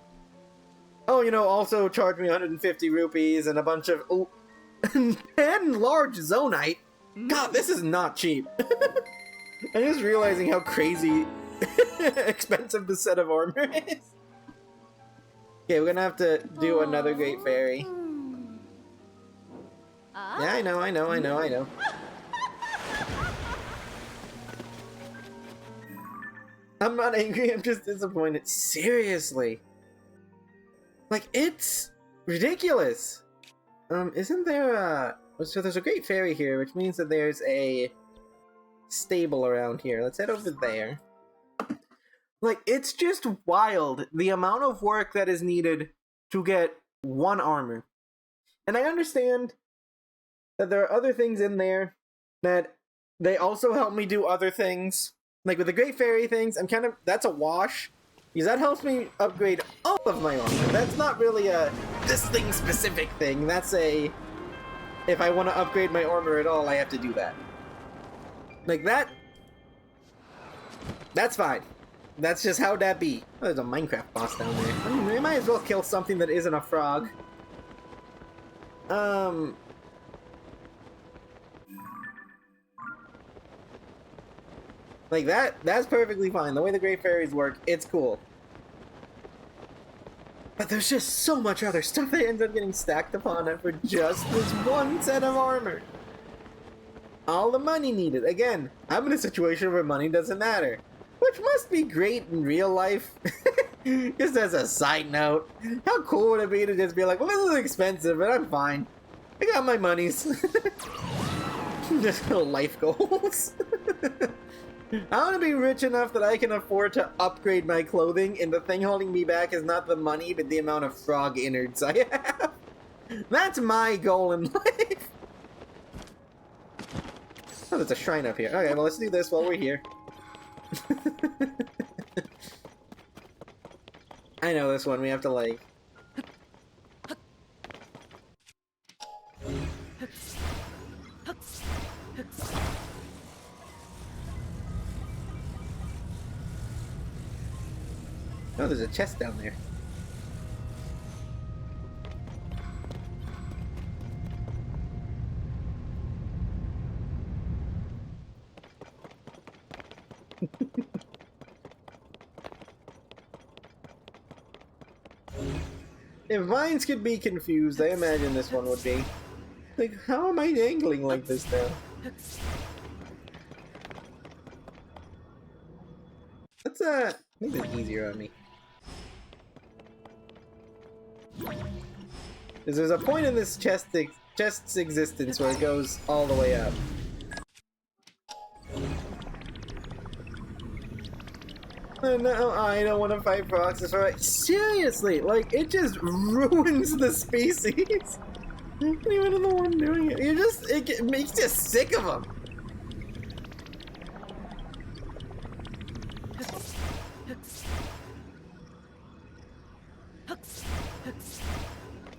Speaker 1: Oh, you know, also charge me 150 rupees and a bunch of... Oh, 10 large zonite? God, this is not cheap. I'm just realizing how crazy expensive the set of armor is. Okay, we're gonna have to do another Great Fairy. Yeah, I know. I'm not angry, I'm just disappointed. Seriously. Like, it's ridiculous. Isn't there a... So there's a Great Fairy here, which means that there's a stable around here. Let's head over there. Like, it's just wild, the amount of work that is needed to get one armor. And I understand that there are other things in there that they also help me do other things. Like with the Great Fairy things, I'm kind of... That's a wash. Because that helps me upgrade all of my armor. That's not really a this thing specific thing. That's a... If I want to upgrade my armor at all, I have to do that. Like that... That's fine. That's just how that be. Oh, there's a Minecraft boss down there. I mean, we might as well kill something that isn't a frog. Like that's perfectly fine. The way the Great Fairies work, it's cool. But there's just so much other stuff that ends up getting stacked upon it for just this one set of armor. All the money needed. Again, I'm in a situation where money doesn't matter. Which must be great in real life. Just as a side note. How cool would it be to just be like, well, this is expensive, but I'm fine. I got my monies. Just little life goals. I want to be rich enough that I can afford to upgrade my clothing, and the thing holding me back is not the money, but the amount of frog innards I have. That's my goal in life. Oh, there's a shrine up here. Okay, well, let's do this while we're here. I know this one, we have to like... Oh, there's a chest down there. If vines could be confused, I imagine this one would be. Like, how am I angling like this now? Let's, make this easier on me. Because there's a point in this chest's existence where it goes all the way up. No, I don't want to fight frogs. It's alright. Seriously, like, it just ruins the species. I don't even know what I'm doing it. It makes you sick of them.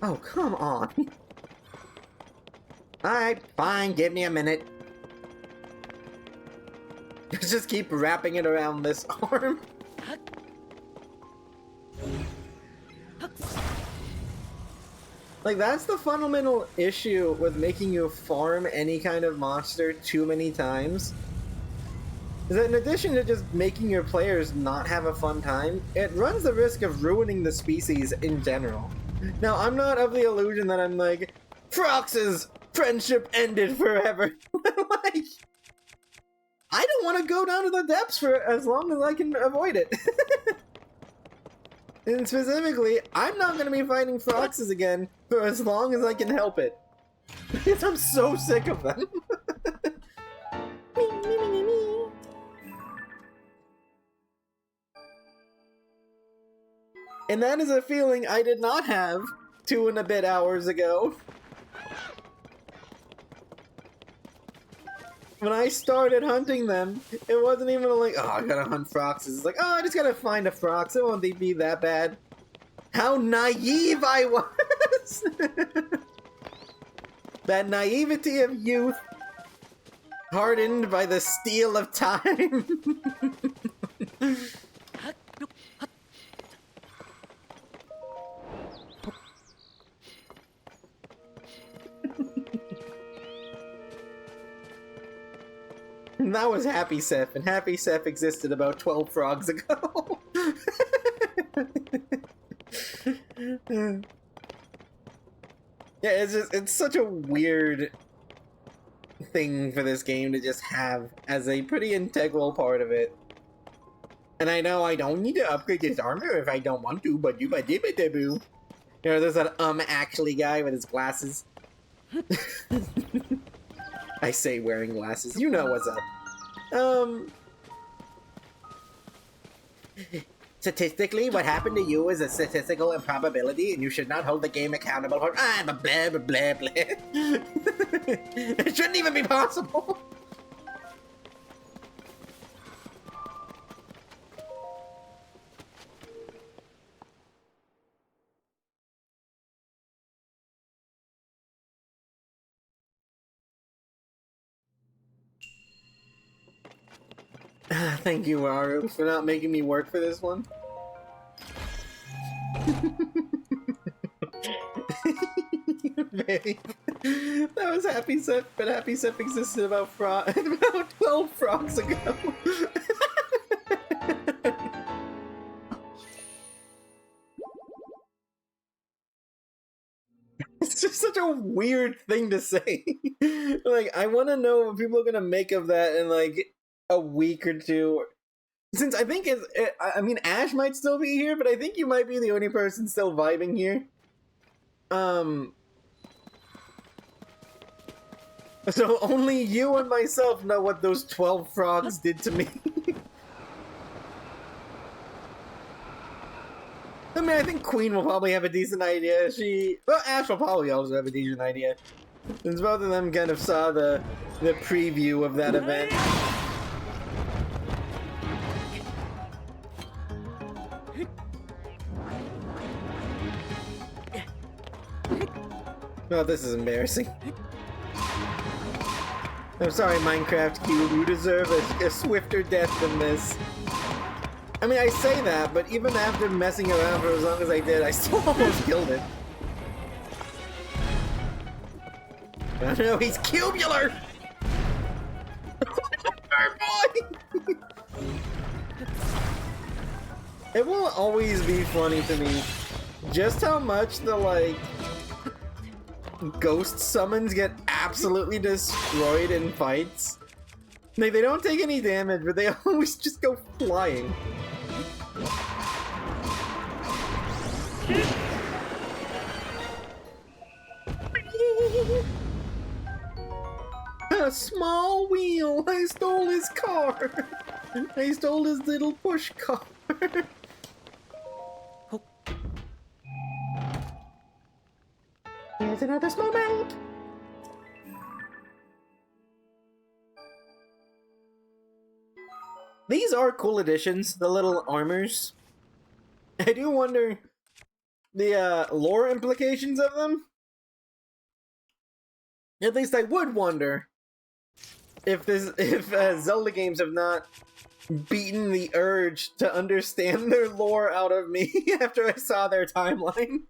Speaker 1: Oh, come on. Alright, fine, give me a minute. Just keep wrapping it around this arm. Like, that's the fundamental issue with making you farm any kind of monster too many times. Is that in addition to just making your players not have a fun time, it runs the risk of ruining the species in general. Now, I'm not of the illusion that I'm like, Frox's friendship ended forever. Like, I don't want to go down to the depths for as long as I can avoid it. And specifically, I'm not going to be fighting Froxes again for as long as I can help it. Because I'm so sick of them. And that is a feeling I did not have 2 and a bit hours ago. When I started hunting them, it wasn't even like, oh, I gotta hunt Froxes. It's like, oh, I just gotta find a Frox. It won't be that bad. How naive I was! That naivety of youth, hardened by the steel of time. And that was Happy Seth, and Happy Seth existed about 12 frogs ago. Yeah, it's such a weird thing for this game to just have as a pretty integral part of it. And I know I don't need to upgrade this armor if I don't want to, but you boo. You know, there's that actually guy with his glasses. I say wearing glasses. You know what's up. Statistically, what happened to you is a statistical improbability, and you should not hold the game accountable for blah blah blah blah blah. It shouldn't even be possible. Thank you, Aru, for not making me work for this one. Babe. That was Happy Seth, but Happy Seth existed about 12 frogs ago. It's just such a weird thing to say. Like, I want to know what people are gonna make of that in like a week or two. Since I think I mean, Ash might still be here, but I think you might be the only person still vibing here. So only you and myself know what those 12 frogs did to me. I mean, I think Queen will probably have a decent idea. Well, Ash will probably also have a decent idea. Since both of them kind of saw the preview of that event. Oh, this is embarrassing. I'm sorry, Minecraft Cube. You deserve a swifter death than this. I mean, I say that, but even after messing around for as long as I did, I still almost killed it. I know, he's cubular! Boy! It will always be funny to me just how much the, like, ghost summons get absolutely destroyed in fights. Like, they don't take any damage, but they always just go flying. A small wheel! I stole his car! I stole his little push car! Here's another small mount! These are cool additions, the little armors. I do wonder the lore implications of them. At least I would wonder if Zelda games have not beaten the urge to understand their lore out of me after I saw their timeline.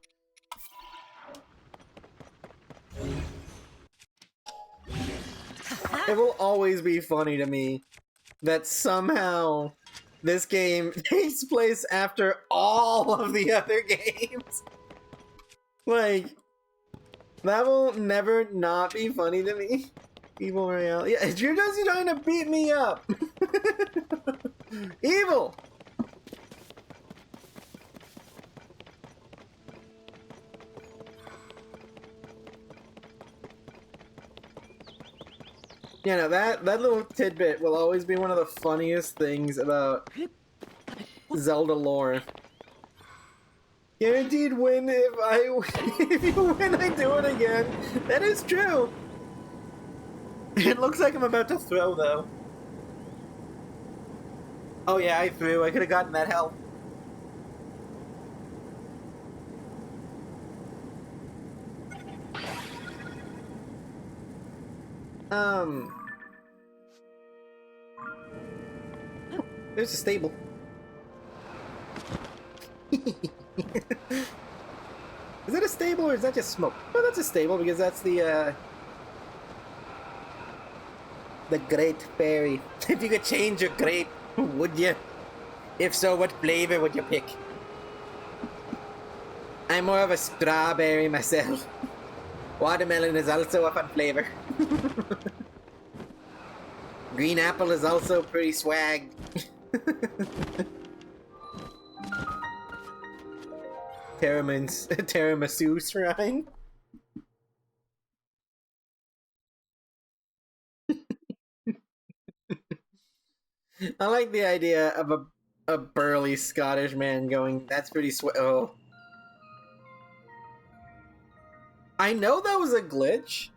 Speaker 1: It will always be funny to me that somehow this game takes place after all of the other games. Like, that will never not be funny to me. Evil Royale. Yeah, you're just trying to beat me up. Evil! Yeah, no, that little tidbit will always be one of the funniest things about Zelda lore. Guaranteed win if you win, I do it again. That is true. It looks like I'm about to throw, though. Oh yeah, I threw. I could have gotten that help. Um, there's a stable. Is that a stable or is that just smoke? Oh, that's a stable because that's the Great Fairy. If you could change your grape, would you? If so, what flavor would you pick? I'm more of a strawberry myself. Watermelon is also a fun flavor. Green apple is also pretty swag. Tiramisu shrine. I like the idea of a burly Scottish man going, that's pretty oh. I know that was a glitch,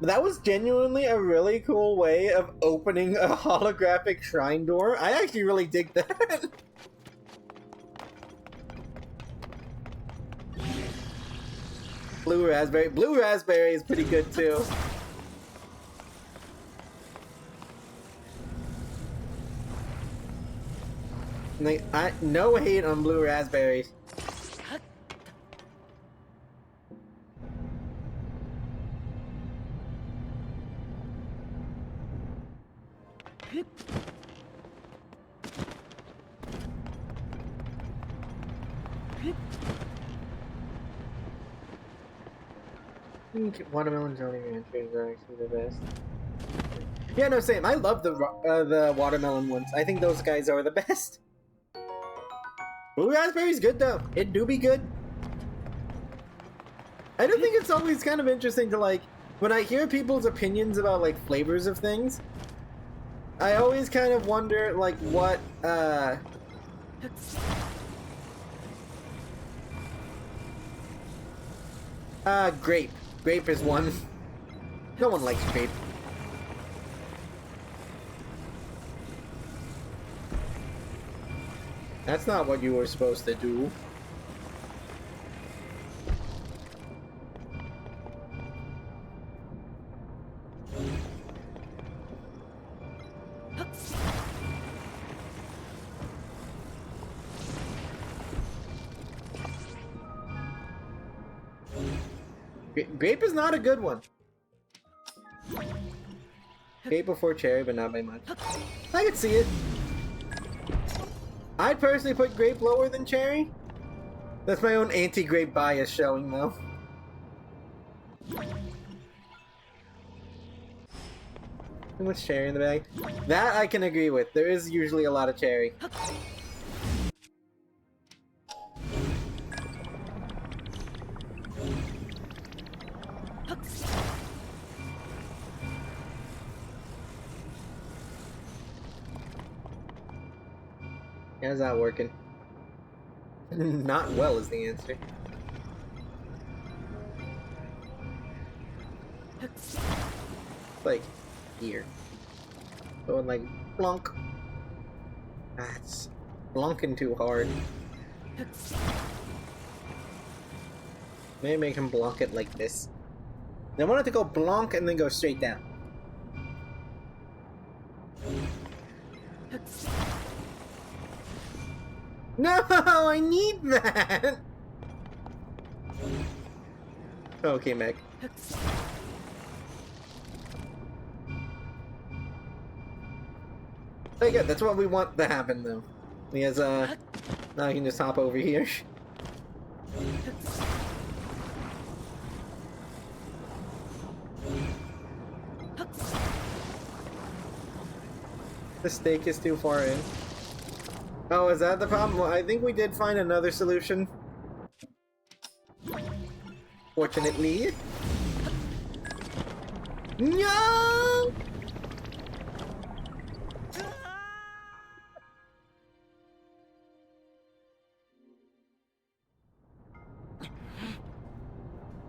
Speaker 1: but that was genuinely a really cool way of opening a holographic shrine door. I actually really dig that. Blue raspberry. Blue raspberry is pretty good too. Like, no hate on blue raspberries. Watermelon jelly ranchers are actually the best. Yeah, no, same. I love the watermelon ones. I think those guys are the best. Blue raspberry's good though. It do be good. I do think it's always kind of interesting to like when I hear people's opinions about like flavors of things. I always kind of wonder like what grape. Grape is one. No one likes grape. That's not what you were supposed to do. Grape is not a good one. Grape before cherry, but not by much. I could see it. I'd personally put grape lower than cherry. That's my own anti-grape bias showing, though. Too much cherry in the bag. That I can agree with. There is usually a lot of cherry. How's that working? Not well is the answer. Like, here. Going like, blunk. That's blunking too hard. Maybe make him blunk it like this. I want it to go blunk and then go straight down. No, I need that! Okay, Meg. Okay, good. That's what we want to happen, though. Because, now I can just hop over here. The stake is too far in. Oh, is that the problem? Well, I think we did find another solution. Fortunately. No!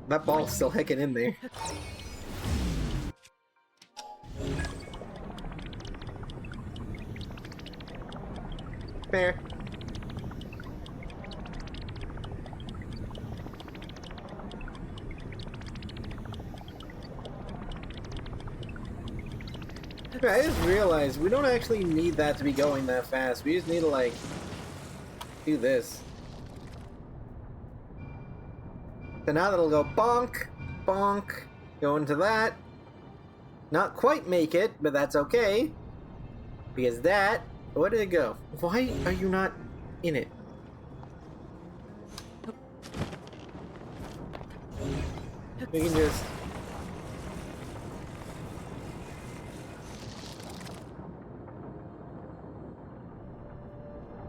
Speaker 1: That ball's still hecking in there. Fair. I just realized we don't actually need that to be going that fast. We just need to, like, do this. So now that'll go bonk, bonk, go into that. Not quite make it, but that's okay. Because that... Where did it go? Why are you not in it? We can just...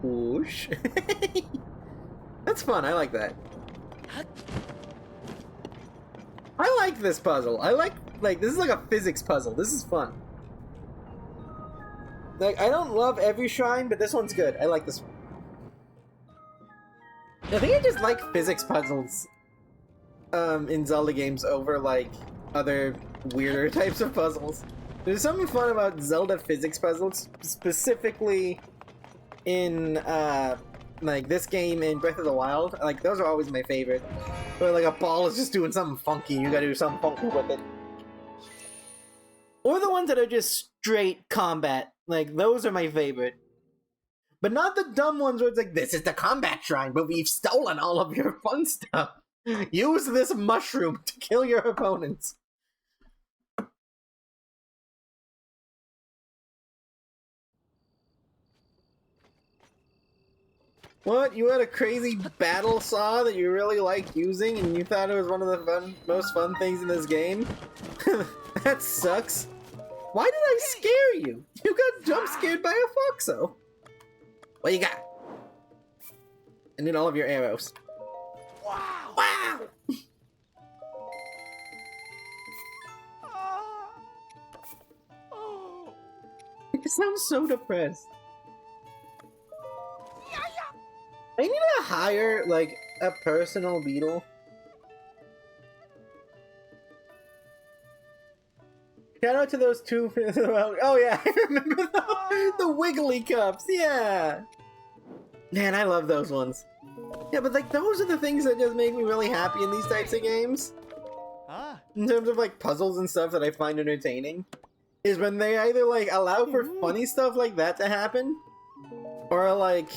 Speaker 1: Whoosh. That's fun, I like that. I like this puzzle. I like, this is like a physics puzzle. This is fun. Like, I don't love every shrine, but this one's good. I like this one. I think I just like physics puzzles in Zelda games over, like, other weirder types of puzzles. There's something fun about Zelda physics puzzles, specifically in, like, this game in Breath of the Wild. Like, those are always my favorite. Where, like, a ball is just doing something funky, and you gotta do something funky with it. Or the ones that are just straight combat. Like, those are my favorite. But not the dumb ones where it's like, this is the combat shrine, but we've stolen all of your fun stuff. Use this mushroom to kill your opponents. What? You had a crazy battle saw that you really liked using and you thought it was one of the most fun things in this game? That sucks. Why did I scare you? You got jump scared by a foxo. What you got? I need all of your arrows.
Speaker 2: Wow!
Speaker 1: Wow!
Speaker 2: Oh.
Speaker 1: You sound so depressed. I need to hire, like, a personal beetle. Shout out to those two. Oh yeah, I remember the wiggly cups. Yeah, man, I love those ones. Yeah, but like those are the things that just make me really happy in these types of games. In terms of like puzzles and stuff that I find entertaining, is when they either like allow for funny stuff like that to happen, or like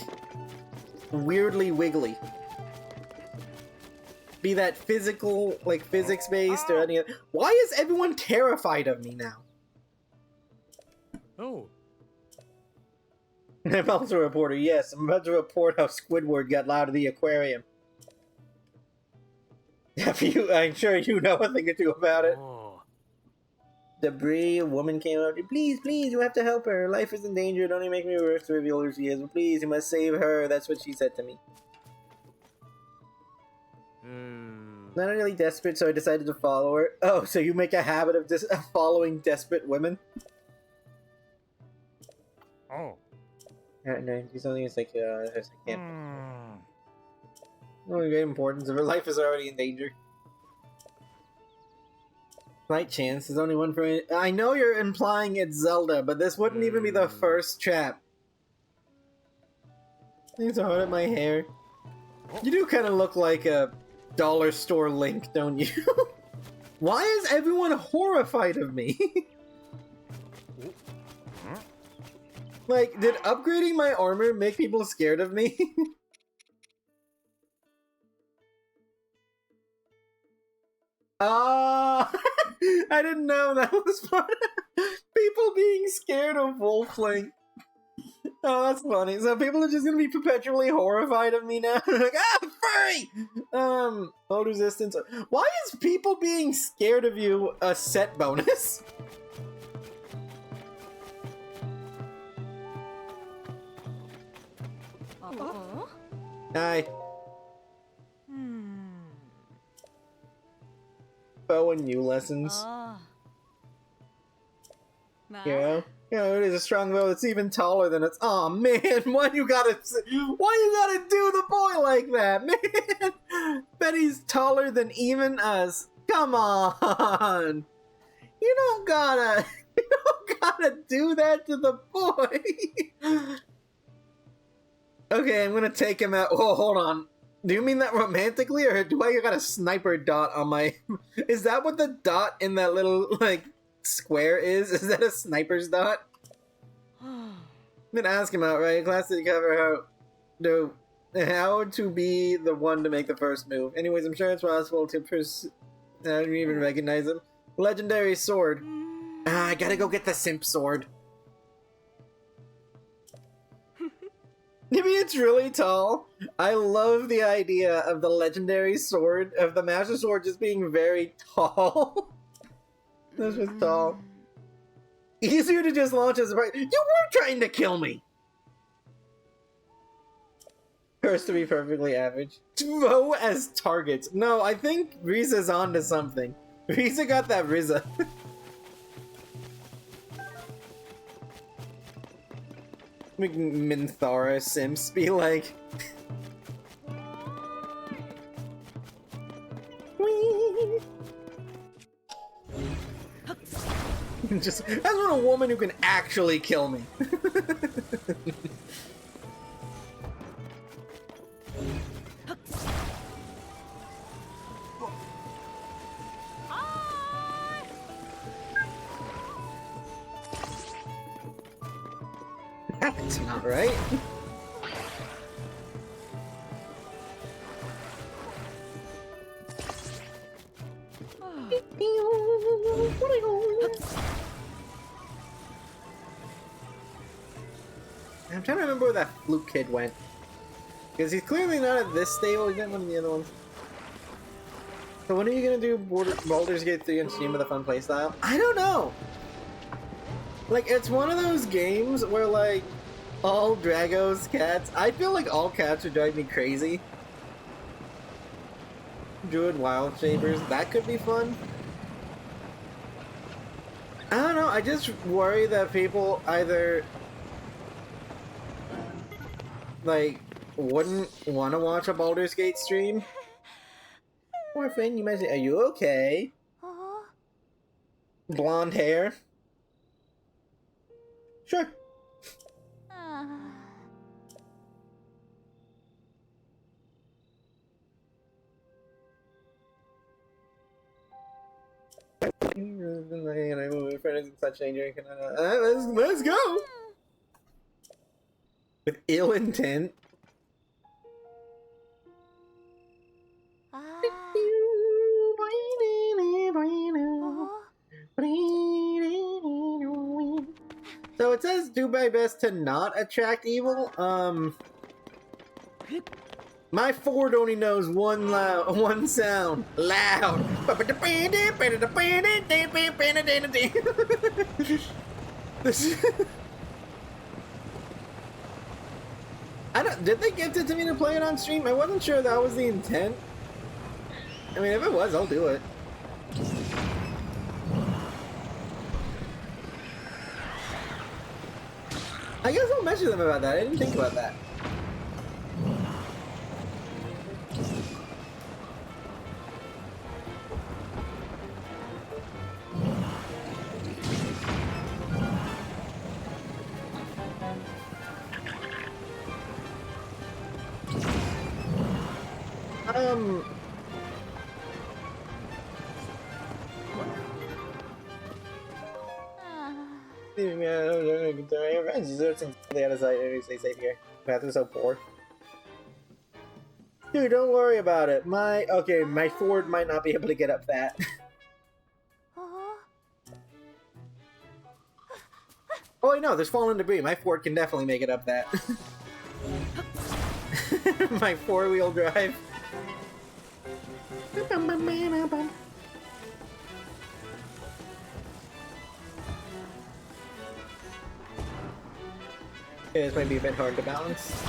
Speaker 1: weirdly wiggly. Be that physical, like physics-based or any other. Why is everyone terrified of me now?
Speaker 2: Oh.
Speaker 1: I'm also a reporter, yes. I'm about to report how Squidward got out of the aquarium. I'm sure you know a thing or two about it.
Speaker 2: Oh.
Speaker 1: Debris, a woman came up to me. Please, please, you have to help her. Her life is in danger. Don't even make me worse to reveal who she is. But please, you must save her. That's what she said to me. Not really desperate, so I decided to follow her. Oh, so you make a habit of just following desperate women?
Speaker 2: Oh.
Speaker 1: No, do something it's like, I can't. No great importance if her life is already in danger. Slight chance, there's only one for me. I know you're implying it's Zelda, but this wouldn't even be the first trap. Things are hard at my hair. You do kind of look like a dollar store Link, don't you? Why is everyone horrified of me? Like, did upgrading my armor make people scared of me? Ah, I didn't know that was part of people being scared of Wolf Link. Oh, that's funny. So people are just gonna be perpetually horrified of me now. Like, ah, furry! Load resistance. Why is people being scared of you a set bonus? Hi. Bow and you lessons. You know, it is a strong bow that's even taller than it's. Oh man, why you gotta do the boy like that, man? Bet he's taller than even us. Come on, you don't gotta do that to the boy. Okay, I'm gonna take him out. Oh, hold on. Do you mean that romantically, or do I got a sniper dot on my? Is that what the dot in that little like square is? Is that a sniper's dot? I'm gonna ask him outright. Classic cover how to be the one to make the first move. Anyways, I'm sure it's possible to I don't even recognize him. Legendary sword. Ah, I gotta go get the simp sword. Maybe it's really tall. I love the idea of the legendary sword, of the master sword just being very tall. That's just tall. Easier to just launch as a You were trying to kill me! First to be perfectly average. Throw as targets. No, I think Riza's onto something. Riza got that Riza. Making Minthara simps be like... Just, I want a woman who can actually kill me. That's not right. I'm trying to remember where that fluke kid went. Because he's clearly not at this stable, he's at one of the other ones. So when are you gonna do Baldur's Gate 3 on Steam with a fun playstyle? I don't know! Like, it's one of those games where, like, all Drago's cats... I feel like all cats would drive me crazy. Druid Wild Shapers, that could be fun. I don't know, I just worry that people either... like, wouldn't want to watch a Baldur's Gate stream. Poor Finn, you might say, are you okay? Blonde hair? Sure. Let's go! With ill intent. So it says do my best to not attract evil. My Ford only knows one sound. Loud. Did they gift it to me to play it on stream? I wasn't sure that was the intent. I mean, if it was, I'll do it. I guess I'll message them about that. I didn't think about that. The other side, stay safe here. Bathroom's so poor. Dude, don't worry about it. My Ford might not be able to get up that. Oh wait, no, there's fallen debris. My Ford can definitely make it up that. My 4-wheel drive. Yeah, this might be a bit hard to balance.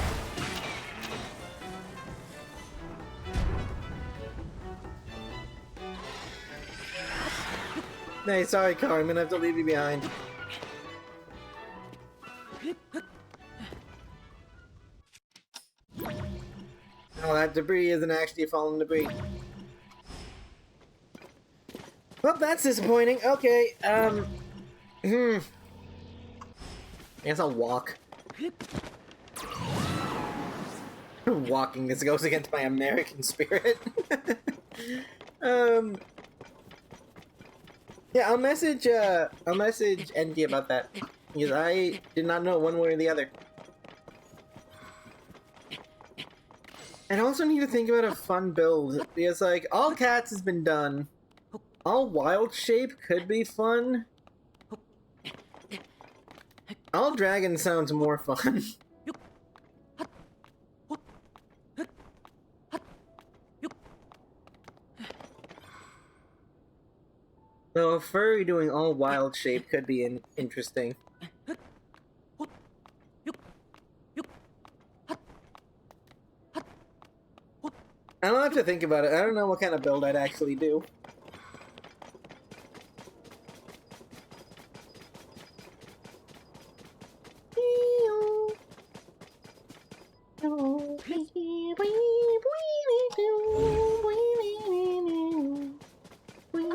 Speaker 1: Hey, sorry, car. I'm gonna have to leave you behind. Oh, that debris isn't actually fallen debris. Well, that's disappointing. Okay, I guess I'll walk. Walking, this goes against my American spirit. Yeah, I'll message ND about that. Because I did not know one way or the other. And I also need to think about a fun build. Because, like, all cats has been done. All wild shape could be fun. All dragon sounds more fun. So a furry doing all wild shape could be interesting. I don't have to think about it. I don't know what kind of build I'd actually do.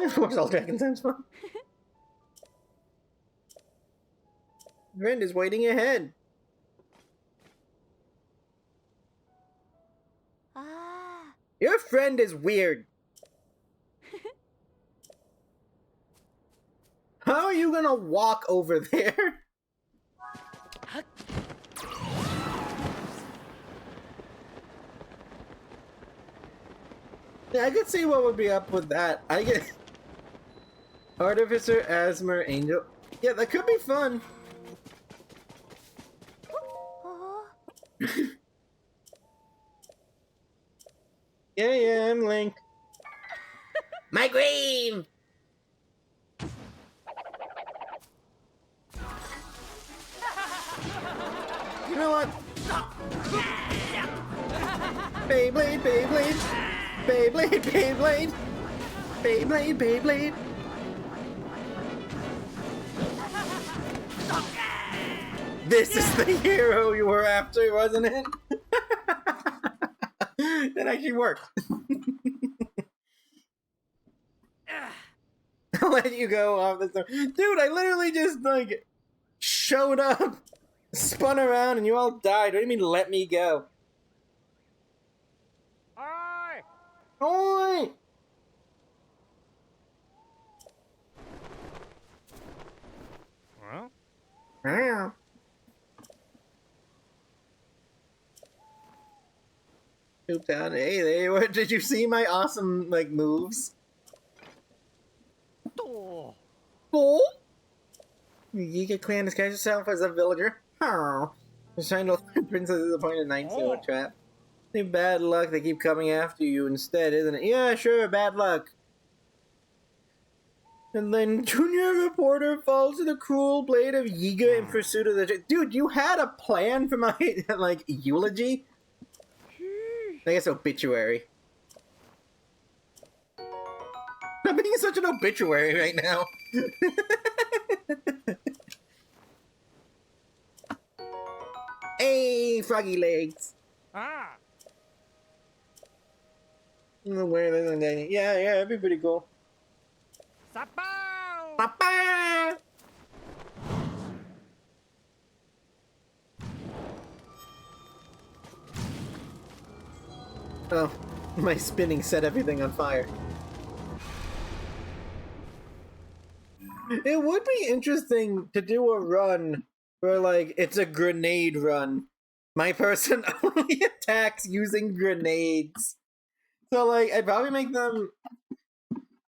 Speaker 1: Of course, all dragon sounds fun. Friend is waiting ahead.
Speaker 3: Ah.
Speaker 1: Your friend is weird. How are you gonna walk over there? Yeah, I could see what would be up with that. I get Artificer, Asmer, Angel. Yeah, that could be fun.
Speaker 3: Oh.
Speaker 1: Yeah, I'm Link. My grave! You know what? Beyblade, Beyblade! Beyblade, Beyblade! Beyblade, Beyblade! This is the hero you were after, wasn't it? That actually worked. I'll let you go off this. Dude, I literally just, like, showed up, spun around, and you all died. What do you mean, let me go?
Speaker 2: Aye!
Speaker 1: Oi!
Speaker 2: Well,
Speaker 1: Yeah. Poop down. Hey, there. Did you see my awesome, like, moves?
Speaker 2: oh.
Speaker 1: Oh! Yiga clan disguise yourself as a villager. Oh. Just trying to find princesses appointed knights into a trap. Hey, bad luck, they keep coming after you instead, isn't it? Yeah, sure, bad luck. And then junior reporter falls to the cruel blade of Yiga in pursuit of the... Dude, you had a plan for my, like, eulogy? I guess obituary. I'm being such an obituary right now. Hey, froggy legs.
Speaker 2: Ah!
Speaker 1: Yeah, it'd be pretty cool.
Speaker 2: Sapow!
Speaker 1: Papa! Oh, my spinning set everything on fire. It would be interesting to do a run where, like, it's a grenade run. My person only attacks using grenades. So, like, I'd probably make them...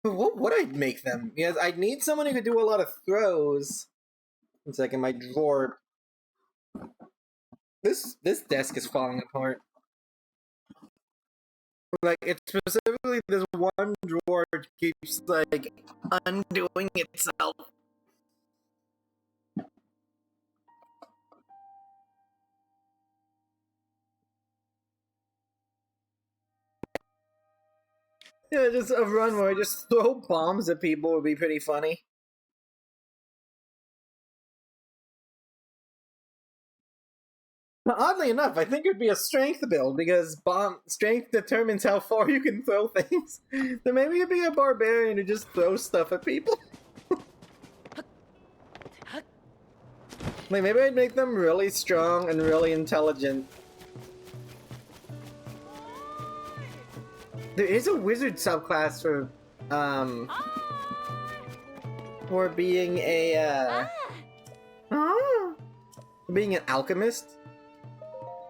Speaker 1: What would I make them? Because I'd need someone who could do a lot of throws. 1 second, my drawer... This desk is falling apart. Like, it's specifically this one drawer keeps, like, undoing itself. Yeah, just a run where I just throw bombs at people would be pretty funny. But oddly enough, I think it'd be a strength build because bomb strength determines how far you can throw things. So maybe it'd be a barbarian who just throws stuff at people. Like maybe I'd make them really strong and really intelligent. There is a wizard subclass for for being a
Speaker 3: Ah!
Speaker 1: for being an alchemist.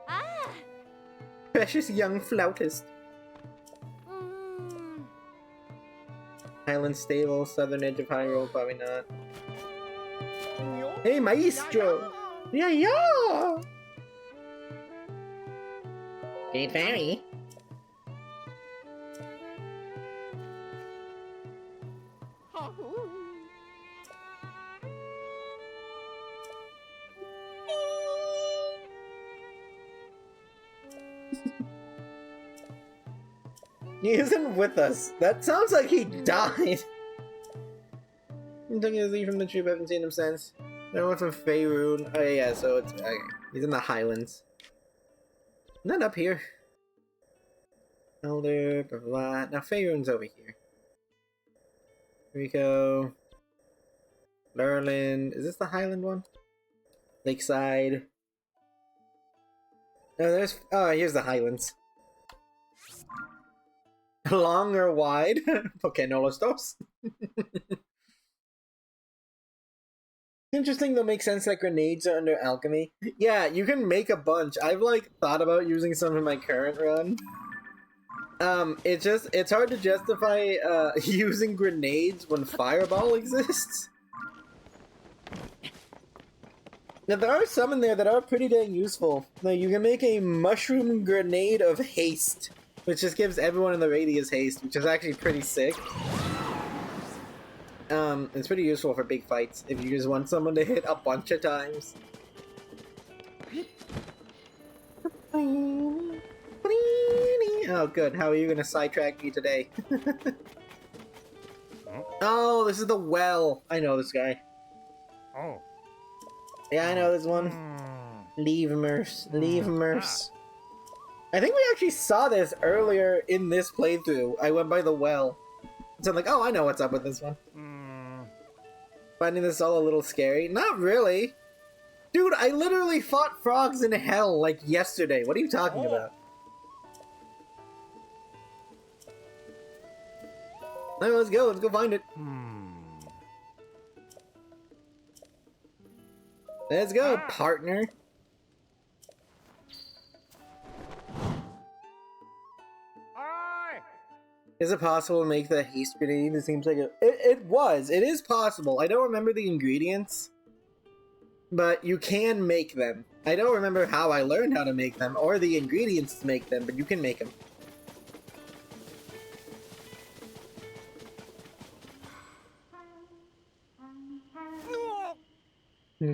Speaker 3: Ah!
Speaker 1: Precious young flautist.
Speaker 3: Mm.
Speaker 1: Highland Stable, southern edge of Hyrule, probably not. Hey, maestro! Yeah, yeah! Hey, fairy. He isn't with us. That sounds like he died. I'm taking his leave from the troop. I haven't seen him since. No one from Faerun. Oh yeah, so it's okay. He's in the Highlands. Not up here. Elder, blah blah blah. Now Faerun's over here. Rico. Lurlin. Is this the Highland one? Lakeside. No, there's. Oh, here's the Highlands. Long or wide? Okay, no los dos. Interesting, though, makes sense that grenades are under alchemy. Yeah, you can make a bunch. I've, like, thought about using some in my current run. It's hard to justify, using grenades when Fireball exists. Now, there are some in there that are pretty dang useful. Like, you can make a mushroom grenade of haste, which just gives everyone in the radius haste, which is actually pretty sick. It's pretty useful for big fights if you just want someone to hit a bunch of times. Oh, good. How are you gonna sidetrack me today? Oh, this is the well. I know this guy.
Speaker 2: Oh.
Speaker 1: Yeah, I know this one. Leave Merce. I think we actually saw this earlier in this playthrough. I went by the well. So I'm like, oh, I know what's up with this one. Finding this all a little scary? Not really. Dude, I literally fought frogs in hell, like, yesterday. What are you talking about? Alright, let's go. Let's go find it. Let's go, partner. Is it possible to make the haste grenade? It seems like it was. It is possible. I don't remember the ingredients, but you can make them. I don't remember how I learned how to make them or the ingredients to make them, but you can make them.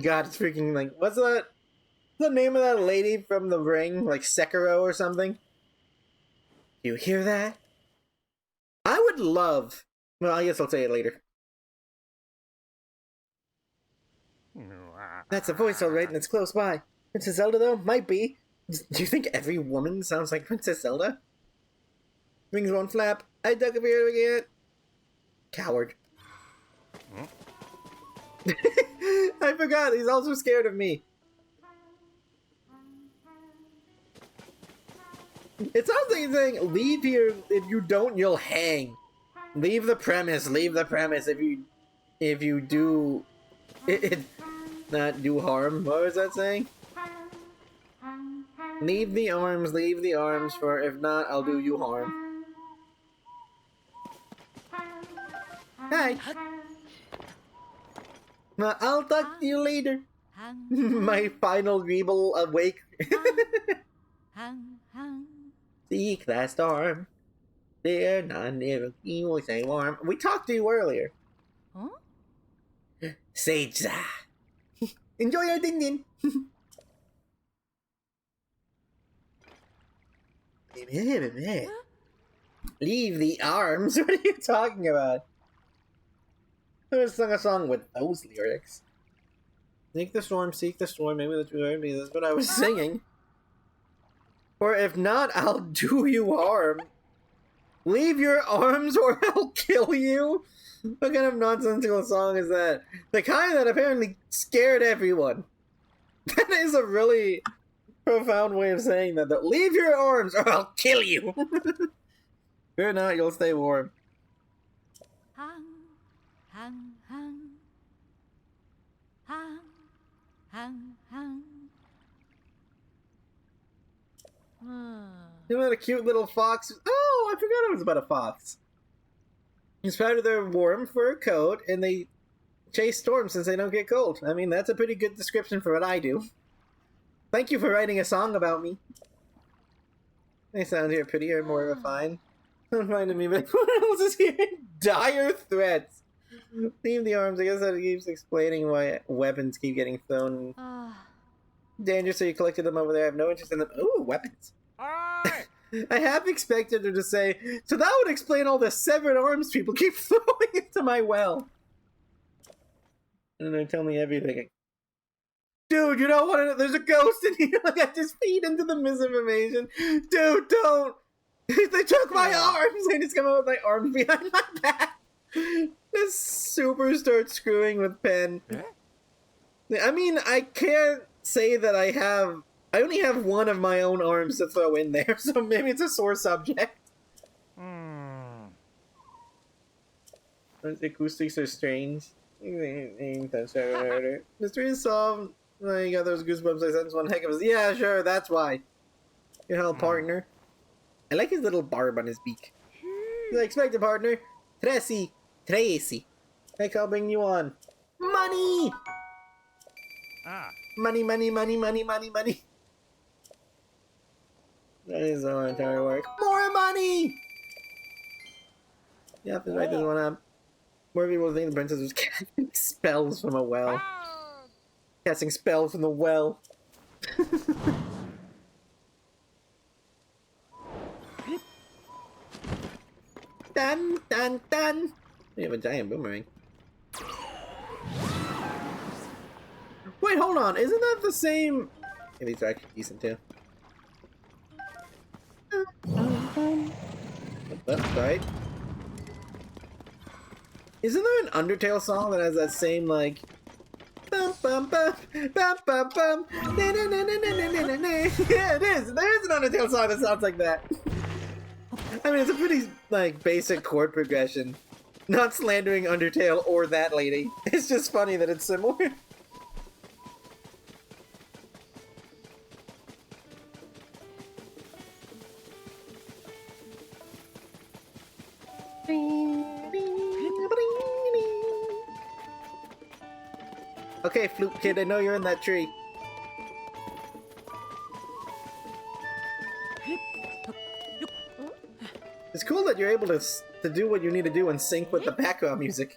Speaker 1: God, it's freaking like, what's that? What's the name of that lady from The Ring? Like Sekiro or something? You hear that? I would love... Well, I guess I'll say it later. That's a voice alright, and it's close by. Princess Zelda, though? Might be. Do you think every woman sounds like Princess Zelda? Wings won't flap. I dug a beer again. Coward. I forgot, he's also scared of me. It sounds like he's saying, leave here, if you don't, you'll hang. Leave the premise, if you do, not do harm. What was that saying? Leave the arms, for if not, I'll do you harm. Hi. Well, I'll talk to you later. My final Greeble awake. Seek that storm. They're not near you say warm. We talked to you earlier.
Speaker 3: Huh?
Speaker 1: Sage. Enjoy your ding ding. Leave the arms. What are you talking about? Who sung a song with those lyrics? Seek the storm, maybe that's what I was singing. Or if not, I'll do you harm. Leave your arms or I'll kill you? What kind of nonsensical song is that? The kind that apparently scared everyone. That is a really profound way of saying that. Leave your arms or I'll kill you. Fear not, you'll stay warm.
Speaker 3: hang, hang, hang.
Speaker 1: You know, a cute little fox. Oh, I forgot it was about a fox. He's proud of their warm fur coat, and they chase storms since they don't get cold. I mean, that's a pretty good description for what I do. Thank you for writing a song about me. They sound here prettier, more refined. Don't mind me, but what else is here? Dire threats. Leave the arms. I guess that keeps explaining why weapons keep getting thrown. Dangerous, so you collected them over there. I have no interest in them. Ooh, weapons.
Speaker 2: Aye!
Speaker 1: I half expected her to say, so that would explain all the severed arms people keep throwing into my well. And they tell me everything. Dude, you don't want to. There's a ghost in here. Like, I just feed into the misinformation. Dude, don't. They took my arms. They just come out with my arms behind my back. This super starts screwing with Pen. I mean, I can't say that I only have one of my own arms to throw in there, so maybe it's a sore subject. Those acoustics are strange. Mystery is solved. Oh, you got those goosebumps. I sense one heck of a... Yeah, sure, that's why. Your help, partner. I like his little barb on his beak. You expect a partner? Tracy. Heck, I'll bring you on. Money! Money. That is our entire work. More money! Yep, let's write this one up. More people think the princess was casting spells from a well. Casting spells from the well. Dun. We have a giant boomerang. Wait, hold on. Isn't that the same? Yeah, these are actually decent too. That's right. Isn't there an Undertale song that has that same like bum bum bum bum bum bum? Yeah, it is. There is an Undertale song that sounds like that. I mean, it's a pretty like basic chord progression. Not slandering Undertale or that lady. It's just funny that it's similar. Okay, Flute Kid, I know you're in that tree. It's cool that you're able to do what you need to do in sync with the background music.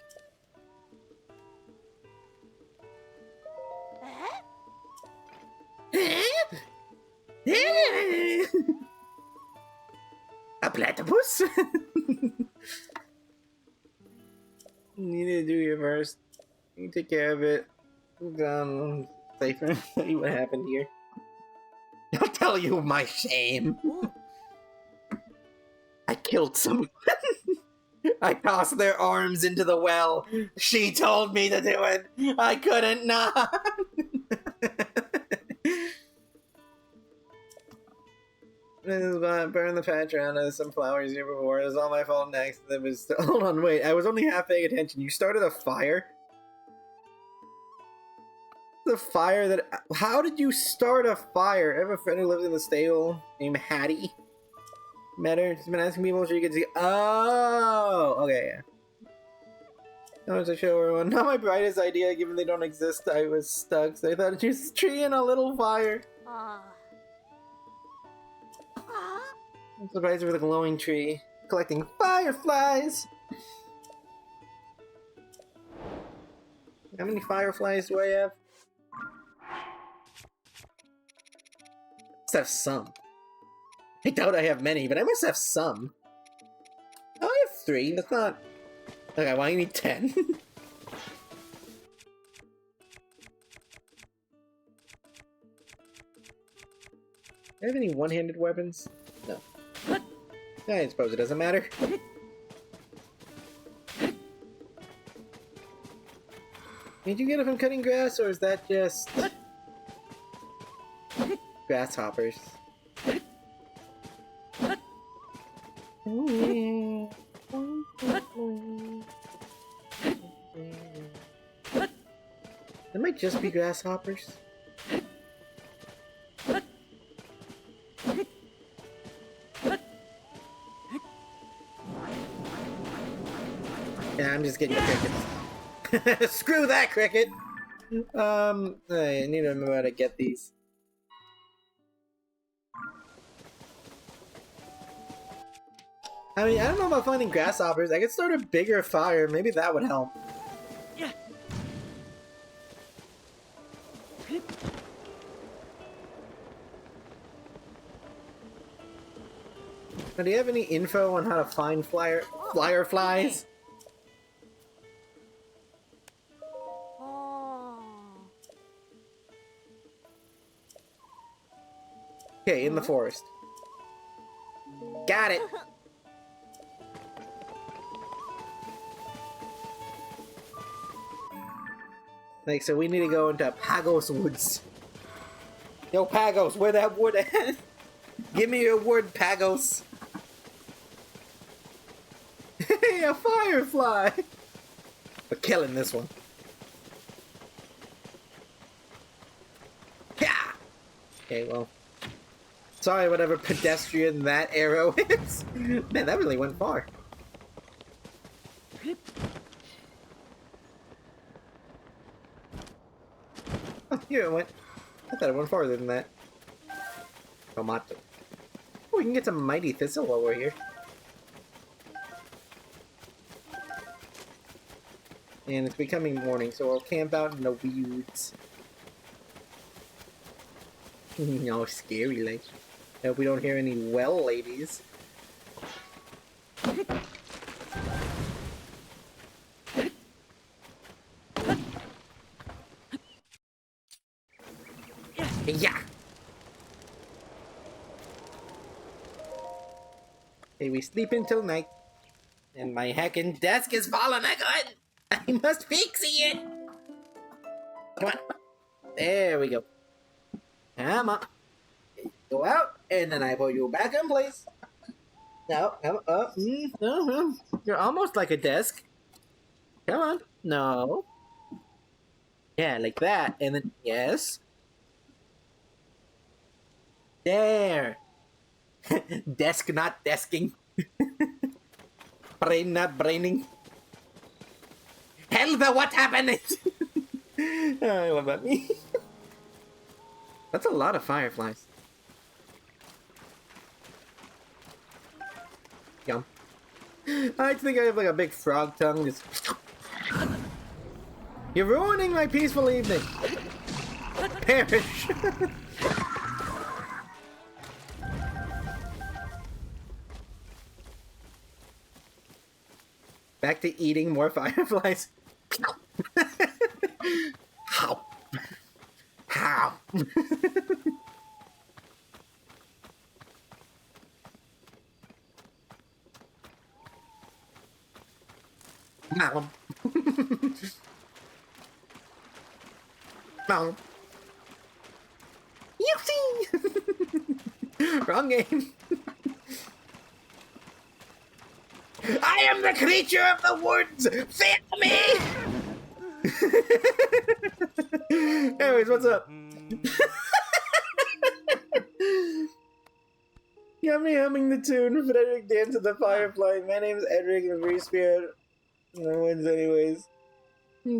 Speaker 1: A platypus? You need to do your first. You take care of it. Safer. Tell you what happened here. I'll tell you my shame. I killed someone. I tossed their arms into the well. She told me to do it. I couldn't not. Burn the patch around us, some flowers here before. It was all my fault next. It was... Hold on, wait. I was only half paying attention. You started a fire? The fire that... How did you start a fire? I have a friend who lives in the stable named Hattie. Met her. She's been asking people if she could see... Oh! Okay, yeah. I want to show everyone. Not my brightest idea, given they don't exist. I was stuck, so I thought I'd use a tree and a little fire. I'm surprised with a glowing tree. Collecting fireflies! How many fireflies do I have? Must have some. I doubt I have many, but I must have some. Oh, I have 3. That's not... Okay, why do you need 10? Do I have any one-handed weapons? No. I suppose it doesn't matter. Did you get it from cutting grass, or is that just... grasshoppers? Am might just be grasshoppers. Yeah, I'm just getting the crickets. Screw that cricket! I need to remember how to get these. I mean, I don't know about finding grasshoppers. I could start a bigger fire. Maybe that would help.
Speaker 3: Yeah.
Speaker 1: Now, do you have any info on how to find flyer flies?
Speaker 3: Oh.
Speaker 1: Okay, in the forest. Got it! Like, so we need to go into Pagos Woods. Yo, Pagos, where that wood at? Give me your wood, Pagos. Hey, a firefly! We're killing this one. Yeah! Okay, well. Sorry, whatever pedestrian that arrow is. Man, that really went far. Oh, here it went. I thought it went farther than that. Tomato. Oh, we can get some mighty thistle while we're here. And it's becoming morning, so we'll camp out in the weeds. No, scary like. I hope we don't hear any well ladies. Yeah. Hey, we sleep until night. And my heckin' desk is falling again! I must fix it! Come on. There we go. Come on. Go out, and then I put you back in place. No, come on. You're almost like a desk. Come on. No. Yeah, like that. And then, yes. There. Desk not desking. Brain not braining. Hell the what happened? I love that. That's a lot of fireflies. Yum. I think I have like a big frog tongue. Just... You're ruining my peaceful evening. Perish. Back to eating more fireflies. How? How? Now. Now. You see? Wrong game. I am the creature of the woods! Feel me! Anyways, what's up? Got me humming the tune Frederick Dance of the Firefly. My name is Edric, the free spirit. No wins anyways.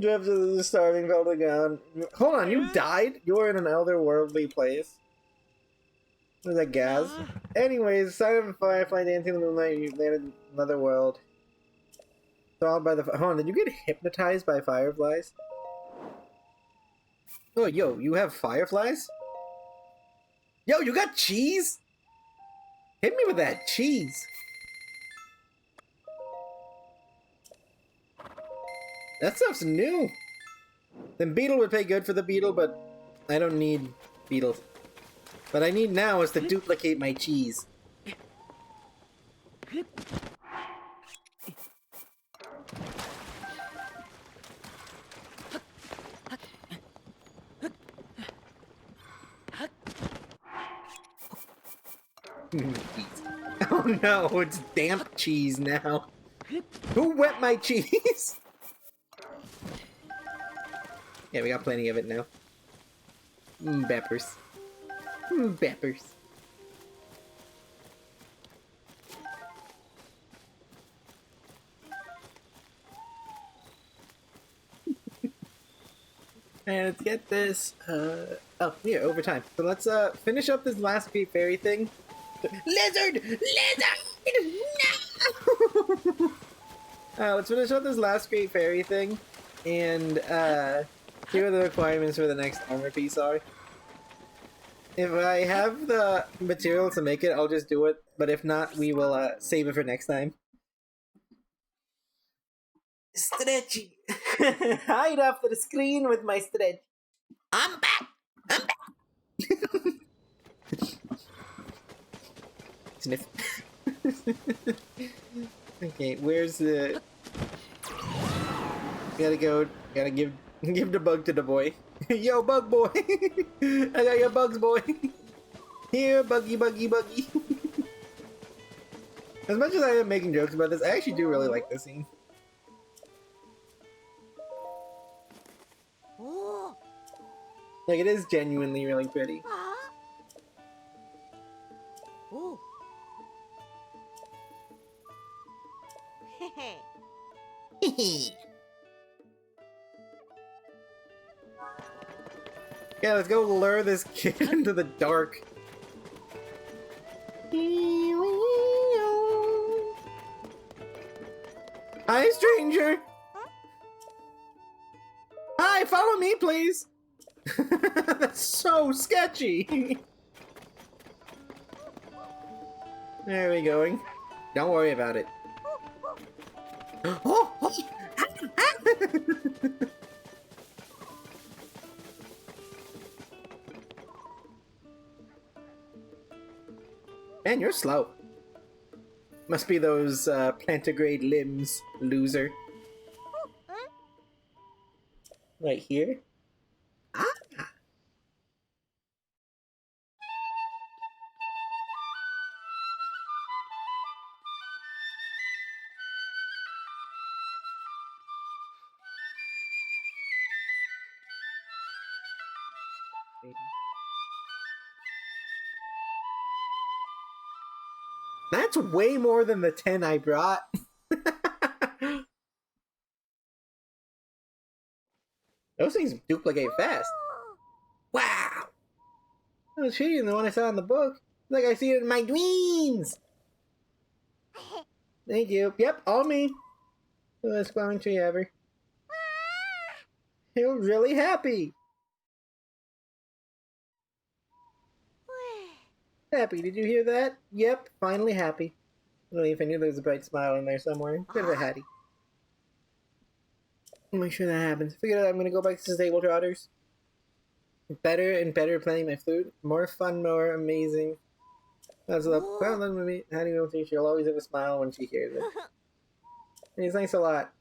Speaker 1: Drift to the starving fell to ground. Hold on, you died? You were in an otherworldly place. What is that, Gaz? Anyways, sight of a firefly dancing in the moonlight, you landed in another world. Hold on, did you get hypnotized by fireflies? Oh, yo, you have fireflies? Yo, you got cheese? Hit me with that cheese. That stuff's new. Then beetle would pay good for the beetle, but I don't need beetles. What I need now is to duplicate my cheese. Oh no, it's damp cheese now. Who wet my cheese? Yeah, we got plenty of it now. Beppers. Beppers. And let's get this, oh, yeah, over time. So let's, finish up this last Great Fairy thing. Lizard! Lizard! No! Let's finish up this last Great Fairy thing, and, see what the requirements for the next armor piece are. If I have the material to make it, I'll just do it, but if not, we will, save it for next time. Stretchy! Hide after the screen with my stretch. I'm back! I'm back! Sniff. Okay, where's the... Gotta go. Gotta give the bug to the boy. Yo, bug boy! I got your bugs, boy! Here, buggy, buggy, buggy! As much as I am making jokes about this, I actually do really like this scene.
Speaker 3: Oh.
Speaker 1: Like, it is genuinely really pretty.
Speaker 3: Oh.
Speaker 1: Yeah, let's go lure this kid into the dark. Hi, stranger! Hi, follow me, please! That's so sketchy! There we going. Don't worry about it. Oh! Man, you're slow. Must be those plantigrade limbs, loser. Right here? Ah! That's way more than the 10 I brought. Those things duplicate fast. Wow! Oh, cheating, the one I saw in the book. Like I see it in my dreams! Thank you. Yep, all me. The best flowering tree ever. You're really happy. Happy, did you hear that? Yep, finally happy. Relief, I knew there was a bright smile in there somewhere. Bit of a hattie. I'll make sure that happens. Figured out I'm gonna go back to Stable Trotters. Better and better playing my flute. More fun, more amazing. That's love. Well done with me. How do you know she'll always have a smile when she hears it. Hey, thanks a lot.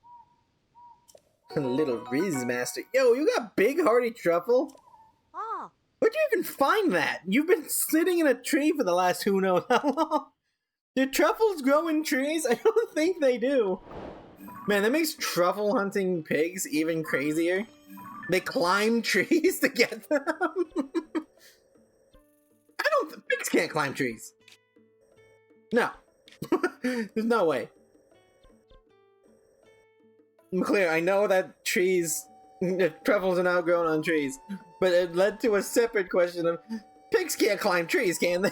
Speaker 1: Little Riz Master. Yo, you got big hearty truffle?
Speaker 3: Oh.
Speaker 1: Where'd you even find that? You've been sitting in a tree for the last who knows how long. Do truffles grow in trees? I don't think they do. Man, that makes truffle hunting pigs even crazier. They climb trees to get them. Pigs can't climb trees. No. There's no way. I'm clear, I know that truffles are not grown on trees, but it led to a separate question of, pigs can't climb trees, can they?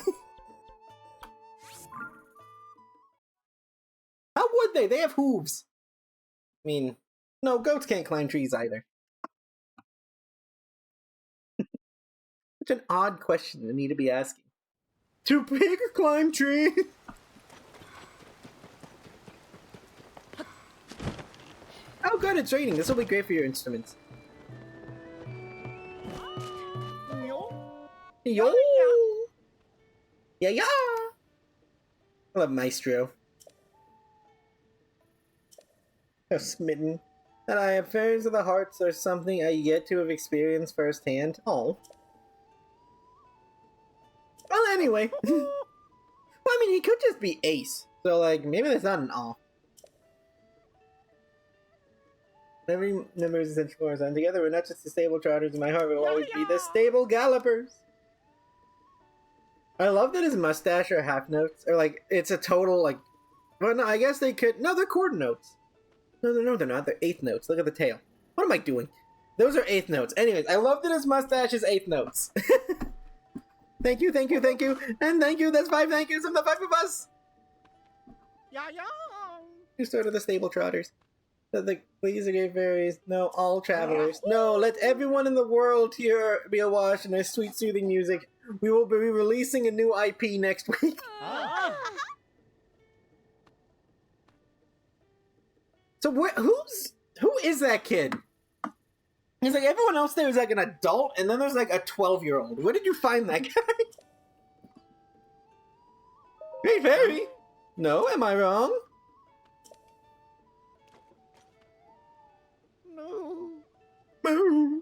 Speaker 1: How would they? They have hooves. I mean, no, goats can't climb trees either. Such an odd question to me to be asking. Do pigs climb trees? Oh good, it's raining. This will be great for your instruments. Yo! Yeah, yeah! I love Maestro. How smitten. That I have affairs of the hearts are something I yet to have experienced firsthand. Oh. Well, anyway. Well, I mean, he could just be Ace. So, like, maybe that's not an awe. Every member is essential for us. And together, we're not just the stable trotters in my heart, we'll always be the stable gallopers. I love that his mustache are half notes, or like it's a total like. Well, no, I guess they could. No, they're quarter notes. No, they're not. They're eighth notes. Look at the tail. What am I doing? Those are eighth notes. Anyways, I love that his mustache is eighth notes. Thank you, and thank you. That's 5 thank yous from the 5 of us.
Speaker 2: Yeah.
Speaker 1: Who started the stable trotters? Please, great fairies. No, all travelers. No, let everyone in the world here be awash in their sweet, soothing music. We will be releasing a new IP next week. So who is that kid? He's like, everyone else there is like an adult, and then there's like a 12-year-old. Where did you find that guy? Great fairy. No, am I wrong?
Speaker 2: No.
Speaker 1: Boo.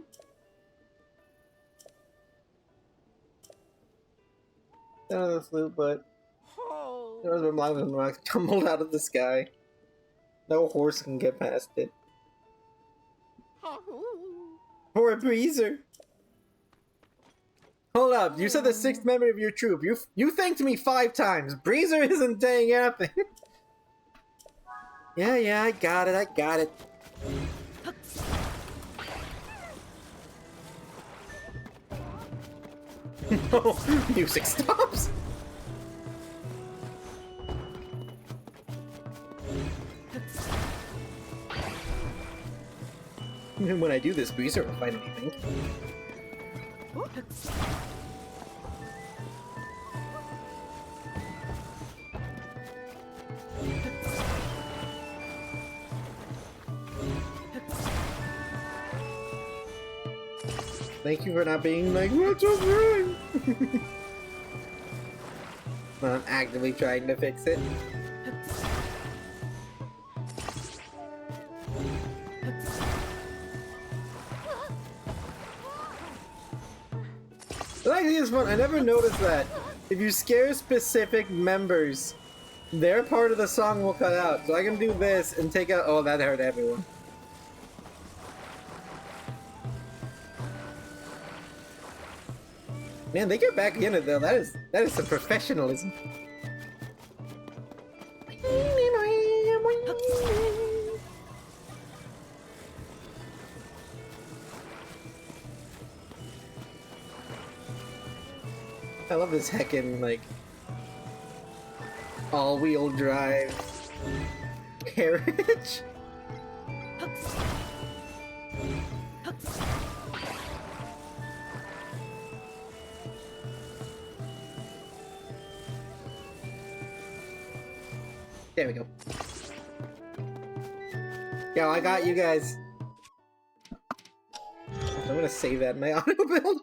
Speaker 1: Down the sloop, but there was a blind rock tumbled out of the sky. No horse can get past it. For a breezer. Hold up, you said the 6th member of your troop. You thanked me 5 times. Breezer isn't saying anything. Yeah, I got it. No, music stops. When I do this, Breezer will find anything. Thank you for not being like, what's wrong? Well, I'm actively trying to fix it. Like this one, I never noticed that. If you scare specific members, their part of the song will cut out. So I can do this and take out. Oh, that hurt everyone. Man, they get back in it though. That is some professionalism. I love this heckin' like all-wheel drive carriage. There we go. Yo, I got you guys. I'm gonna save that in my auto build.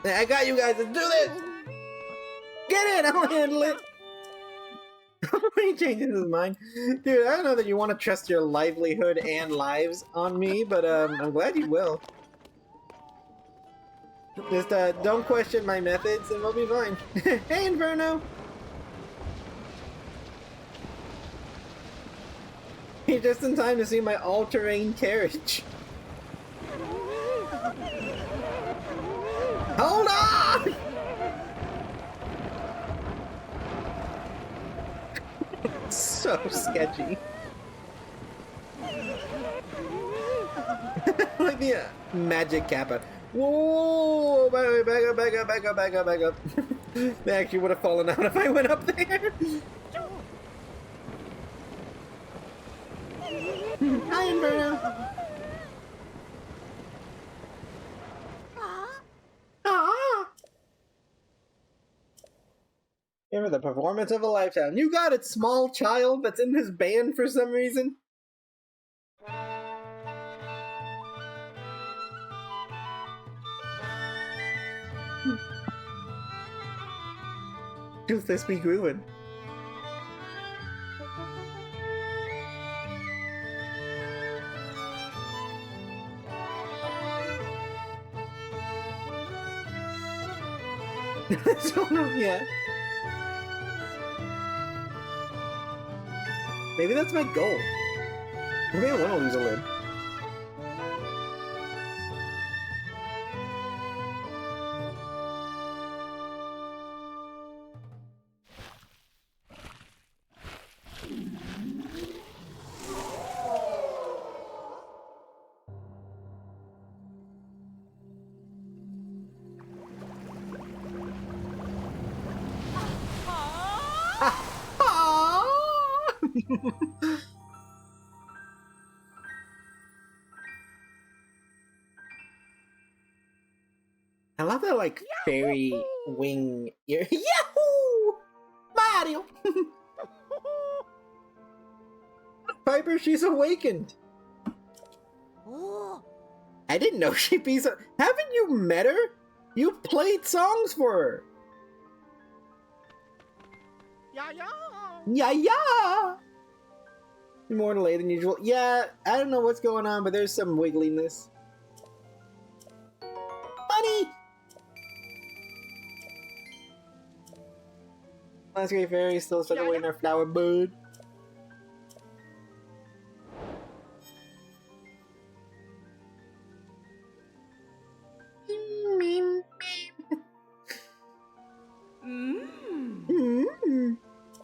Speaker 1: I got you guys. Let's do this. Get in. I'll handle it. He changes his mind. Dude, I don't know that you want to trust your livelihood and lives on me, but I'm glad you will. Just don't question my methods and we'll be fine. Hey, Inferno. You're just in time to see my all-terrain carriage. Hold on! So sketchy. Like the magic kappa. Whoa! Back up. They actually would have fallen out if I went up there. Hi, Inferno. Give her the performance of a lifetime. You got it, small child that's in this band for some reason. Toothless be groovin'. Yeah. Maybe that's my goal. Maybe I want to lose a limb. I love that, like, fairy wing ear. Yahoo! Mario! Piper, she's awakened!
Speaker 3: Oh.
Speaker 1: I didn't know she'd be so. Haven't you met her? You played songs for her!
Speaker 2: Yeah, yeah.
Speaker 1: Yeah, yeah! More delayed than usual. Yeah, I don't know what's going on, but there's some wiggliness. Bunny! Last great fairy still stuck away in our flower bud.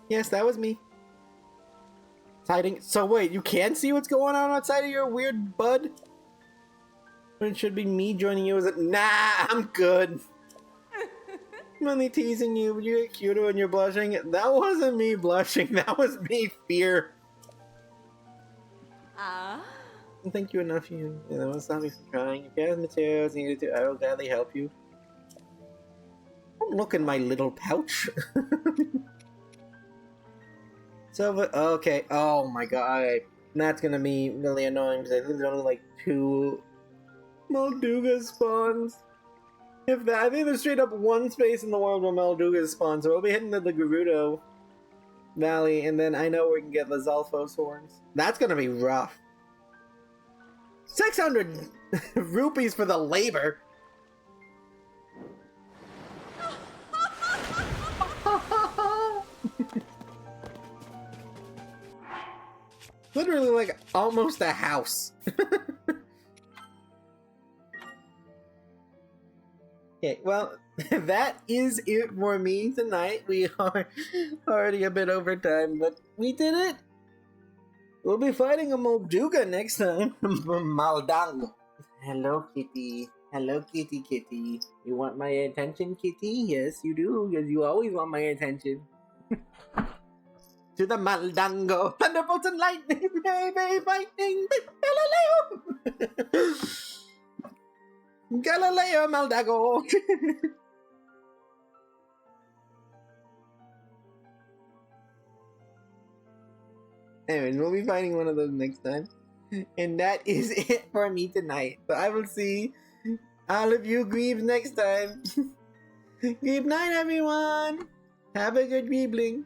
Speaker 1: Yes, that was me. Hiding. So wait, you can see what's going on outside of your weird bud? It should be me joining you as a— Nah, I'm good. I'm only teasing you. You get cuter when you're blushing. That wasn't me blushing. That was me fear.
Speaker 3: Ah.
Speaker 1: Thank you enough. You know, stop me from trying. If you have materials needed to, I will gladly help you. Don't look in my little pouch. So, okay. Oh my god. That's gonna be really annoying because I think there's only like 2 Molduga spawns. If that, I think there's straight up 1 space in the world where Molduga spawn, so we'll be hitting the Gerudo Valley, and then I know we can get the Zalfos horns. That's gonna be rough. 600 rupees for the labor. Literally like almost a house. Okay, well, that is it for me tonight. We are already a bit over time, but we did it. We'll be fighting a Molduga next time. Maldango. Hello, kitty. Hello, kitty, kitty. You want my attention, kitty? Yes, you do, because you always want my attention. To the Maldango. Thunderbolts and lightning, baby, lightning, Galileo! Galileo Maldago! Anyways, we'll be fighting one of those next time. And that is it for me tonight. So I will see all of you Greebs next time. Greeb night, everyone! Have a good Greebling!